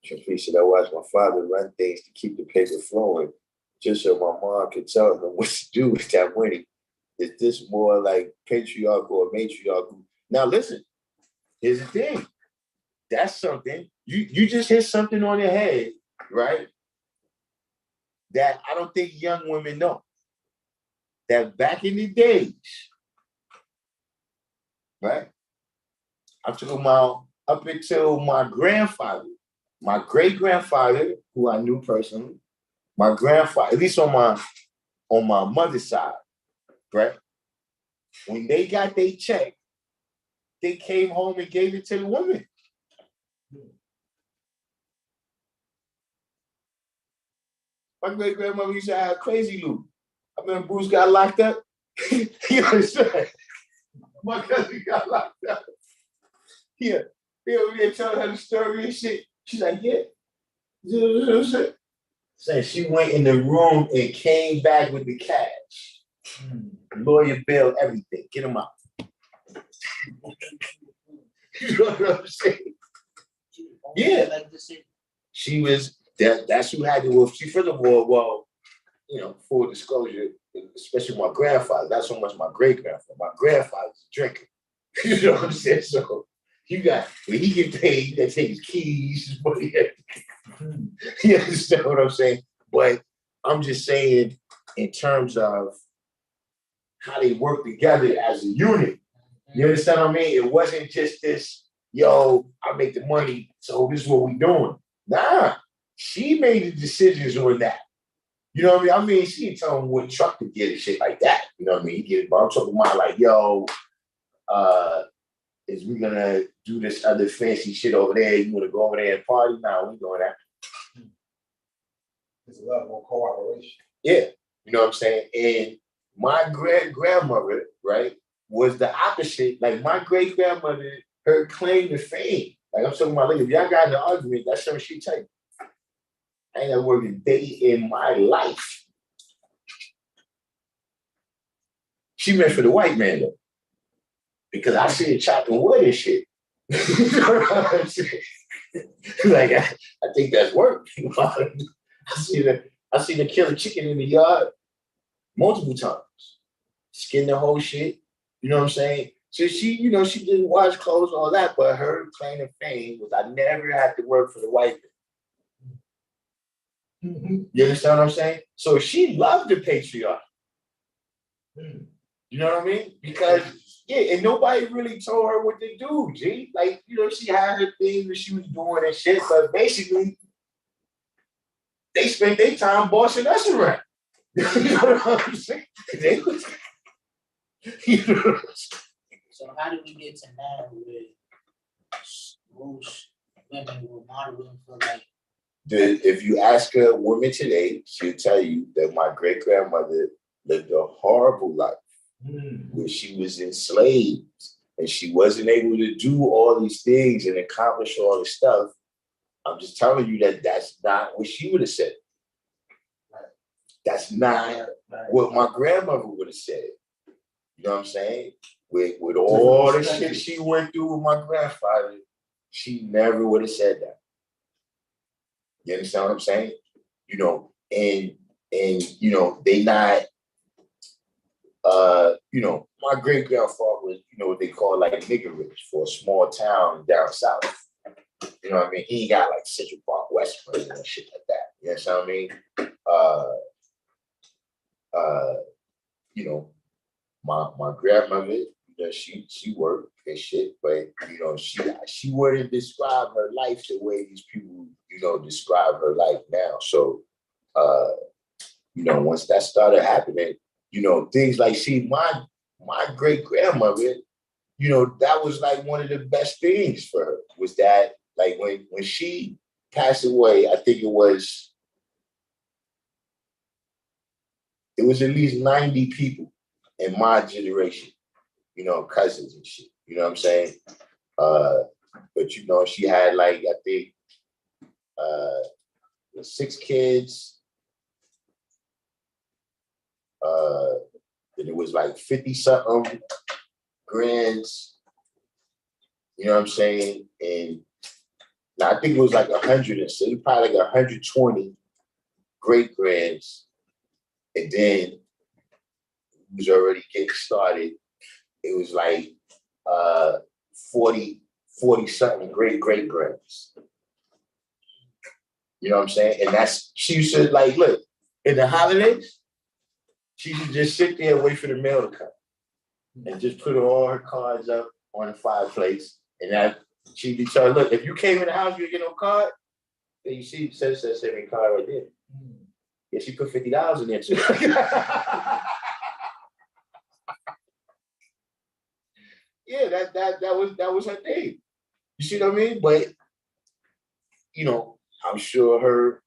Shafi said, I watched my father run things to keep the paper flowing, just so my mom could tell him what to do with that money. Is this more like patriarchal or matriarchal? Now listen, here's the thing. That's something, you just hit something on your head, right? That I don't think young women know. That back in the days, right? I'm talking about up until my grandfather, my great-grandfather, who I knew personally, my grandfather, at least on my mother's side, right? When they got their check, they came home and gave it to the woman. My great-grandmother used to have crazy loot. I remember Bruce got locked up. You understand? My cousin got locked up. Yeah. They over there telling her the story and shit. She's like, yeah. Saying she went in the room and came back with the cash. Lawyer bill, everything. Get them out. You know what I'm saying? Yeah. She was, that's who had to, she first of all, full disclosure, especially my grandfather, not so much my great-grandfather. My grandfather's a drinker. You know what I'm saying? So when he get paid, he gotta take his keys, his money. You understand what I'm saying? But I'm just saying in terms of how they work together as a unit. You understand what I mean? It wasn't just this, I make the money, so this is what we doing. Nah, she made the decisions on that. You know what I mean? She didn't tell him what truck to get and shit like that. You know what I mean? He get it, but I'm talking about like, is we gonna do this other fancy shit over there? You wanna go over there and party? No, we doing that. There's a lot more cooperation. Yeah, you know what I'm saying? And my grandmother, right, was the opposite. Like my great-grandmother, her claim to fame. Like I'm talking about, like, if y'all got in an argument, that's something she tell you. I ain't never worked a day in my life. She meant for the white man though. Because I see her chopping wood and shit. Like I think that's work. I seen her kill a chicken in the yard multiple times. Skin the whole shit. You know what I'm saying? So she didn't wash clothes and all that, but her claim to fame was I never had to work for the white man. Mm-hmm. You understand what I'm saying? So she loved the patriarchy. You know what I mean? Because and nobody really told her what to do, G. Like, she had her thing that she was doing and shit, but basically they spent their time bossing us around. You know what I'm saying? So how do we get to now where most women were modeling for like? If you ask a woman today, she'll tell you that my great-grandmother lived a horrible life where she was enslaved and she wasn't able to do all these things and accomplish all this stuff I'm just telling you that that's not what she would have said. That's not what my grandmother would have said. You know what I'm saying? With all the shit she went through with my grandfather, she never would have said that. You understand what I'm saying? You know, and you know, they not you know, my great grandfather was, you know, what they call like nigger rich for a small town down south. You know what I mean? He ain't got like Central Park West and shit like that. You know what I mean? You know, my grandmother, you know, she worked and shit, but you know, she wouldn't describe her life the way these people, you know, describe her life now. So you know, once that started happening, you know, things like my great grandmother, you know, that was like one of the best things for her was that like when she passed away, I think it was at least 90 people in my generation, you know, cousins and shit. You know what I'm saying? But you know, she had like, I think 6 kids. Then it was like 50 something grands. You know what I'm saying? And now I think it was like 100, so probably like 120 great grands. And then it was already getting started. It was like 40 something great grands. You know what I'm saying? And she used to like, look, in the holidays, she used to just sit there and wait for the mail to come. And just put all her cards up on the fireplace. And that she'd be telling, look, if you came in the house, you didn't get no card, then you see, says every card right there. Yeah, she put $50 in there too. Yeah, that was her thing. You see what I mean? But you know, I'm sure her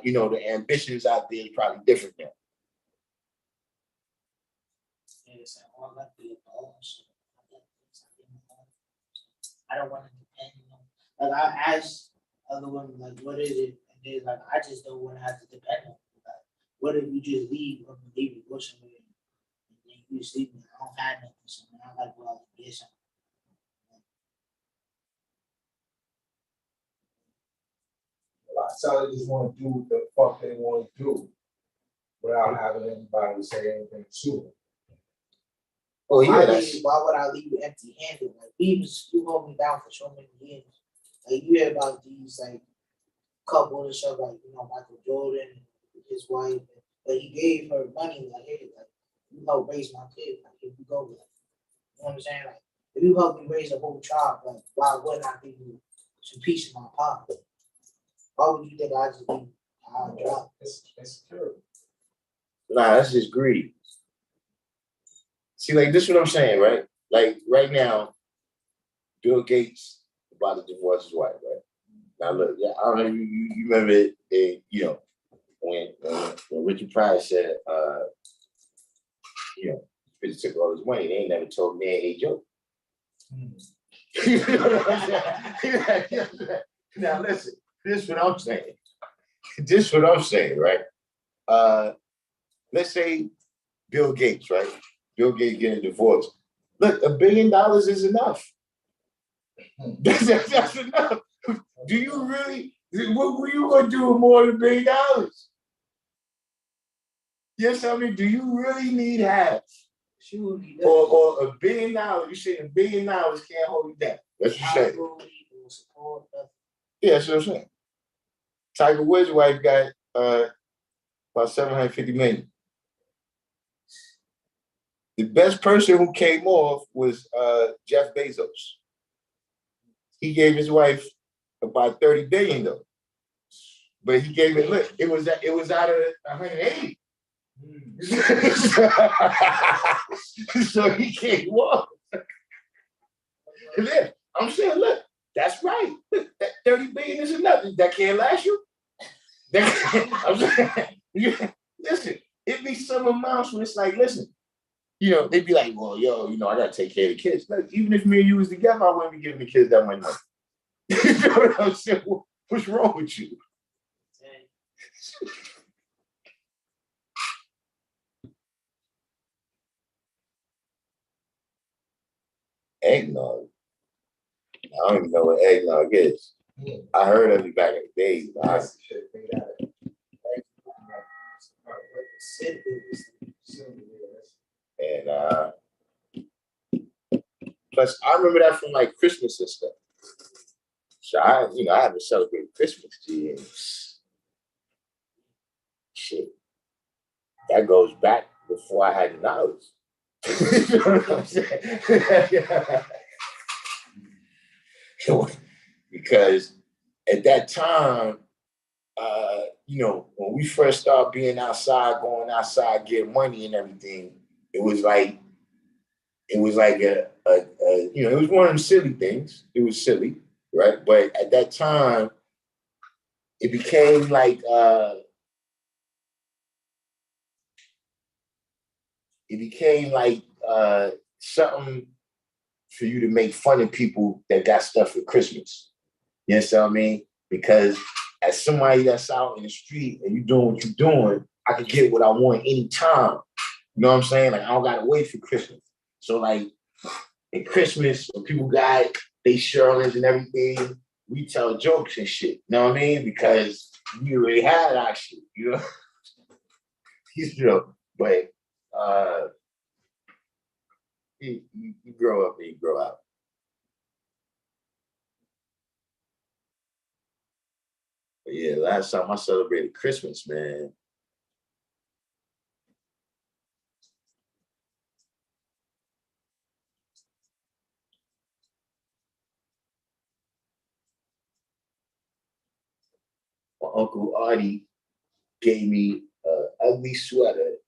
you know, the ambitions out there is probably different now. I don't want to depend, you know. Like I asked other women, like, what is it? And they're like, I just don't want to have to depend on you. Like, what if you just leave or leave you go somewhere and then you just leave me? I don't have nothing, so I gotta go out and get something. So they just want to do what the fuck they want to do without having anybody say anything to them. Oh yeah, why would I leave you empty-handed? Like you hold me down for so many years. Like you hear about these like couples and stuff like, you know, Michael Jordan and his wife, but he gave her money like, hey, like you help raise my kid, like here you go with it. You know what I'm saying? Like if you help me raise a whole child, like why wouldn't I give you some piece of my pop? Why would you think I just leave our job? It's terrible. Nah, that's just greedy. See, like this is what I'm saying, right? Like right now, Bill Gates about to divorce his wife, right? Now look, yeah, I don't know, you remember it, you know, when Richard Pryor said, you know, Richard took all his money, they ain't never told me a joke. You know what I'm saying? Now listen, this is what I'm saying. This is what I'm saying, right? Let's say Bill Gates, right? Bill Gates getting divorced. Look, $1 billion is enough. That's enough. Do you really? What were you going to do with more than $1 billion? Yes, I mean, do you really need half? Or $1 billion? You say $1 billion can't hold you down. That's what you're saying. Yeah, that's what I'm saying. Tiger Woods' wife got about $750 million. The best person who came off was Jeff Bezos. He gave his wife about $30 billion though, but he gave it. Look, it was out of 180. So he came off. I'm saying, look, that's right. Look, that $30 billion is enough. That can't last you. I'm saying, listen, it be some amounts where it's like, listen. You know, they'd be like, well, yo, you know, I gotta take care of the kids. Like, even if me and you was together, I wouldn't be giving the kids that much money. You know what I'm saying? What's wrong with you? Eggnog. I don't even know what eggnog is. I heard of it back in the days. And plus, I remember that from like Christmas and stuff. So I haven't celebrated Christmas in shit. That goes back before I had knowledge. You know what I'm saying? Because at that time, when we first started being outside, going outside, getting money and everything, it was like it was one of them silly things. It was silly, right? But at that time, it became like something for you to make fun of people that got stuff for Christmas. You know what I mean? Because as somebody that's out in the street and you doing what you're doing, I can get what I want anytime. You know what I'm saying? Like, I don't gotta wait for Christmas. So like at Christmas, when people got they Sherlins and everything, we tell jokes and shit. You know what I mean? Because we already had our shit, you know? But you grow up and you grow out. But yeah, last time I celebrated Christmas, man. My Uncle Artie gave me an ugly sweater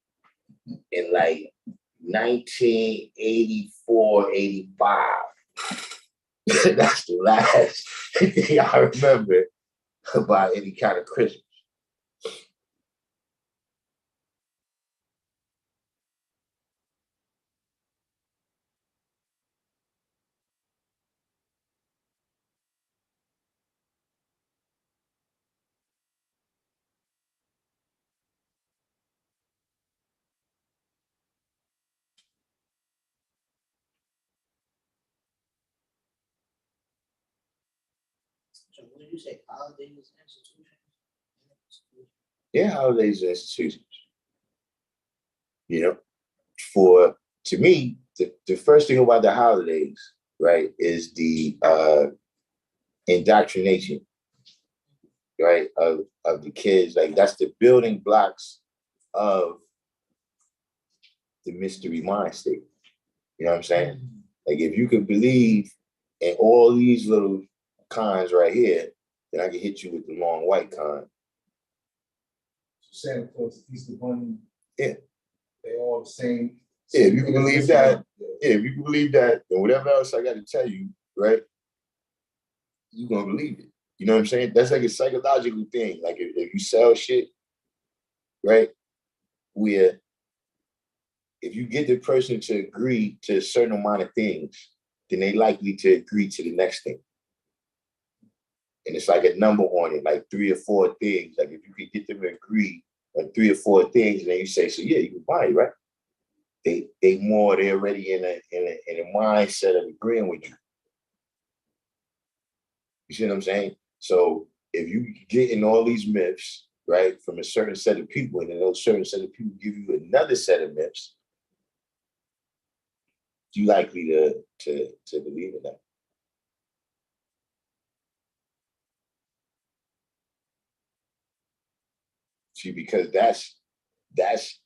in like 1984, 85. That's the last thing I remember about any kind of Christmas. So when you say holidays, institutions? Yeah, holidays and institutions. To me, the first thing about the holidays, right, is the indoctrination, right, of the kids. Like, that's the building blocks of the mystery mind state. You know what I'm saying? Like, if you could believe in all these little cons right here, then I can hit you with the long white con. Santa Claus, Easter Bunny. Yeah. They all the same. Yeah, if you can believe that, then whatever else I got to tell you, right, you're going to believe it. You know what I'm saying? That's like a psychological thing. Like, if you sell shit, right, where if you get the person to agree to a certain amount of things, then they likely to agree to the next thing. And it's like a number on it, like 3 or 4 things. Like, if you could get them to agree on 3 or 4 things, and then you say, so yeah, you can buy it, right? They're already in a mindset of agreeing with you. You see what I'm saying? So if you get in all these myths, right, from a certain set of people, and then those certain set of people give you another set of myths, you likely to believe in that. See, because that's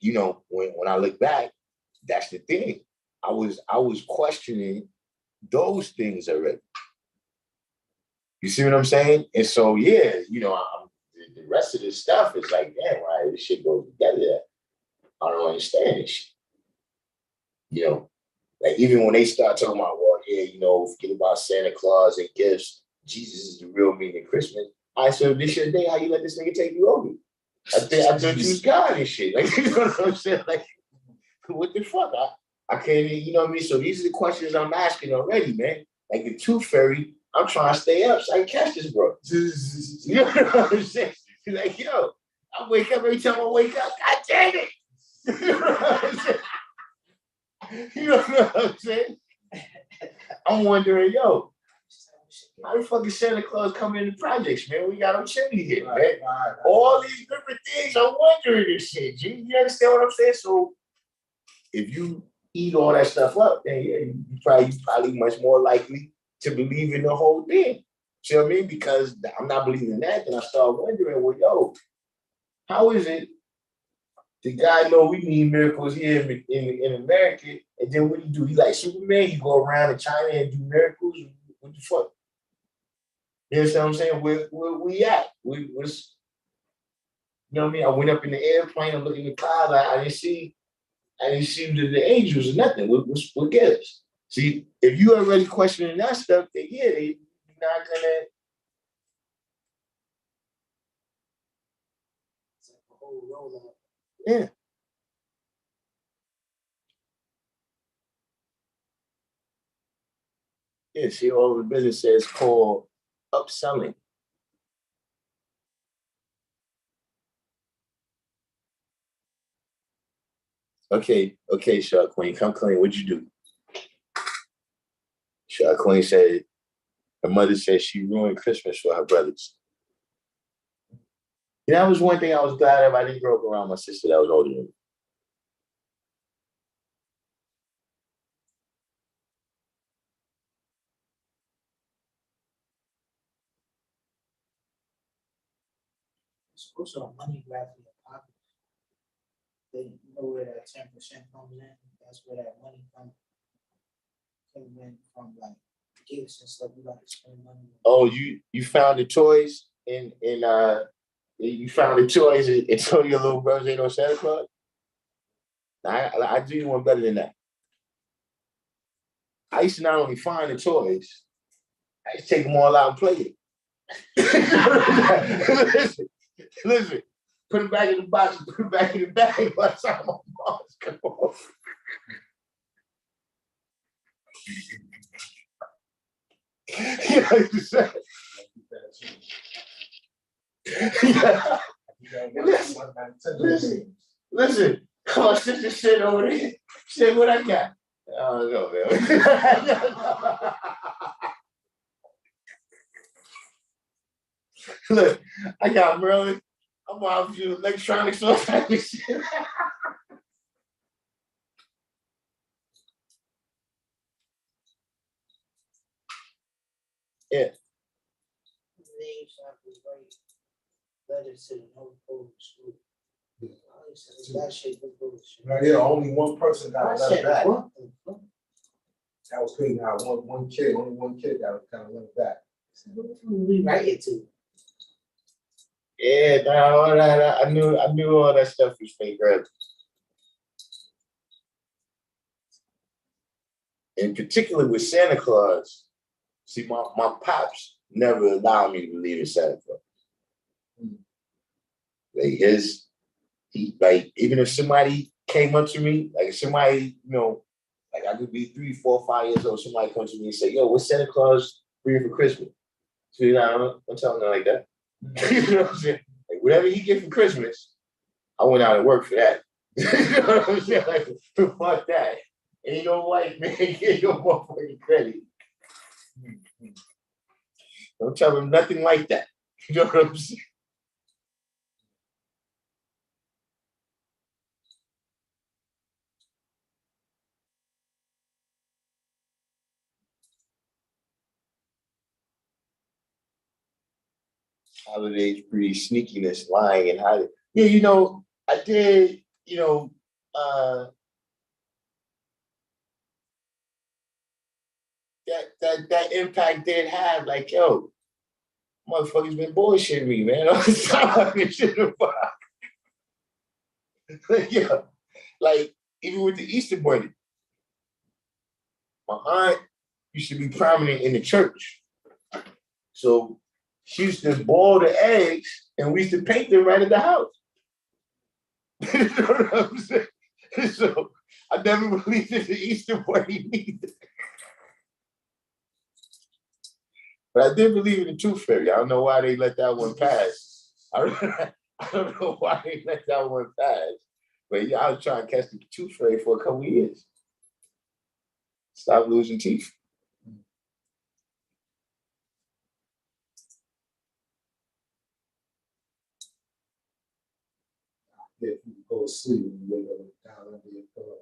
when I look back, that's the thing. I was questioning those things already. You see what I'm saying? And so yeah, the rest of this stuff is like, damn, why this shit goes together? I don't understand this shit. Like, even when they start talking about, well, yeah, forget about Santa Claus and gifts. Jesus is the real meaning of Christmas. I said, this your day, how you let this nigga take you over? I thought you was God and shit. Like, you know what I'm saying? Like, what the fuck? I can't even, you know what I mean? So these are the questions I'm asking already, man. Like, the tooth fairy, I'm trying to stay up so I can catch this bro. You know what I'm saying? He's like, yo, I wake up every time I wake up. God damn it. You know what I'm saying? You know what I'm saying? I'm wondering, yo, how the fuck is Santa Claus coming in the projects, man? We got no chimney here, man. Right. All these different things, I'm wondering this shit. You understand what I'm saying? So if you eat all that stuff up, then yeah, you probably much more likely to believe in the whole thing. See what I mean? Because I'm not believing that, then I start wondering, well, yo, how is it the guy know we need miracles here in America, and then what do? He like Superman, he go around in China and do miracles? What the fuck? You understand what I'm saying? Where we at? You know what I mean? I went up in the airplane, I'm looking at the clouds, I didn't see the angels or nothing. What gives? See, if you already questioning that stuff, then yeah, you're not gonna. It's like a whole rollout. Yeah. Yeah, see, all the business is called upselling. Okay, Shark Queen, come clean. What'd you do? Shark Queen said her mother said she ruined Christmas for her brothers. You know, that was one thing I was glad of. I didn't grow up around my sister that was older than me. It's also a money grab for your pocket. They know where that 10% comes in. That's where that money comes in from, like gifts and stuff. You gotta spend money. Oh, you found the toys in you found the toys and told your little brothers ain't no Santa Claus? I do you one better than that. I used to not only find the toys, I used to take them all out and play it. listen, put them back in the box, put them back in the bag by the time my mom's come home. You know what I'm saying? Yeah. Listen, my sister said over there, she said, what I got? I don't know, man. Look, I got Merlin. I'm out for you electronics, all type of shit. Yeah. Letters to the North Pole School. That shit was bullshit. Right here, only one person got a letter back. What the fuck? That was crazy. Now one kid, only one kid got a letter back. Who we write it to? Yeah, all that. I knew all that stuff was fake, right? In particular with Santa Claus, see, my pops never allowed me to believe in Santa Claus. Like even if somebody came up to me, like if somebody, like I could be 3, 4, 5 years old, somebody comes to me and say, yo, what's Santa Claus for you for Christmas? So I'm telling them like that. You know what I'm saying? Like whatever he get for Christmas, I went out and worked for that. You know what I'm saying? Like, fuck that. Ain't no white man get your motherfucking credit. Don't tell him nothing like that. You know what I'm saying? Holidays breed sneakiness, lying, and hiding. Yeah, I did, that impact did have, like, yo, motherfuckers been bullshitting me, man. All the time. Like, yeah, like, even with the Easter Bunny, my aunt used to be prominent in the church. So she used to boil the eggs and we used to paint them right at the house. You know what I'm saying? So I never believed in the Easter Bunny either. But I did believe in the tooth fairy. I don't know why they let that one pass. I don't know why they let that one pass. But yeah, I was trying to catch the tooth fairy for a couple of years. Stop losing teeth. If you go to sleep and you wake up down under your pillow,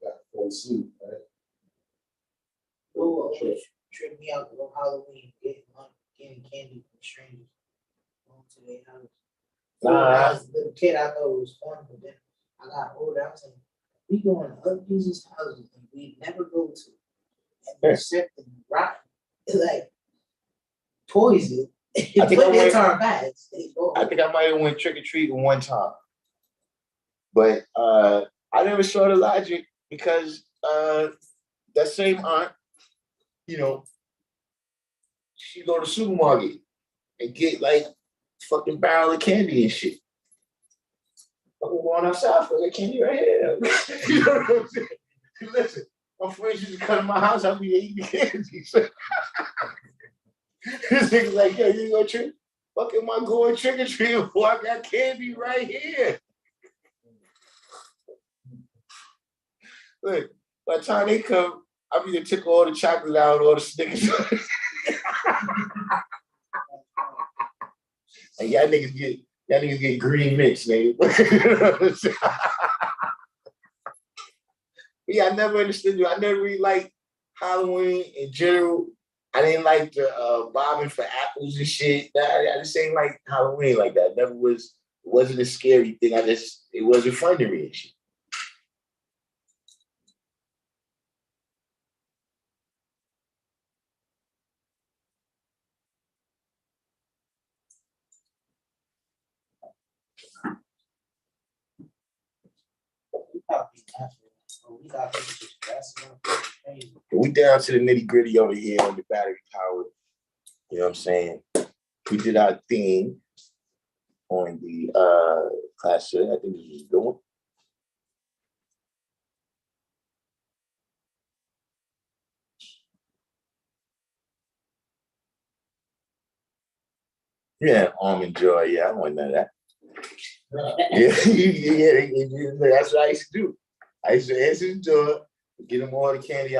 you got to fall asleep, right? What tripped me out on Halloween, getting candy from strangers, going to their house. When I was a little kid, I thought it was fun, but then I got older, I was like, we going to other people's houses and we never go to. And they're accepting rotten, like poison. I think Put into our bags. I think I might have went trick-or-treating one time. But I never saw the logic because that same aunt, you know, she go to the supermarket and get like fucking barrel of candy and shit. I'm going outside for that candy right here. You know what I'm saying? Listen, my friends used to come to my house, I'll be eating candy. So, this nigga's like, yo, you go trick? Fuck am I going trick-or-treating before I got candy right here? Look, by the time they come, I mean, they took all the chocolate out, all the Snickers. And y'all niggas get green mix, nigga. Yeah, I never understood you. I never really liked Halloween in general. I didn't like the bobbing for apples and shit. I just ain't like Halloween like that. It wasn't a scary thing. It wasn't fun to me and shit. We down to the nitty gritty over here on the battery powered. You know what I'm saying? We did our thing on the class today. I think this is a good one. Yeah, almond joy. Yeah, I want none of that. Yeah, that's what I used to do. I used to answer the door, get them all the candy.